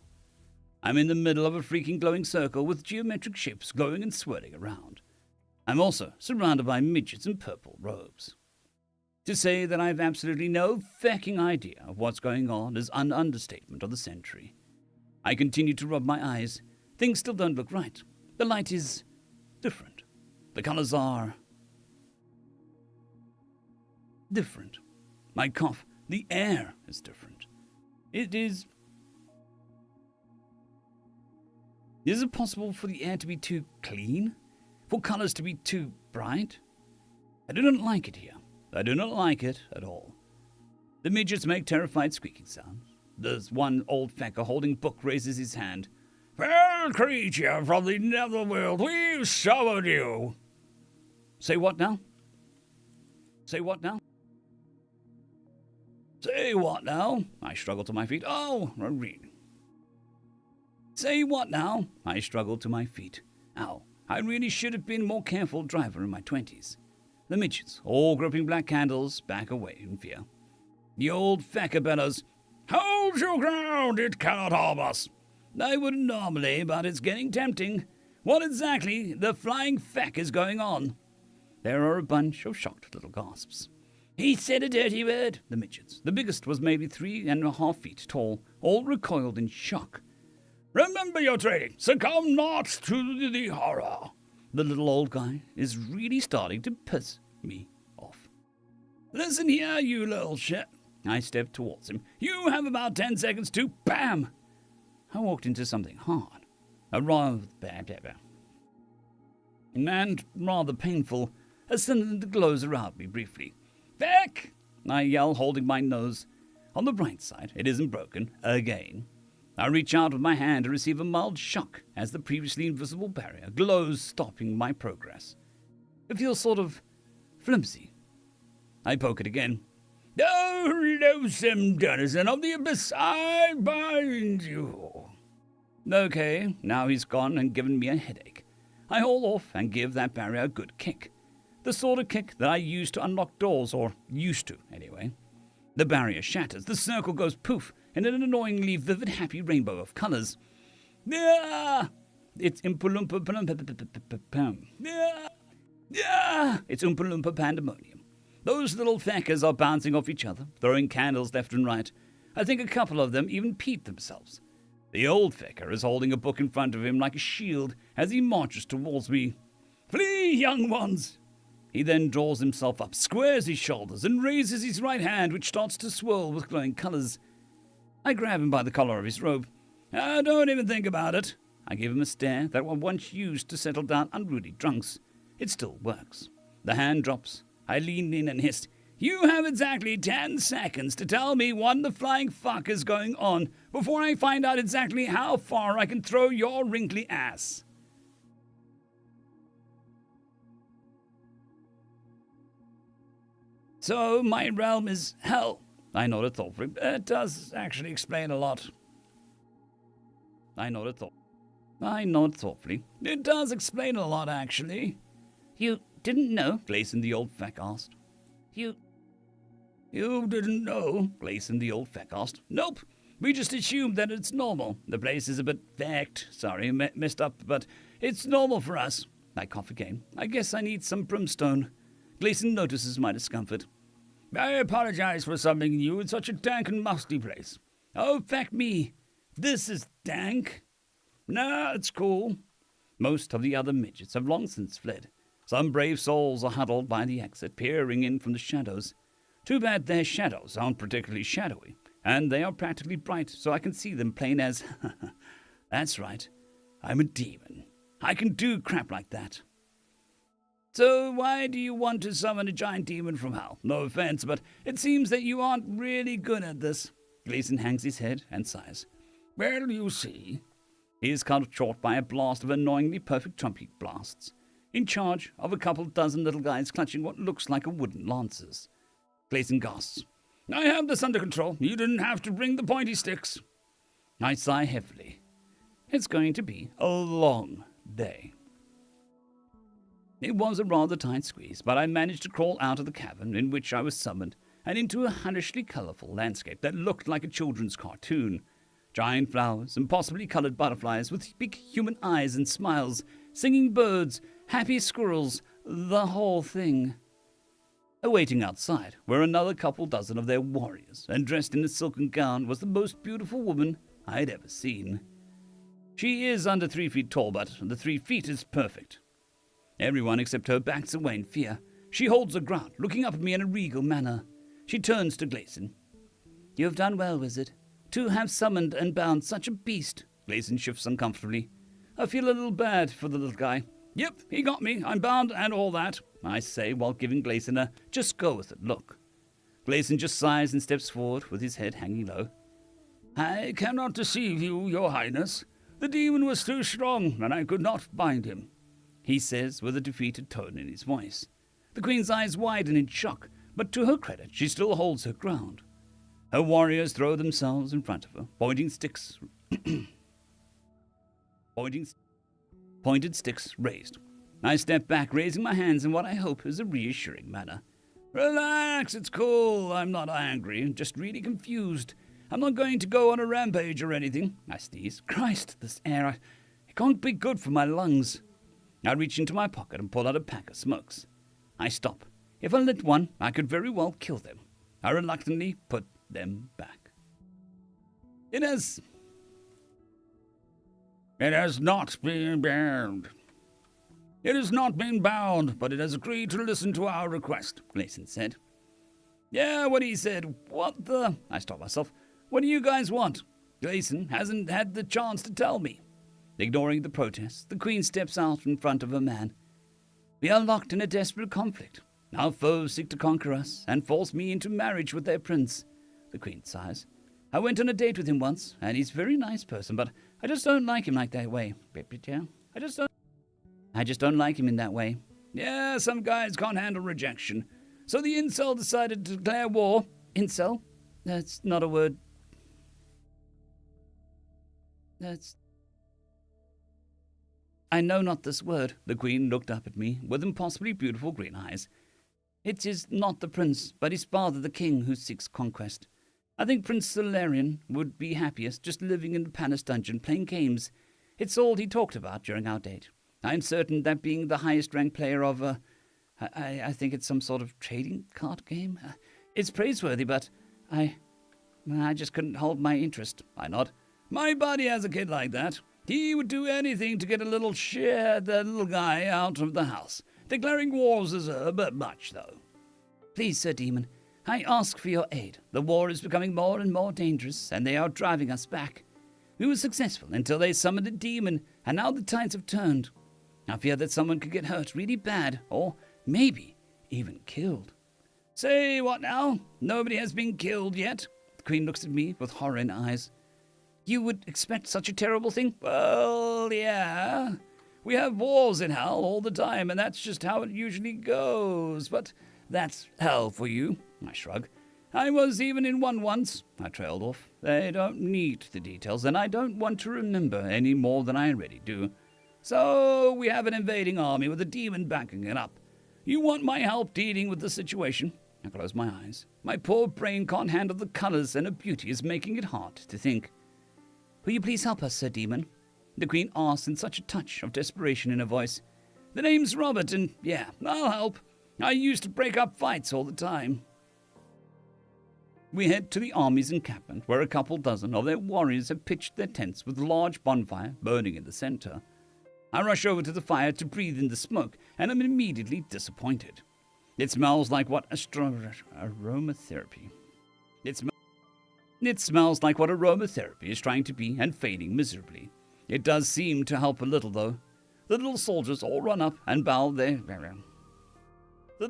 I'm in the middle of a freaking glowing circle with geometric shapes glowing and swirling around. I'm also surrounded by midgets in purple robes. To say that I have absolutely no fucking idea of what's going on is an understatement of the century. I continue to rub my eyes. Things still don't look right. The light is different. The colors are different. My cough, the air is different. Is it possible for the air to be too clean? For colors to be too bright? I do not like it here. I do not like it at all. The midgets make terrified squeaking sounds. There's one old fecker holding book raises his hand. "Fair creature from the netherworld, we've summoned you." Say what now? Say what now? Say what now? I struggle to my feet. Oh, read. Say what now? I struggle to my feet. Ow, I really should have been a more careful driver in my 20s. The midgets, all gripping black candles, back away in fear. The old fecker bellows, "Hold your ground, it cannot harm us." I wouldn't normally, but it's getting tempting. What exactly the flying feck is going on? There are a bunch of shocked little gasps. He said a dirty word. The midgets, the biggest was maybe 3.5 feet tall, all recoiled in shock. "Remember your training. Succumb not to the horror." The little old guy is really starting to piss me off. "Listen here, you little shit." I stepped towards him. "You have about 10 seconds to BAM!" I walked into something hard. A rather and rather painful, as something that glows around me briefly. "Feck!" I yell, holding my nose. On the bright side, it isn't broken again. I reach out with my hand to receive a mild shock as the previously invisible barrier glows, stopping my progress. It feels sort of flimsy. I poke it again. "Oh, loathsome denizen of the abyss, I bind you." Okay, now he's gone and given me a headache. I haul off and give that barrier a good kick. The sort of kick that I use to unlock doors, or used to, anyway. The barrier shatters, the circle goes poof, in an annoyingly vivid, happy rainbow of colors. Ah! It's Oompa Loompa It's Oompa Loompa pandemonium. Those little feckers are bouncing off each other, throwing candles left and right. I think a couple of them even peed themselves. The old fecker is holding a book in front of him like a shield as he marches towards me. Flee, young ones! He then draws himself up, squares his shoulders, and raises his right hand, which starts to swirl with glowing colors. I grab him by the collar of his robe. Don't even think about it. I give him a stare that I once used to settle down unruly drunks. It still works. The hand drops. I lean in and hissed, You have exactly 10 seconds to tell me what the flying fuck is going on before I find out exactly how far I can throw your wrinkly ass. So, my realm is hell. I nodded thoughtfully. It does actually explain a lot. I nodded thoughtfully. It does explain a lot, actually. You didn't know? Gleason the old feck asked. You didn't know? Gleason the old feck asked. Nope. We just assumed that it's normal. The place is a bit fecked. Sorry, messed up, but it's normal for us. I cough again. I guess I need some brimstone. Gleason notices my discomfort. I apologize for summoning you in such a dank and musty place. Oh, feck me. This is dank. Nah, it's cool. Most of the other midgets have long since fled. Some brave souls are huddled by the exit, peering in from the shadows. Too bad their shadows aren't particularly shadowy, and they are practically bright, so I can see them plain as... That's right. I'm a demon. I can do crap like that. So why do you want to summon a giant demon from hell? No offense, but it seems that you aren't really good at this. Gleason hangs his head and sighs. Well, you see. He is cut short by a blast of annoyingly perfect trumpet blasts, in charge of a couple dozen little guys clutching what looks like a wooden lances. Gleason gasps. I have this under control. You didn't have to bring the pointy sticks. I sigh heavily. It's going to be a long day. It was a rather tight squeeze, but I managed to crawl out of the cavern in which I was summoned and into a hellishly colourful landscape that looked like a children's cartoon. Giant flowers and possibly coloured butterflies with big human eyes and smiles, singing birds, happy squirrels, the whole thing. Awaiting outside were another couple dozen of their warriors, and dressed in a silken gown was the most beautiful woman I'd ever seen. She is under 3 feet tall, but the 3 feet is perfect. Everyone except her backs away in fear. She holds her ground, looking up at me in a regal manner. She turns to Gleason. You have done well, wizard, to have summoned and bound such a beast. Gleason shifts uncomfortably. I feel a little bad for the little guy. Yep, he got me. I'm bound and all that, I say while giving Gleason a just go with it look. Gleason just sighs and steps forward with his head hanging low. I cannot deceive you, your highness. The demon was too strong, and I could not bind him, he says with a defeated tone in his voice. The queen's eyes widen in shock, but to her credit, she still holds her ground. Her warriors throw themselves in front of her, pointing sticks... pointed sticks raised. I step back, raising my hands in what I hope is a reassuring manner. Relax, it's cool. I'm not angry, just really confused. I'm not going to go on a rampage or anything. I sneeze. Christ, this air, it can't be good for my lungs. I reach into my pocket and pull out a pack of smokes. I stop. If I lit one, I could very well kill them. I reluctantly put them back. It has not been bound. It has not been bound, but it has agreed to listen to our request, Gleason said. Yeah, what he said. What the... I stop myself. What do you guys want? Gleason hasn't had the chance to tell me. Ignoring the protests, the queen steps out in front of her man. We are locked in a desperate conflict. Our foes seek to conquer us and force me into marriage with their prince. The queen sighs. I went on a date with him once, and he's a very nice person, but I just don't like him like that way. I just don't like him in that way. Yeah, some guys can't handle rejection. So the incel decided to declare war. Incel? That's not a word. I know not this word. The queen looked up at me with impossibly beautiful green eyes. It is not the prince, but his father, the king, who seeks conquest. I think Prince Solarian would be happiest just living in the palace dungeon, playing games. It's all he talked about during our date. I'm certain that being the highest-ranked player of, I think it's some sort of trading card game. It's praiseworthy, but I just couldn't hold my interest. I nod. My buddy has a kid like that. He would do anything to get the little guy out of the house. Declaring wars is a bit much, though. Please, Sir Demon, I ask for your aid. The war is becoming more and more dangerous, and they are driving us back. We were successful until they summoned a demon, and now the tides have turned. I fear that someone could get hurt really bad, or maybe even killed. Say what now? Nobody has been killed yet? The Queen looks at me with horror in her eyes. You would expect such a terrible thing? Well, yeah. We have wars in hell all the time, and that's just how it usually goes. But that's hell for you, I shrug. I was even in one once, I trailed off. They don't need the details, and I don't want to remember any more than I already do. So we have an invading army with a demon backing it up. You want my help dealing with the situation? I close my eyes. My poor brain can't handle the colors, and her beauty is making it hard to think. Will you please help us, Sir Demon? The Queen asked in such a touch of desperation in her voice. The name's Robert, and yeah, I'll help. I used to break up fights all the time. We head to the army's encampment, where a couple dozen of their warriors have pitched their tents with a large bonfire burning in the center. I rush over to the fire to breathe in the smoke, and am immediately disappointed. It smells like what aromatherapy. It smells like what aromatherapy is trying to be and failing miserably. It does seem to help a little, though. The little soldiers all run up and bow their... The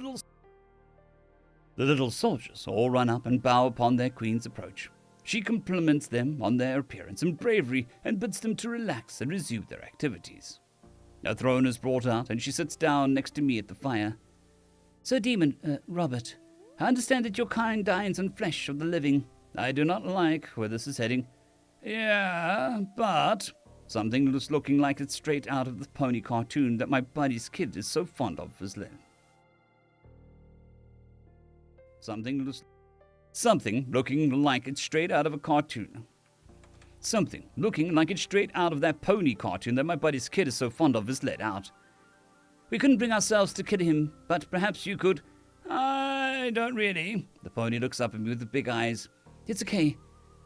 little soldiers all run up and bow upon their queen's approach. She compliments them on their appearance and bravery and bids them to relax and resume their activities. A throne is brought out, and she sits down next to me at the fire. Sir Demon, Robert, I understand that your kind dines on flesh of the living. I do not like where this is heading. Yeah, but something that's looking like it's straight out of the pony cartoon that my buddy's kid is so fond of is live. Something looking like it's straight out of a cartoon. Something looking like it's straight out of that pony cartoon that my buddy's kid is so fond of is let out. We couldn't bring ourselves to kill him, but perhaps you could. I don't really. The pony looks up at me with the big eyes. It's okay.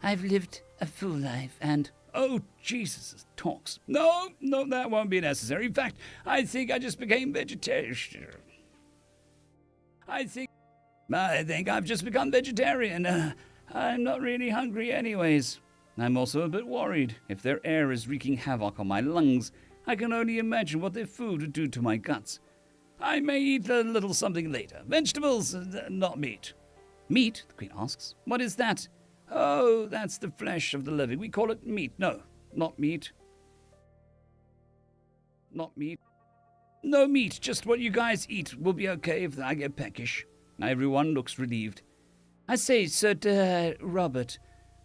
I've lived a full life, and... Oh, Jesus, it talks. No, that won't be necessary. In fact, I think I just became vegetarian. I think I've just become vegetarian. I'm not really hungry anyways. I'm also a bit worried. If their air is wreaking havoc on my lungs, I can only imagine what their food would do to my guts. I may eat a little something later. Vegetables, not meat. Meat? The Queen asks. What is that? Oh, that's the flesh of the living. We call it meat. No, not meat. Not meat. No meat, just what you guys eat will be okay if I get peckish. Everyone looks relieved. I say, Sir Robert,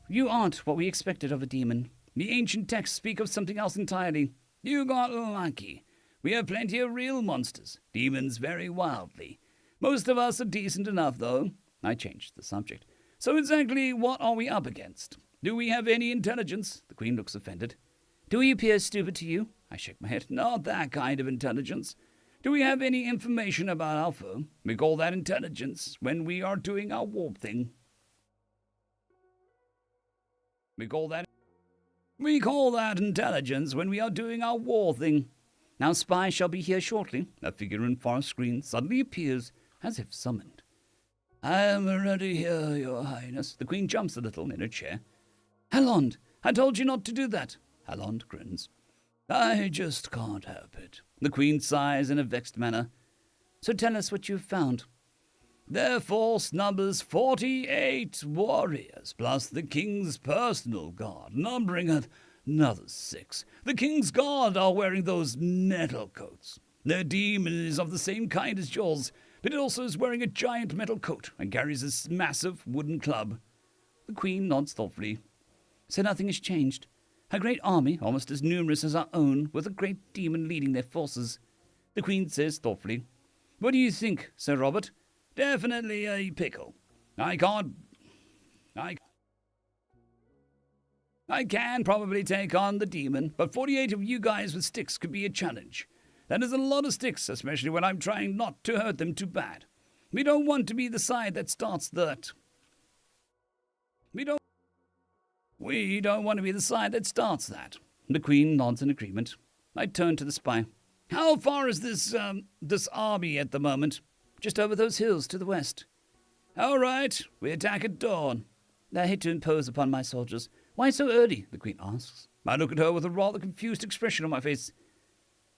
you aren't what we expected of a demon. The ancient texts speak of something else entirely. You got lucky. We have plenty of real monsters. Demons vary wildly. Most of us are decent enough, though. I changed the subject. So exactly what are we up against? Do we have any intelligence? The Queen looks offended. Do we appear stupid to you? I shake my head. Not that kind of intelligence. Do we have any information about Alpha? We call that intelligence when we are doing our warp thing. We call that intelligence when we are doing our war thing. Now spy shall be here shortly. A figure in far screen suddenly appears as if summoned. I am ready here, Your Highness. The Queen jumps a little in her chair. Hallond, I told you not to do that. Hallond grins. I just can't help it. The Queen sighs in a vexed manner. So tell us what you've found. Their force numbers 48 warriors, plus the King's personal guard, numbering another 6. The King's guard are wearing those metal coats. Their demon is of the same kind as yours, but it also is wearing a giant metal coat and carries a massive wooden club. The Queen nods thoughtfully. So nothing has changed. A great army, almost as numerous as our own, with a great demon leading their forces. The Queen says thoughtfully, What do you think, Sir Robert? Definitely a pickle. I can probably take on the demon, but 48 of you guys with sticks could be a challenge. That is a lot of sticks, especially when I'm trying not to hurt them too bad. We don't want to be the side that starts that. We don't want to be the side that starts that. The Queen nods in agreement. I turn to the spy. How far is this army at the moment? Just over those hills to the west. All right, we attack at dawn. I hate to impose upon my soldiers. Why so early? The Queen asks. I look at her with a rather confused expression on my face.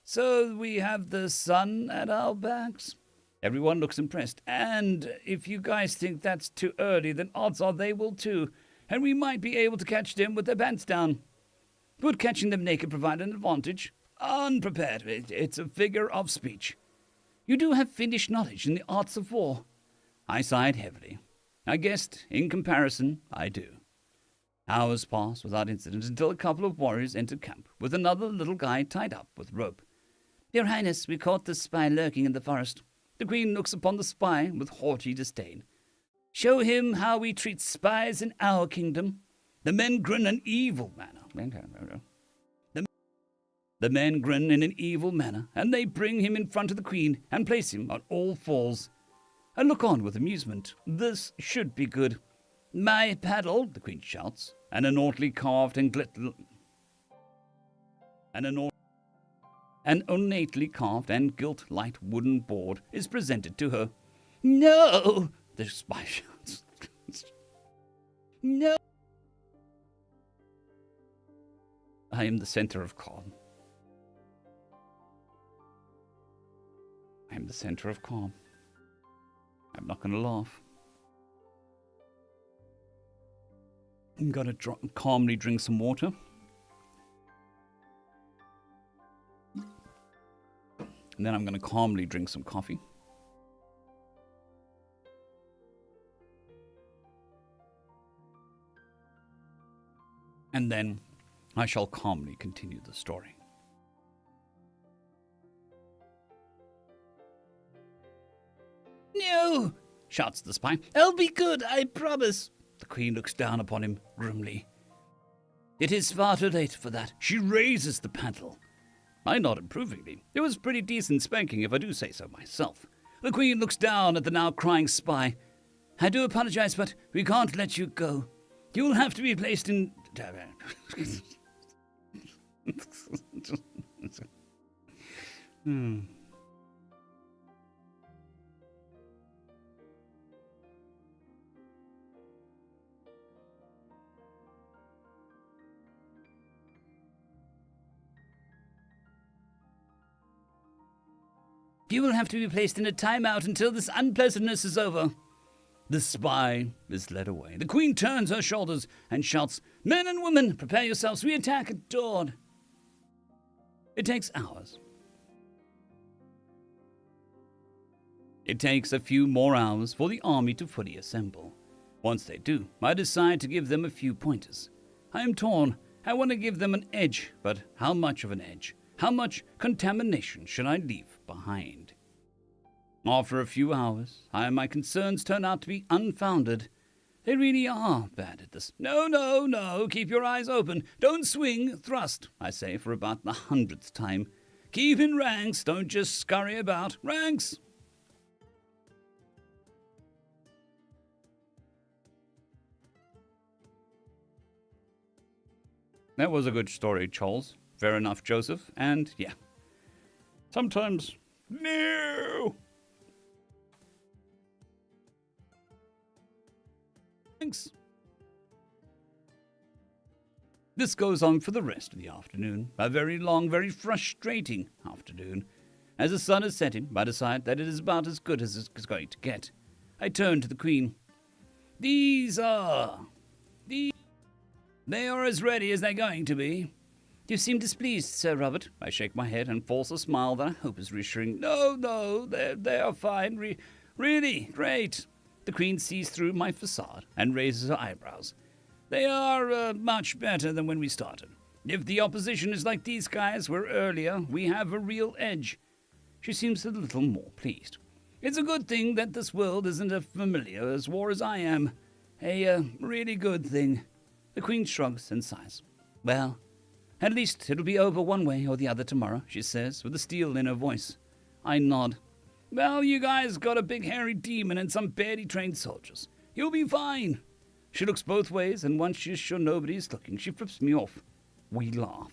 So we have the sun at our backs? Everyone looks impressed. And if you guys think that's too early, then odds are they will too. And we might be able to catch them with their pants down. Would catching them naked provide an advantage? Unprepared. It's a figure of speech. You do have finished knowledge in the arts of war. I sighed heavily. I guessed, in comparison, I do. Hours passed without incident until a couple of warriors entered camp with another little guy tied up with rope. Your Highness, we caught the spy lurking in the forest. The Queen looks upon the spy with haughty disdain. Show him how we treat spies in our kingdom. The men grin in an evil manner. The men grin in an evil manner, and they bring him in front of the Queen and place him on all fours. I look on with amusement. This should be good. My paddle, the Queen shouts, and an ornately carved and gilt light wooden board is presented to her. No! The spy shouts. No! I am the center of calm. I am the center of calm. I'm not going to laugh. I'm going to calmly drink some water. And then I'm going to calmly drink some coffee. And then I shall calmly continue the story. No! Shouts the spy. I'll be good, I promise. The Queen looks down upon him grimly. It is far too late for that. She raises the paddle. I nod approvingly. It was pretty decent spanking, if I do say so myself. The Queen looks down at the now crying spy. I do apologize, but we can't let you go. You'll have to be placed in... You will have to be placed in a timeout until this unpleasantness is over. The spy is led away. The Queen turns her shoulders and shouts, Men and women, prepare yourselves, we attack at dawn. It takes hours. It takes a few more hours for the army to fully assemble. Once they do, I decide to give them a few pointers. I am torn. I want to give them an edge, but how much of an edge? How much contamination should I leave behind? After a few hours, my concerns turn out to be unfounded. They really are bad at this. No, keep your eyes open. Don't swing, thrust, I say for about the 100th time. Keep in ranks, don't just scurry about. Ranks! That was a good story, Charles. Fair enough, Joseph. And, yeah. Sometimes... No! Thanks. This goes on for the rest of the afternoon. A very long, very frustrating afternoon. As the sun is setting, I decide that it is about as good as it's going to get. I turn to the Queen. They are as ready as they're going to be. You seem displeased, Sir Robert. I shake my head and force a smile that I hope is reassuring. No, they are fine. Really, great. The Queen sees through my facade and raises her eyebrows. They are much better than when we started. If the opposition is like these guys were earlier, we have a real edge. She seems a little more pleased. It's a good thing that this world isn't as familiar as war as I am. A really good thing. The Queen shrugs and sighs. Well, At least it'll be over one way or the other tomorrow, she says, with a steel in her voice. I nod. Well, you guys got a big hairy demon and some badly trained soldiers. You'll be fine. She looks both ways, and once she's sure nobody's looking, she flips me off. We laugh.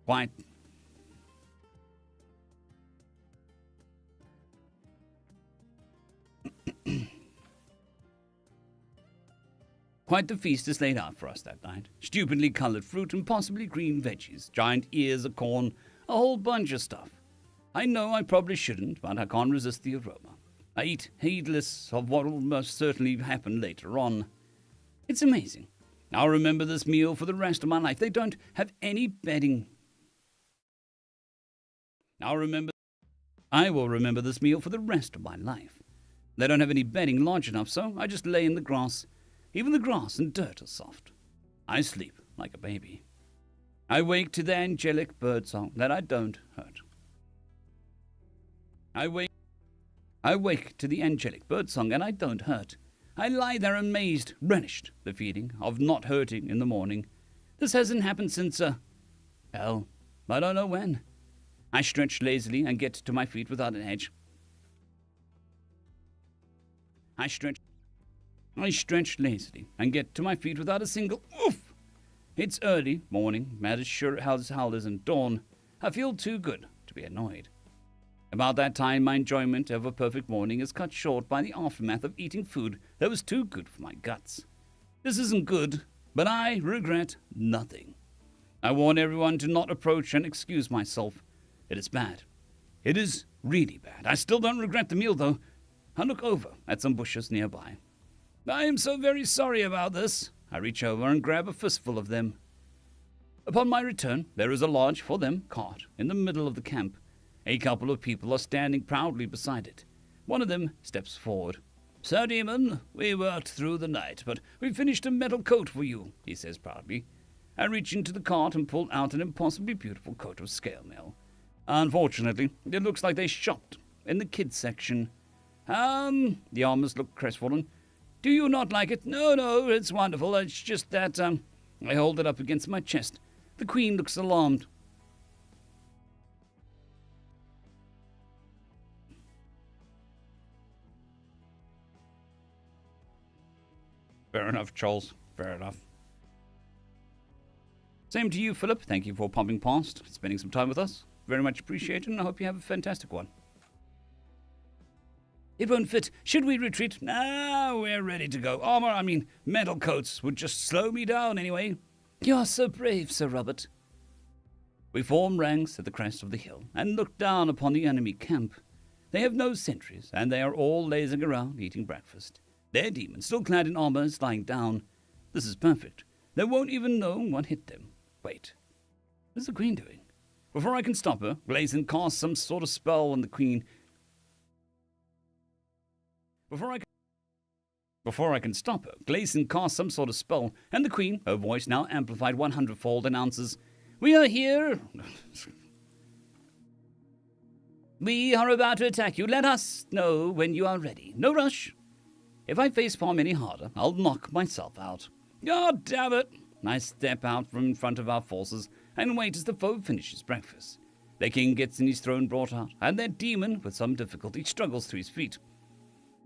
Quite. Quite the feast is laid out for us that night. Stupidly coloured fruit and possibly green veggies, giant ears of corn, a whole bunch of stuff. I know I probably shouldn't, but I can't resist the aroma. I eat heedless of what will most certainly happen later on. It's amazing. I'll remember this meal for the rest of my life. They don't have any bedding. I will remember this meal for the rest of my life. They don't have any bedding large enough, so I just lay in the grass. Even the grass and dirt are soft. I sleep like a baby. I wake to the angelic birdsong that I don't hurt. I wake to the angelic birdsong and I don't hurt. I lie there amazed, relished the feeling of not hurting in the morning. This hasn't happened since, I don't know when. I stretch lazily and get to my feet without an edge. I stretch lazily and get to my feet without a single oof. It's early morning, as sure as hell isn't dawn. I feel too good to be annoyed. About that time, my enjoyment of a perfect morning is cut short by the aftermath of eating food that was too good for my guts. This isn't good, but I regret nothing. I warn everyone to not approach and excuse myself. It is bad. It is really bad. I still don't regret the meal, though. I look over at some bushes nearby. I am so very sorry about this. I reach over and grab a fistful of them. Upon my return, there is a large, for them, cart in the middle of the camp. A couple of people are standing proudly beside it. One of them steps forward. Sir Demon, we worked through the night, but we finished a metal coat for you, he says proudly. I reach into the cart and pull out an impossibly beautiful coat of scale mail. Unfortunately, it looks like they shopped in the kids section. The armors look crestfallen. Do you not like it? No, it's wonderful. It's just that, I hold it up against my chest. The Queen looks alarmed. Fair enough, Charles. Fair enough. Same to you, Philip. Thank you for popping past, spending some time with us. Very much appreciated, and I hope you have a fantastic one. It won't fit. Should we retreat? No, we're ready to go. Metal coats would just slow me down anyway. You're so brave, Sir Robert. We form ranks at the crest of the hill and look down upon the enemy camp. They have no sentries, and they are all lazing around eating breakfast. Their demon, still clad in armor, is lying down. This is perfect. They won't even know what hit them. Wait, what is the Queen doing? Before I can stop her, Glazin casts some sort of spell on the Queen. Before I can stop her, Glazin casts some sort of spell, and the Queen, her voice now amplified 100-fold, announces, "We are here. We are about to attack you. Let us know when you are ready. No rush. If I facepalm any harder, I'll knock myself out." God damn it! I step out from in front of our forces and wait as the foe finishes breakfast. Their king gets his throne brought out, and their demon, with some difficulty, struggles to his feet.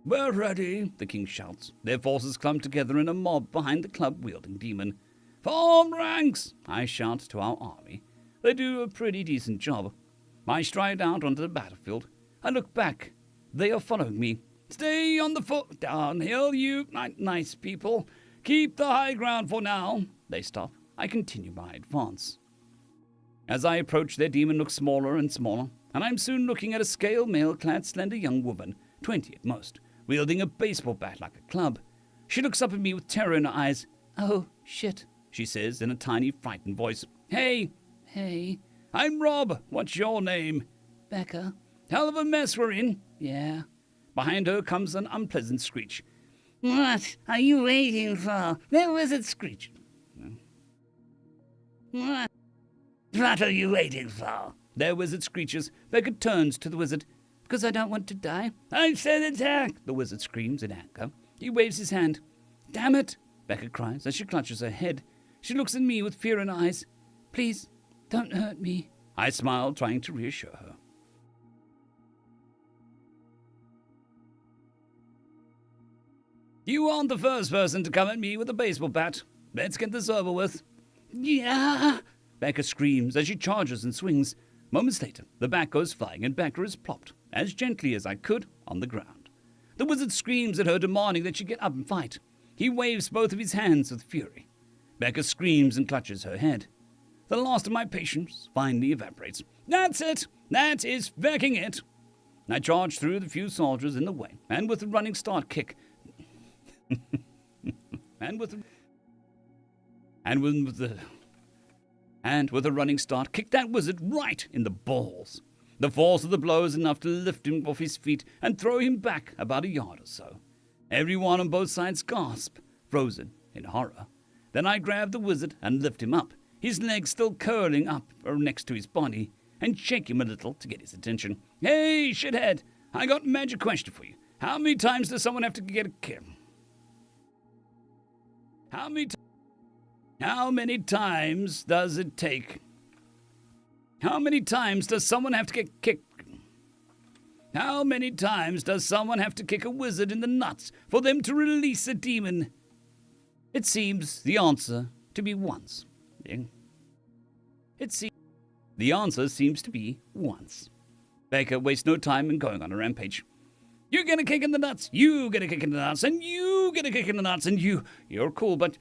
"We're ready," the king shouts. Their forces clump together in a mob behind the club-wielding demon. "Form ranks!" I shout to our army. They do a pretty decent job. I stride out onto the battlefield. I look back. They are following me. "Stay on the foot downhill, you nice people. Keep the high ground for now." They stop. I continue my advance. As I approach, their demon looks smaller and smaller, and I'm soon looking at a scale mail-clad slender young woman, 20 at most, wielding a baseball bat like a club. She looks up at me with terror in her eyes. "Oh, shit," she says in a tiny, frightened voice. Hey. "I'm Rob. What's your name?" "Becca." "Hell of a mess we're in." "Yeah." Behind her comes an unpleasant screech. "What are you waiting for?" The wizard screeched. What are you waiting for?" Their wizard screeches. Becca turns to the wizard. "Because I don't want to die." "I said attack!" The wizard screams in anger. He waves his hand. "Damn it!" Becca cries as she clutches her head. She looks at me with fear in her eyes. Please, don't hurt me. I smiled, trying to reassure her. You aren't the first person to come at me with a baseball bat. Let's get this over with. Yeah! Becca screams as she charges and swings. Moments later, the bat goes flying and Becca is plopped, as gently as I could, on the ground. The wizard screams at her, demanding that she get up and fight. He waves both of his hands with fury. Becca screams and clutches her head. The last of my patience finally evaporates. That's it! That is fucking it! I charge through the few soldiers in the way, and with a running start kick... and with a running start, kick that wizard right in the balls. The force of the blow is enough to lift him off his feet and throw him back about a yard or so. Everyone on both sides gasp, frozen in horror. Then I grab the wizard and lift him up, his legs still curling up next to his body, and shake him a little to get his attention. Hey, shithead, I got a magic question for you. How many times does someone have to get a kill? How many times does it take? How many times does someone have to get kicked? How many times does someone have to kick a wizard in the nuts for them to release a demon? It seems the answer to be once. The answer seems to be once. Baker wastes no time in going on a rampage. You get a kick in the nuts, you get a kick in the nuts, and you get a kick in the nuts, and you're cool, but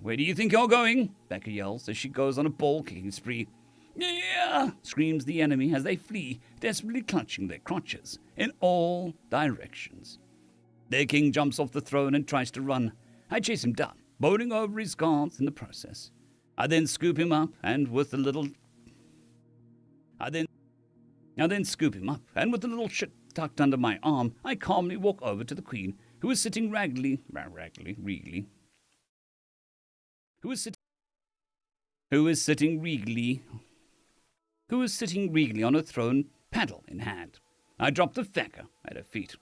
where do you think you're going? Becca yells as she goes on a ball-kicking spree. Yeah, screams the enemy as they flee, desperately clutching their crotches in all directions. Their king jumps off the throne and tries to run. I chase him down, bowling over his guards in the process. I then scoop him up, and with a little shit tucked under my arm, I calmly walk over to the queen, who is sitting regally on a throne, paddle in hand. I drop the fecker at her feet.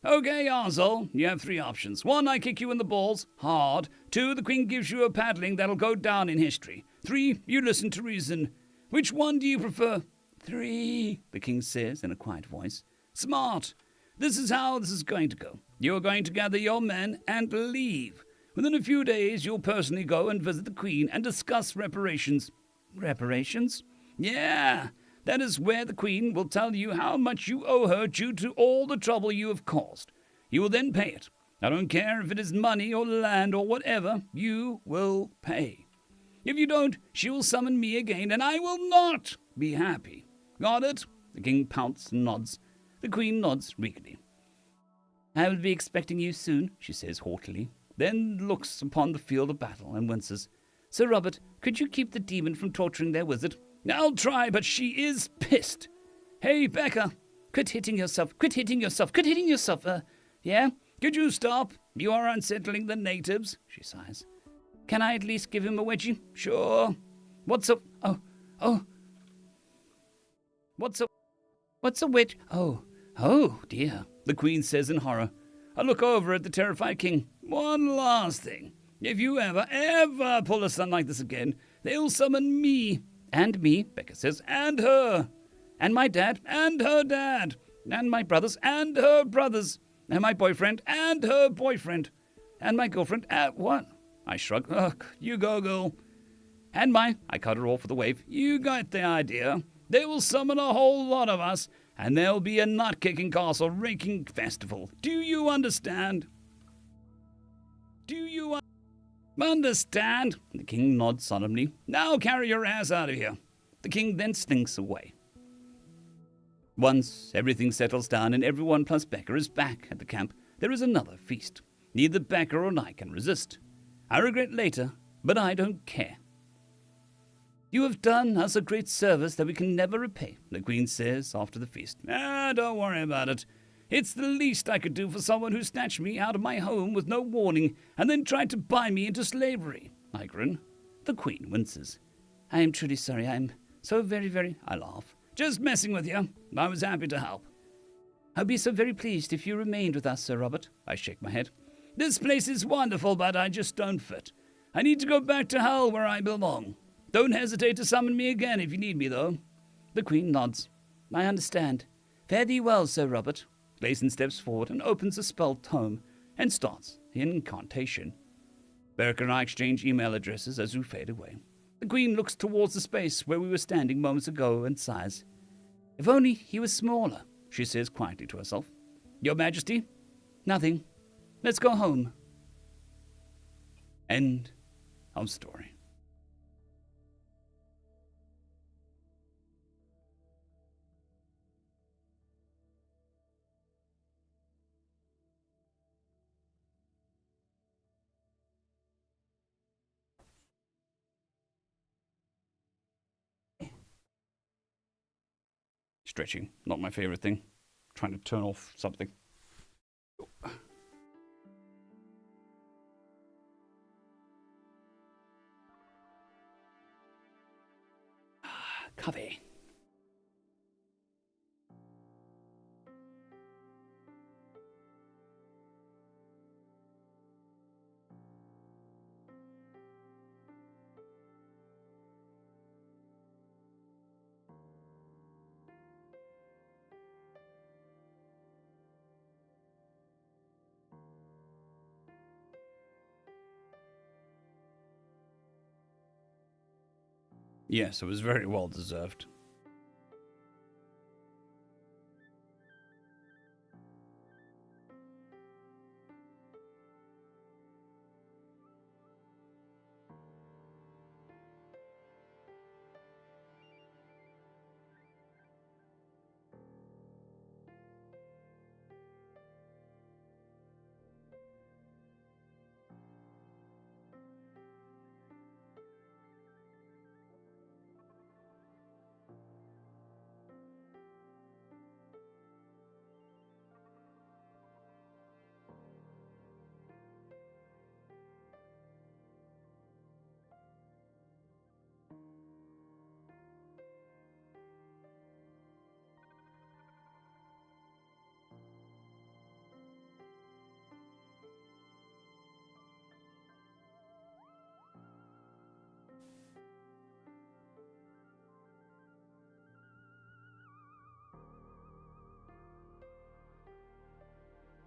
Okay, arsehole, you have 3 options. 1, I kick you in the balls, hard. 2, the queen gives you a paddling that'll go down in history. 3, you listen to reason. Which one do you prefer? 3, the king says in a quiet voice. Smart. This is how this is going to go. You're going to gather your men and leave. Within a few days, you'll personally go and visit the queen and discuss reparations. Reparations? Yeah, that is where the queen will tell you how much you owe her due to all the trouble you have caused. You will then pay it. I don't care if it is money or land or whatever, you will pay. If you don't, she will summon me again, and I will not be happy. Got it? The king pouts and nods. The queen nods regally. I will be expecting you soon, she says haughtily, then looks upon the field of battle and winces. Sir Robert, could you keep the demon from torturing their wizard? I'll try, but she is pissed. Hey, Becca, quit hitting yourself. Yeah? Could you stop? You are unsettling the natives, she sighs. Can I at least give him a wedgie? Sure. What's a wedge? Oh, dear, the queen says in horror. I look over at the terrified king. One last thing. If you ever pull a stunt like this again, they'll summon me. And me, Becca says, and her. And my dad, and her dad. And my brothers, and her brothers. And my boyfriend, and her boyfriend. And my girlfriend, what? I shrug. Ugh, you go, girl. And I cut her off with a wave. You got the idea. They will summon a whole lot of us, and there'll be a nut-kicking castle raking festival. Do you understand? Do you understand? The king nods solemnly. Now carry your ass out of here. The king then slinks away. Once everything settles down and everyone plus Becca is back at the camp, there is another feast. Neither Becca or I can resist. I regret later, but I don't care. You have done us a great service that we can never repay, the queen says after the feast. Don't worry about it. It's the least I could do for someone who snatched me out of my home with no warning and then tried to buy me into slavery. I grin. The queen winces. I am truly sorry. I am so very... I laugh. Just messing with you. I was happy to help. I'd be so very pleased if you remained with us, Sir Robert. I shake my head. This place is wonderful, but I just don't fit. I need to go back to hell where I belong. Don't hesitate to summon me again if you need me, though. The Queen nods. I understand. Fare thee well, Sir Robert. Gleason steps forward and opens a spell tome and starts the incantation. Beric and I exchange email addresses as we fade away. The Queen looks towards the space where we were standing moments ago and sighs. If only he was smaller, she says quietly to herself. Your Majesty? Nothing. Let's go home. End of story. Stretching, not my favorite thing. Trying to turn off something. Coffee. Yes, it was very well deserved.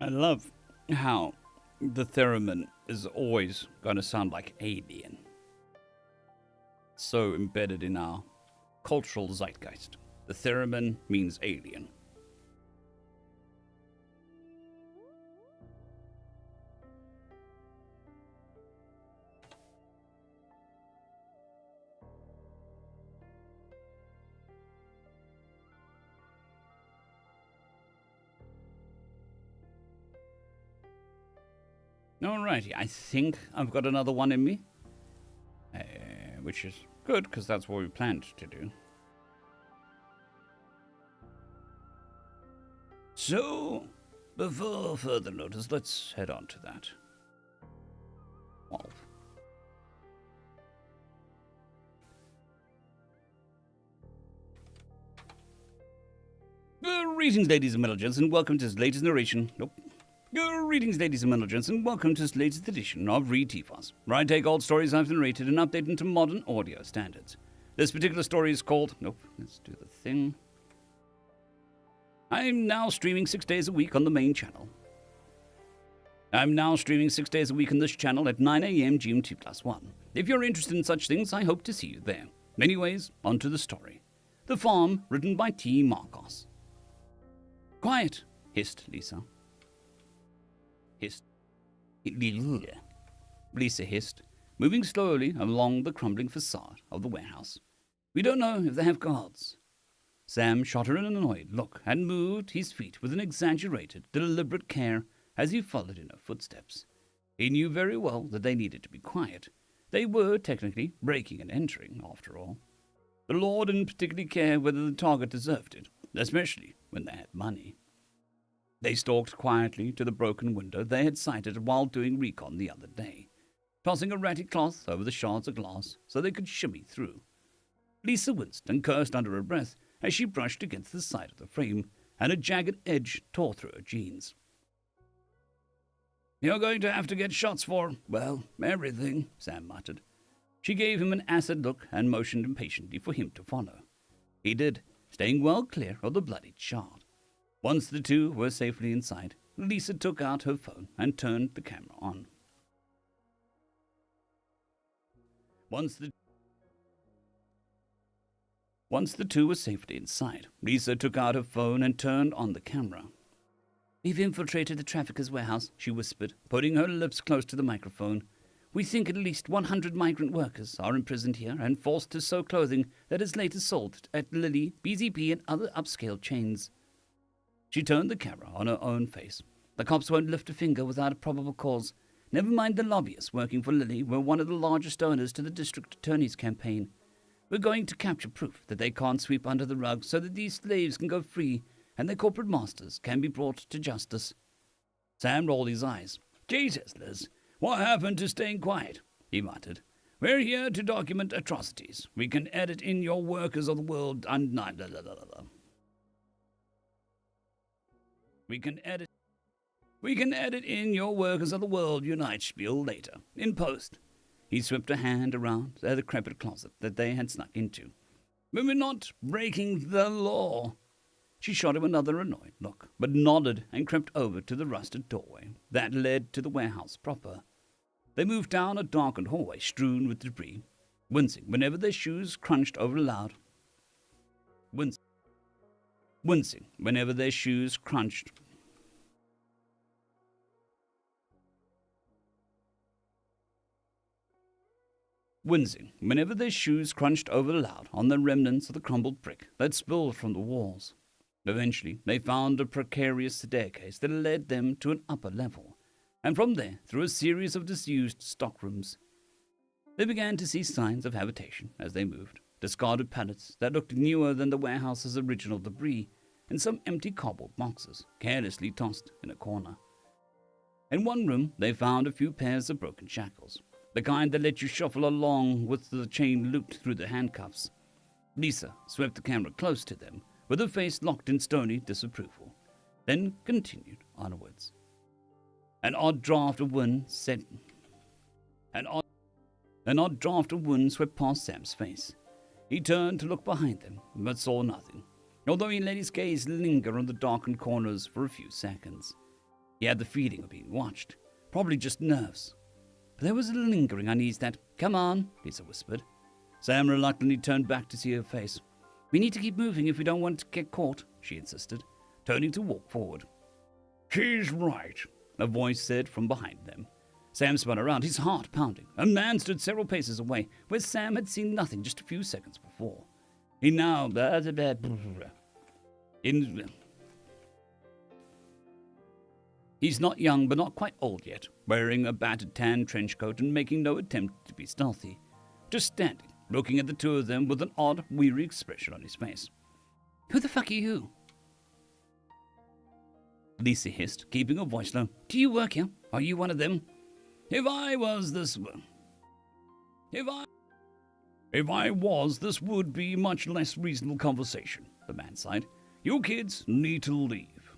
I love how the theremin is always going to sound like alien. It's so embedded in our cultural zeitgeist. The theremin means alien. Alrighty, I think I've got another one in me. Which is good, because that's what we planned to do. So, before further notice, let's head on to that. 12. Greetings, ladies and gentlemen, and welcome to this latest narration. Greetings, ladies and gentlemen, and welcome to this latest edition of Read TFOS, where I take old stories I've narrated and update them to modern audio standards. This particular story is called... let's do the thing. I'm now streaming 6 days a week on the main channel. I'm now streaming 6 days a week on this channel at 9 a.m. GMT+1. If you're interested in such things, I hope to see you there. Anyways, on to the story. The Farm, written by T. Marcos. Quiet, hissed Lisa. Lisa hissed, moving slowly along the crumbling facade of the warehouse. We don't know if they have guards. Sam shot her an annoyed look and moved his feet with an exaggerated, deliberate care as he followed in her footsteps. He knew very well that they needed to be quiet. They were technically breaking and entering, after all. The law didn't particularly care whether the target deserved it, especially when they had money. They stalked quietly to the broken window they had sighted while doing recon the other day, tossing a ratty cloth over the shards of glass so they could shimmy through. Lisa winced and cursed under her breath as she brushed against the side of the frame, and a jagged edge tore through her jeans. You're going to have to get shots for, well, everything, Sam muttered. She gave him an acid look and motioned impatiently for him to follow. He did, staying well clear of the bloodied shard. Once the two were safely inside, Lisa took out her phone and turned the camera on. Once the two were safely inside, Lisa took out her phone and turned on the camera. We've infiltrated the trafficker's warehouse, she whispered, putting her lips close to the microphone. We think at least 100 migrant workers are imprisoned here and forced to sew clothing that is later sold at Lily, BZP, and other upscale chains. She turned the camera on her own face. The cops won't lift a finger without a probable cause. Never mind the lobbyists working for Lily were one of the largest donors to the district attorney's campaign. We're going to capture proof that they can't sweep under the rug so that these slaves can go free and their corporate masters can be brought to justice. Sam rolled his eyes. Jesus, Liz, what happened to staying quiet? He muttered. We're here to document atrocities. We can edit in your workers of the world and We can edit in your workers of the world unite spiel later, in post. He swept a hand around the decrepit closet that they had snuck into. But we're not breaking the law. She shot him another annoyed look, but nodded and crept over to the rusted doorway that led to the warehouse proper. They moved down a darkened hallway strewn with debris, wincing whenever their shoes crunched over loud. Wincing whenever their shoes crunched. Wincing whenever their shoes crunched over loud on the remnants of the crumbled brick that spilled from the walls. Eventually, they found a precarious staircase that led them to an upper level, and from there through a series of disused stockrooms. They began to see signs of habitation as they moved, discarded pallets that looked newer than the warehouse's original debris, and some empty cardboard boxes carelessly tossed in a corner. In one room, they found a few pairs of broken shackles, the kind that let you shuffle along with the chain looped through the handcuffs. Lisa swept the camera close to them, with her face locked in stony disapproval, then continued onwards. An odd draft of wind swept past Sam's face. He turned to look behind them, but saw nothing, although he let his gaze linger on the darkened corners for a few seconds. He had the feeling of being watched, probably just nerves. But there was a lingering unease that, "Come on," Lisa whispered. Sam reluctantly turned back to see her face. "We need to keep moving if we don't want to get caught," she insisted, turning to walk forward. "She's right," a voice said from behind them. Sam spun around, his heart pounding. A man stood several paces away, where Sam had seen nothing just a few seconds before. He now... He's not young, but not quite old yet, wearing a battered tan trench coat and making no attempt to be stealthy. Just standing, looking at the two of them with an odd, weary expression on his face. "Who the fuck are you?" Lisa hissed, keeping her voice low. "Do you work here? Are you one of them?" If I was, this would be much less reasonable conversation," the man sighed. "You kids need to leave."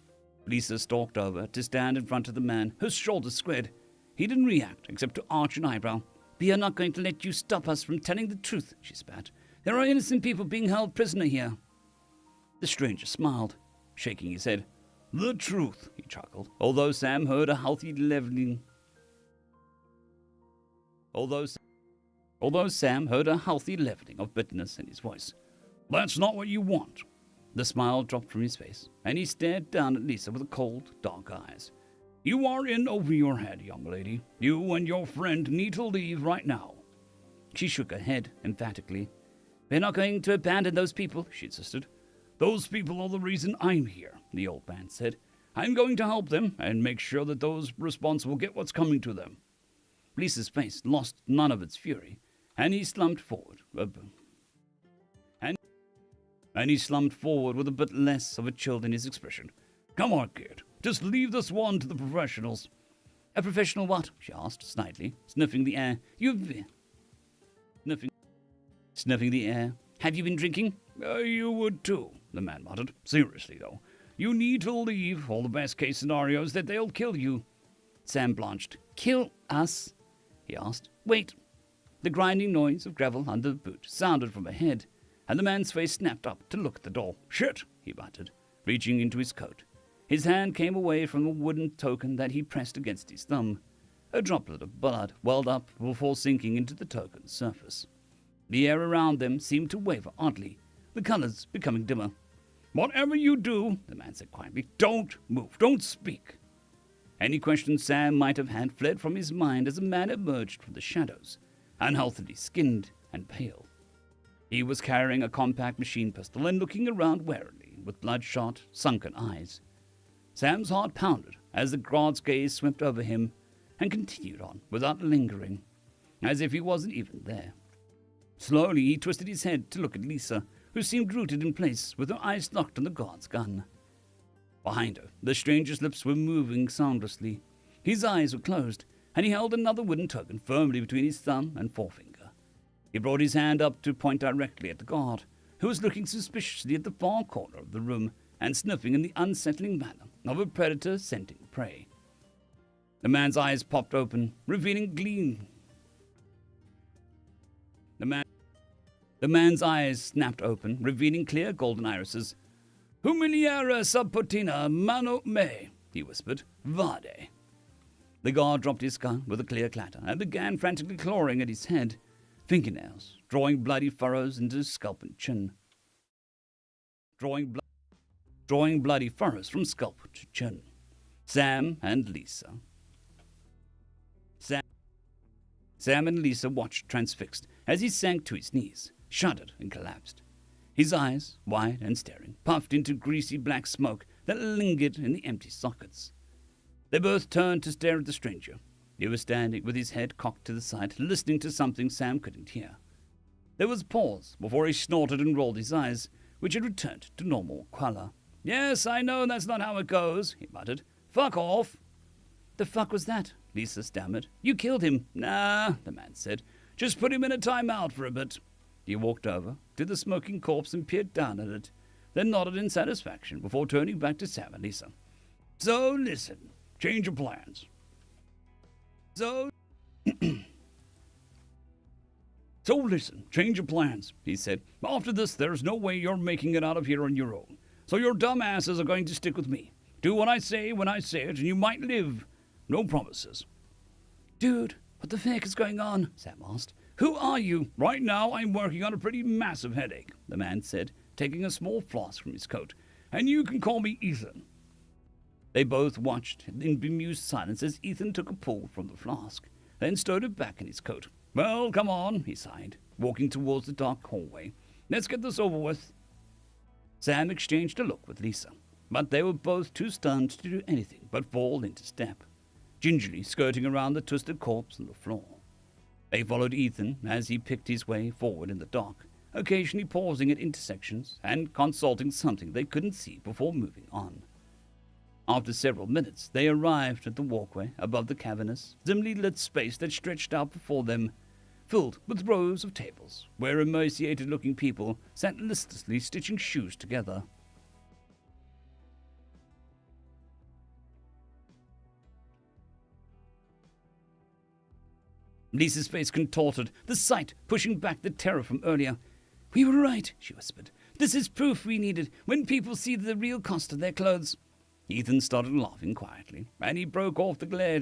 Lisa stalked over to stand in front of the man, her shoulders squared. He didn't react, except to arch an eyebrow. "We are not going to let you stop us from telling the truth," she spat. "There are innocent people being held prisoner here." The stranger smiled, shaking his head. "The truth," he chuckled, although Sam heard a healthy leveling of bitterness in his voice. "That's not what you want." The smile dropped from his face, and he stared down at Lisa with cold, dark eyes. "You are in over your head, young lady. You and your friend need to leave right now." She shook her head emphatically. "We're not going to abandon those people," she insisted. "Those people are the reason I'm here," the old man said. "I'm going to help them and make sure that those responsible get what's coming to them." Lisa's face lost none of its fury, and he slumped forward. He slumped forward with a bit less of a chill in his expression. "Come on, kid. Just leave this one to the professionals." "A professional what?" she asked, snidely, sniffing the air. Sniffing the air. "Have you been drinking?" You would too," the man muttered. "Seriously, though. You need to leave, or the best-case scenario is that they'll kill you." Sam blanched. "Kill us?" he asked. "Wait. The grinding noise of gravel under the boot sounded from ahead, and the man's face snapped up to look at the door. "Shit!" he muttered, reaching into his coat. His hand came away from the wooden token that he pressed against his thumb. A droplet of blood welled up before sinking into the token's surface. The air around them seemed to waver oddly, the colors becoming dimmer. "Whatever you do," the man said quietly, "don't move, don't speak." Any questions Sam might have had fled from his mind as the man emerged from the shadows, unhealthily skinned and pale. He was carrying a compact machine pistol and looking around warily with bloodshot, sunken eyes. Sam's heart pounded as the guard's gaze swept over him and continued on without lingering, as if he wasn't even there. Slowly he twisted his head to look at Lisa, who seemed rooted in place with her eyes locked on the guard's gun. Behind her, the stranger's lips were moving soundlessly. His eyes were closed, and he held another wooden token firmly between his thumb and forefinger. He brought his hand up to point directly at the guard, who was looking suspiciously at the far corner of the room and sniffing in the unsettling manner of a predator scenting prey. The man's eyes popped open, revealing gleam. The man's eyes snapped open, revealing clear golden irises. "Humiliare sub potina mano me," he whispered. "Vade." The guard dropped his gun with a clear clatter and began frantically clawing at his head, fingernails drawing bloody furrows into his scalp and chin. Drawing bloody furrows from scalp to chin. Sam and Lisa watched transfixed as he sank to his knees, shuddered and collapsed. His eyes, wide and staring, puffed into greasy black smoke that lingered in the empty sockets. They both turned to stare at the stranger. He was standing with his head cocked to the side, listening to something Sam couldn't hear. There was a pause before he snorted and rolled his eyes, which had returned to normal color. "Yes, I know that's not how it goes," he muttered. "Fuck off." "The fuck was that?" Lisa stammered. "You killed him." "Nah," the man said. "Just put him in a timeout for a bit." He walked over to the smoking corpse and peered down at it, then nodded in satisfaction before turning back to Sam and Lisa. "So listen, change of plans. Listen, change of plans," he said. "After this, there's no way you're making it out of here on your own. So your dumb asses are going to stick with me. Do what I say when I say it, and you might live. No promises." "Dude, what the fuck is going on?" Sam asked. "Who are you?" "Right now, I'm working on a pretty massive headache," the man said, taking a small flask from his coat. "And you can call me Ethan." They both watched in bemused silence as Ethan took a pull from the flask, then stowed it back in his coat. "Well, come on," he sighed, walking towards the dark hallway. "Let's get this over with." Sam exchanged a look with Lisa, but they were both too stunned to do anything but fall into step, gingerly skirting around the twisted corpse on the floor. They followed Ethan as he picked his way forward in the dark, occasionally pausing at intersections and consulting something they couldn't see before moving on. After several minutes, they arrived at the walkway above the cavernous, dimly lit space that stretched out before them, filled with rows of tables, where emaciated-looking people sat listlessly stitching shoes together. Lisa's face contorted, the sight pushing back the terror from earlier. "We were right," she whispered. "This is proof we needed when people see the real cost of their clothes." Ethan started laughing quietly, and he broke off the glare.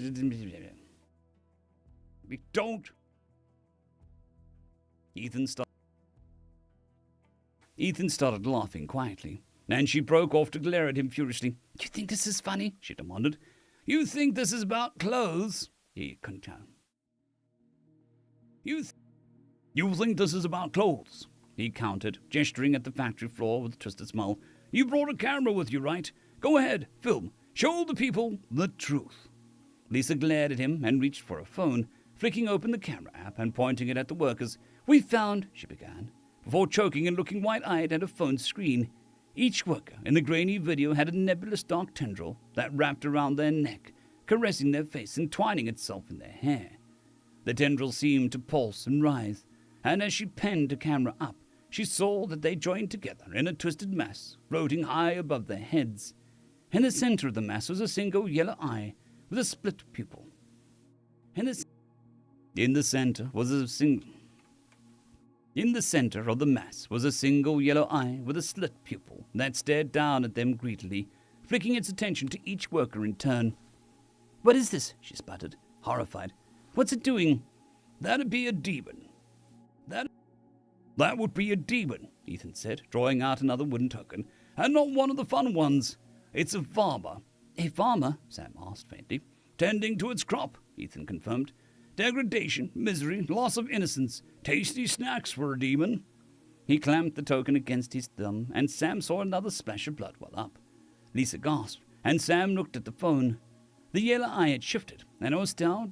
"Don't!" Ethan started laughing quietly, and she broke off to glare at him furiously. "You think this is funny?" she demanded. "You think this is about clothes?" he continued. You think this is about clothes?" he countered, gesturing at the factory floor with a twisted smile. "You brought a camera with you, right? Go ahead, film. Show the people the truth." Lisa glared at him and reached for a phone, flicking open the camera app and pointing it at the workers. "We found," she began, before choking and looking wide-eyed at a phone screen. Each worker in the grainy video had a nebulous dark tendril that wrapped around their neck, caressing their face and twining itself in their hair. The tendril seemed to pulse and writhe, and as she penned the camera up, she saw that they joined together in a twisted mass, floating high above their heads. In the center of the mass was a single yellow eye with a split pupil. In In the center of the mass was a single yellow eye with a slit pupil that stared down at them greedily, flicking its attention to each worker in turn. "What is this?" she sputtered, horrified. "What's it doing?" "That'd be a demon. That would be a demon," Ethan said, drawing out another wooden token, "and not one of the fun ones. It's a farmer." "A farmer?" Sam asked faintly. "Tending to its crop," Ethan confirmed. "Degradation, misery, loss of innocence. Tasty snacks for a demon." He clamped the token against his thumb, and Sam saw another splash of blood well up. Lisa gasped, and Sam looked at the phone. The yellow eye had shifted, and it was still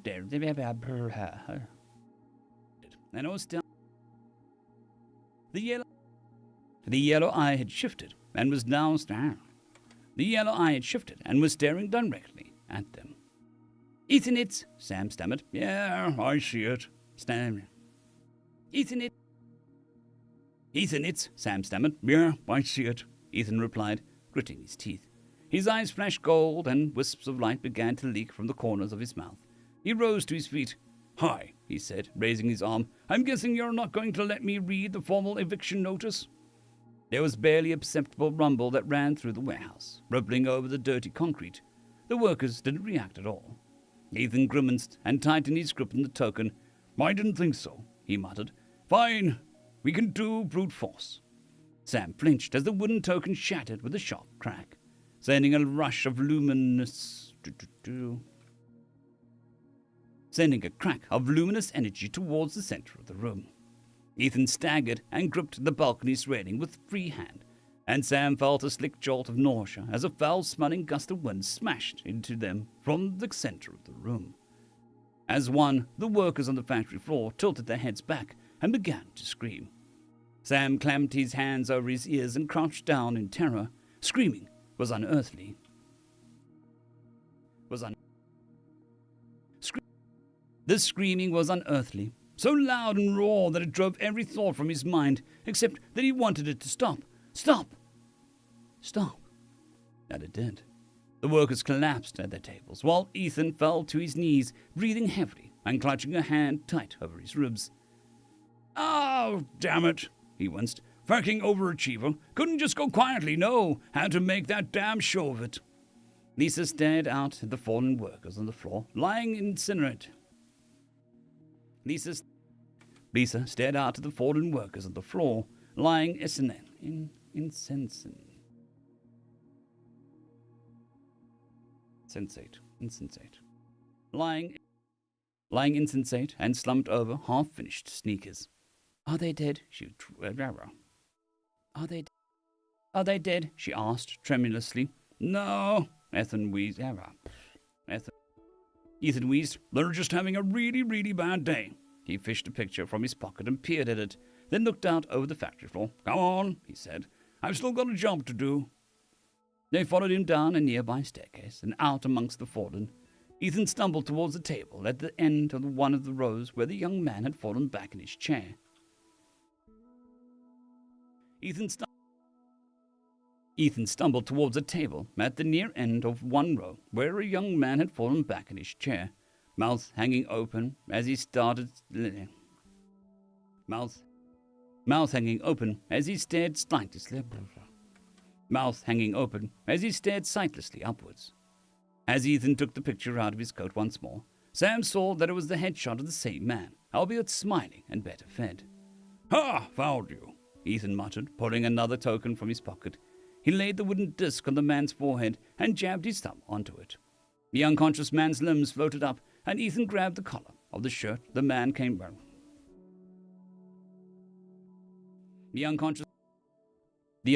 The yellow eye had shifted and was now staring. The yellow eye had shifted and was staring directly at them. "Ethan, it's..." Sam stammered. "Yeah, I see it." "Ethan, it's..." Sam stammered. "Yeah, I see it," Ethan replied, gritting his teeth. His eyes flashed gold, and wisps of light began to leak from the corners of his mouth. He rose to his feet. "Hi," he said, raising his arm. "I'm guessing you're not going to let me read the formal eviction notice?" There was barely a perceptible rumble that ran through the warehouse, rippling over the dirty concrete. The workers didn't react at all. Ethan grimaced and tightened his grip on the token. "I didn't think so," he muttered. "Fine, we can do brute force." Sam flinched as the wooden token shattered with a sharp crack, sending a rush of sending a crack of luminous energy towards the center of the room. Ethan staggered and gripped the balcony's railing with free hand, and Sam felt a slick jolt of nausea as a foul-smelling gust of wind smashed into them from the center of the room. As one, the workers on the factory floor tilted their heads back and began to scream. Sam clamped his hands over his ears and crouched down in terror. Screaming was unearthly. The screaming was unearthly, so loud and raw that it drove every thought from his mind, except that he wanted it to stop. Stop! Stop! And it did. The workers collapsed at their tables, while Ethan fell to his knees, breathing heavily and clutching a hand tight over his ribs. "Oh, damn it," he winced. "Fucking overachiever. Couldn't just go quietly, no. Had to make that damn show of it." Lisa stared out at the fallen workers on the floor, lying incinerated. Lisa stared out at the fallen workers on the floor, lying insensate, lying insensate and slumped over half-finished sneakers. "Are they dead?" Are they dead? She asked tremulously. "No," Ethan wheezed. Ethan wheezed. "They're just having a really, really bad day." He fished a picture from his pocket and peered at it, then looked out over the factory floor. "Come on," he said. "I've still got a job to do." They followed him down a nearby staircase and out amongst the fallen. Ethan stumbled towards the table at the end of one of the rows where the young man had fallen back in his chair. Ethan stumbled towards a table at the near end of one row where a young man had fallen back in his chair, mouth hanging open as he stared sightlessly upwards. As Ethan took the picture out of his coat once more, Sam saw that it was the headshot of the same man, albeit smiling and better fed. "Ha! Found you," Ethan muttered, pulling another token from his pocket. He laid the wooden disc on the man's forehead and jabbed his thumb onto it. The unconscious man's limbs floated up, and Ethan grabbed the collar of the shirt the man came wearing. The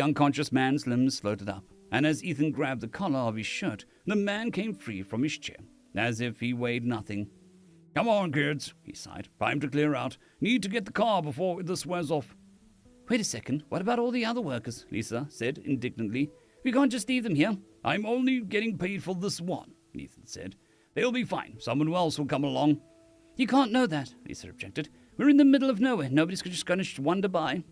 unconscious man's limbs floated up, and as Ethan grabbed the collar of his shirt, the man came free from his chair, as if he weighed nothing. "Come on, kids," he sighed. "Time to clear out. Need to get the car before this wears off." "Wait a second, what about all the other workers?" Lisa said indignantly. "We can't just leave them here." "I'm only getting paid for this one," Ethan said. "They'll be fine. Someone else will come along." "You can't know that," Lisa objected. "We're in the middle of nowhere. Nobody's just going to wander by."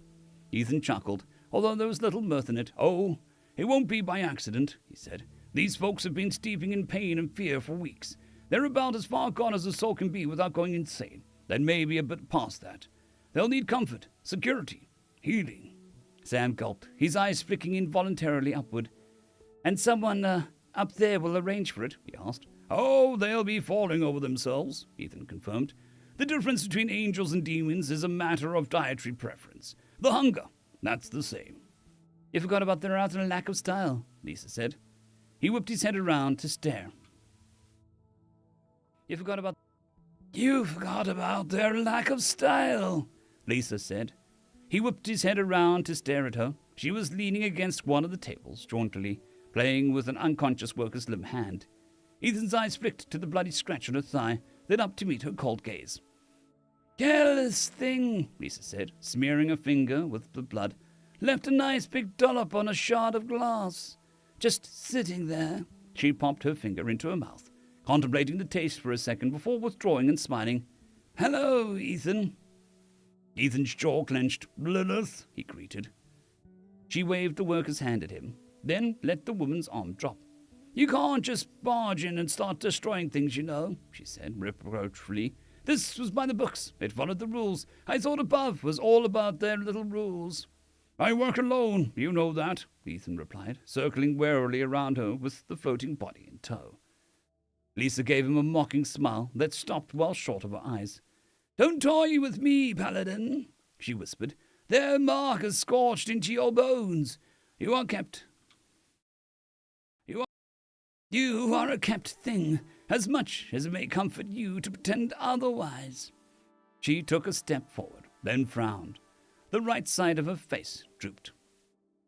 Ethan chuckled, although there was little mirth in it. "Oh, it won't be by accident," he said. "These folks have been steeping in pain and fear for weeks. They're about as far gone as a soul can be without going insane. then maybe a bit past that. They'll need comfort, security, healing. Sam gulped, his eyes flicking involuntarily upward. And someone, up there will arrange for it? He asked. Oh, they'll be falling over themselves, Ethan confirmed. The difference between angels and demons is a matter of dietary preference. The hunger, that's the same. You forgot about their utter lack of style, Lisa said. He whipped his head around to stare. You forgot about their lack of style, Lisa said. He whipped his head around to stare at her. She was leaning against one of the tables, jauntily, playing with an unconscious worker's limp hand. Ethan's eyes flicked to the bloody scratch on her thigh, then up to meet her cold gaze. Careless thing, Lisa said, smearing a finger with the blood. Left a nice big dollop on a shard of glass. Just sitting there. She popped her finger into her mouth, contemplating the taste for a second before withdrawing and smiling. Hello, Ethan. Ethan's jaw clenched. Lilith, he greeted. She waved the worker's hand at him, then let the woman's arm drop. You can't just barge in and start destroying things, you know, she said reproachfully. This was by the books. It followed the rules. I thought above was all about their little rules. I work alone, you know that, Ethan replied, circling warily around her with the floating body in tow. Lisa gave him a mocking smile that stopped well short of her eyes. Don't toy with me, Paladin, she whispered. Their mark is scorched into your bones. You are a kept thing, as much as it may comfort you to pretend otherwise. She took a step forward, then frowned. The right side of her face drooped.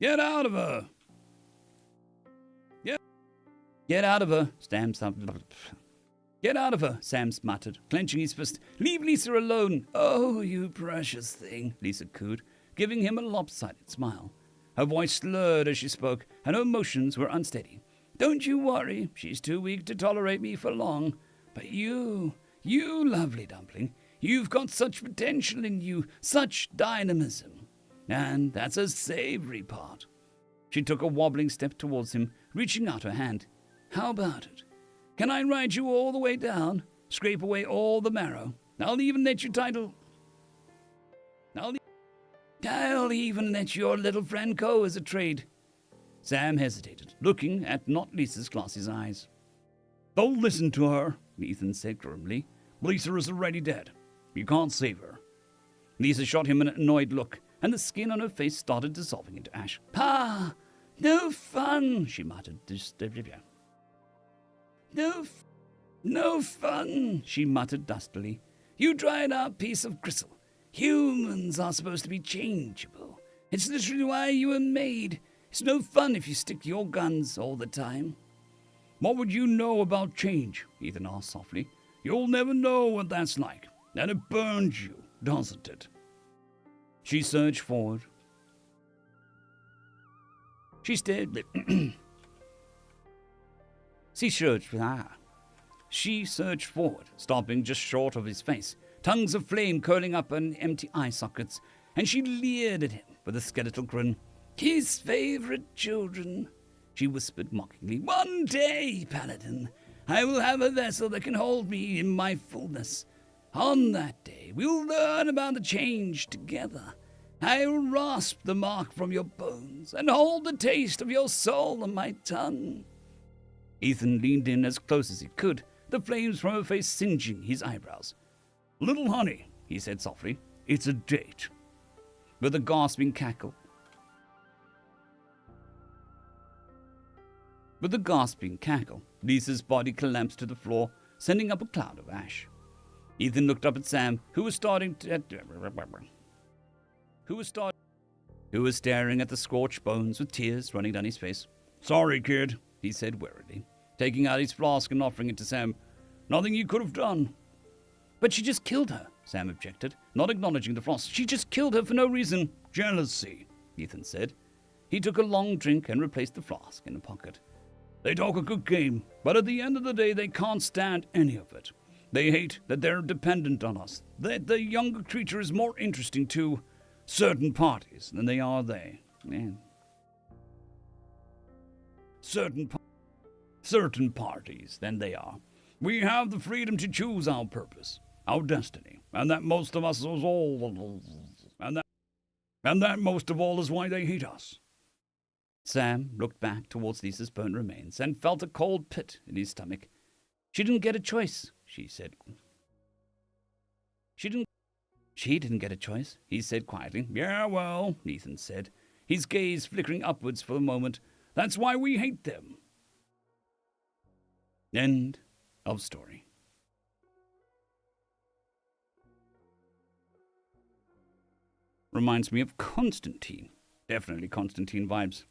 Get out of her! Get out of her, Get out of her, Sam muttered, clenching his fist. Leave Lisa alone. Oh, you precious thing, Lisa cooed, giving him a lopsided smile. Her voice slurred as she spoke, and her motions were unsteady. Don't you worry, she's too weak to tolerate me for long. But you lovely dumpling, you've got such potential in you, such dynamism. And that's a savory part. She took a wobbling step towards him, reaching out her hand. How about it? Can I ride you all the way down? Scrape away all the marrow? I'll even let your little friend go as a trade. Sam hesitated, looking at not Lisa's glasses eyes. Don't listen to her, Ethan said grimly. Lisa is already dead. You can't save her. Lisa shot him an annoyed look, and the skin on her face started dissolving into ash. Pa! No fun, she muttered. No fun, she muttered dustily. You dried out piece of gristle. Humans are supposed to be changeable. It's literally why you were made. It's no fun if you stick to your guns all the time. What would you know about change? Ethan asked softly. You'll never know what that's like. And it burns you, doesn't it? She surged forward. She stared. She surged forward, stopping just short of his face, tongues of flame curling up in empty eye sockets, and she leered at him with a skeletal grin. His favorite children, she whispered mockingly. One day, Paladin, I will have a vessel that can hold me in my fullness. On that day, we'll learn about the change together. I will rasp the mark from your bones and hold the taste of your soul on my tongue. Ethan leaned in as close as he could, the flames from her face singeing his eyebrows. Little honey, he said softly, it's a date. With a gasping cackle, Lisa's body collapsed to the floor, sending up a cloud of ash. Ethan looked up at Sam, who was staring at the scorched bones with tears running down his face. Sorry, kid, he said wearily, taking out his flask and offering it to Sam. Nothing you could have done. But she just killed her, Sam objected, not acknowledging the flask. She just killed her for no reason. Jealousy, Ethan said. He took a long drink and replaced the flask in a pocket. They talk a good game, but at the end of the day, they can't stand any of it. They hate that they're dependent on us, that the younger creature is more interesting to certain parties than they are they. Man. Certain parties than they are. We have the freedom to choose our purpose, our destiny. And that most of us is all... And that most of all is why they hate us. Sam looked back towards Lisa's burnt remains and felt a cold pit in his stomach. She didn't get a choice, she said. She didn't get a choice, he said quietly. Yeah, well, Ethan said, his gaze flickering upwards for a moment. That's why we hate them. End of story. Reminds me of Constantine. Definitely Constantine vibes.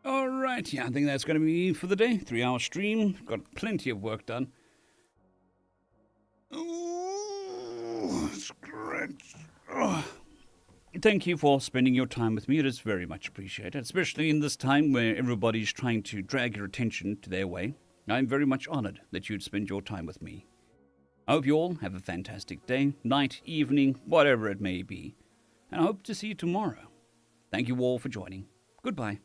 Alright, yeah, I think that's going to be for the day. 3-hour stream. Got plenty of work done. Ooh, scratch. Oh. Thank you for spending your time with me. It is very much appreciated, especially in this time where everybody's trying to drag your attention to their way. I'm very much honored that you'd spend your time with me. I hope you all have a fantastic day, night, evening, whatever it may be. And I hope to see you tomorrow. Thank you all for joining. Goodbye.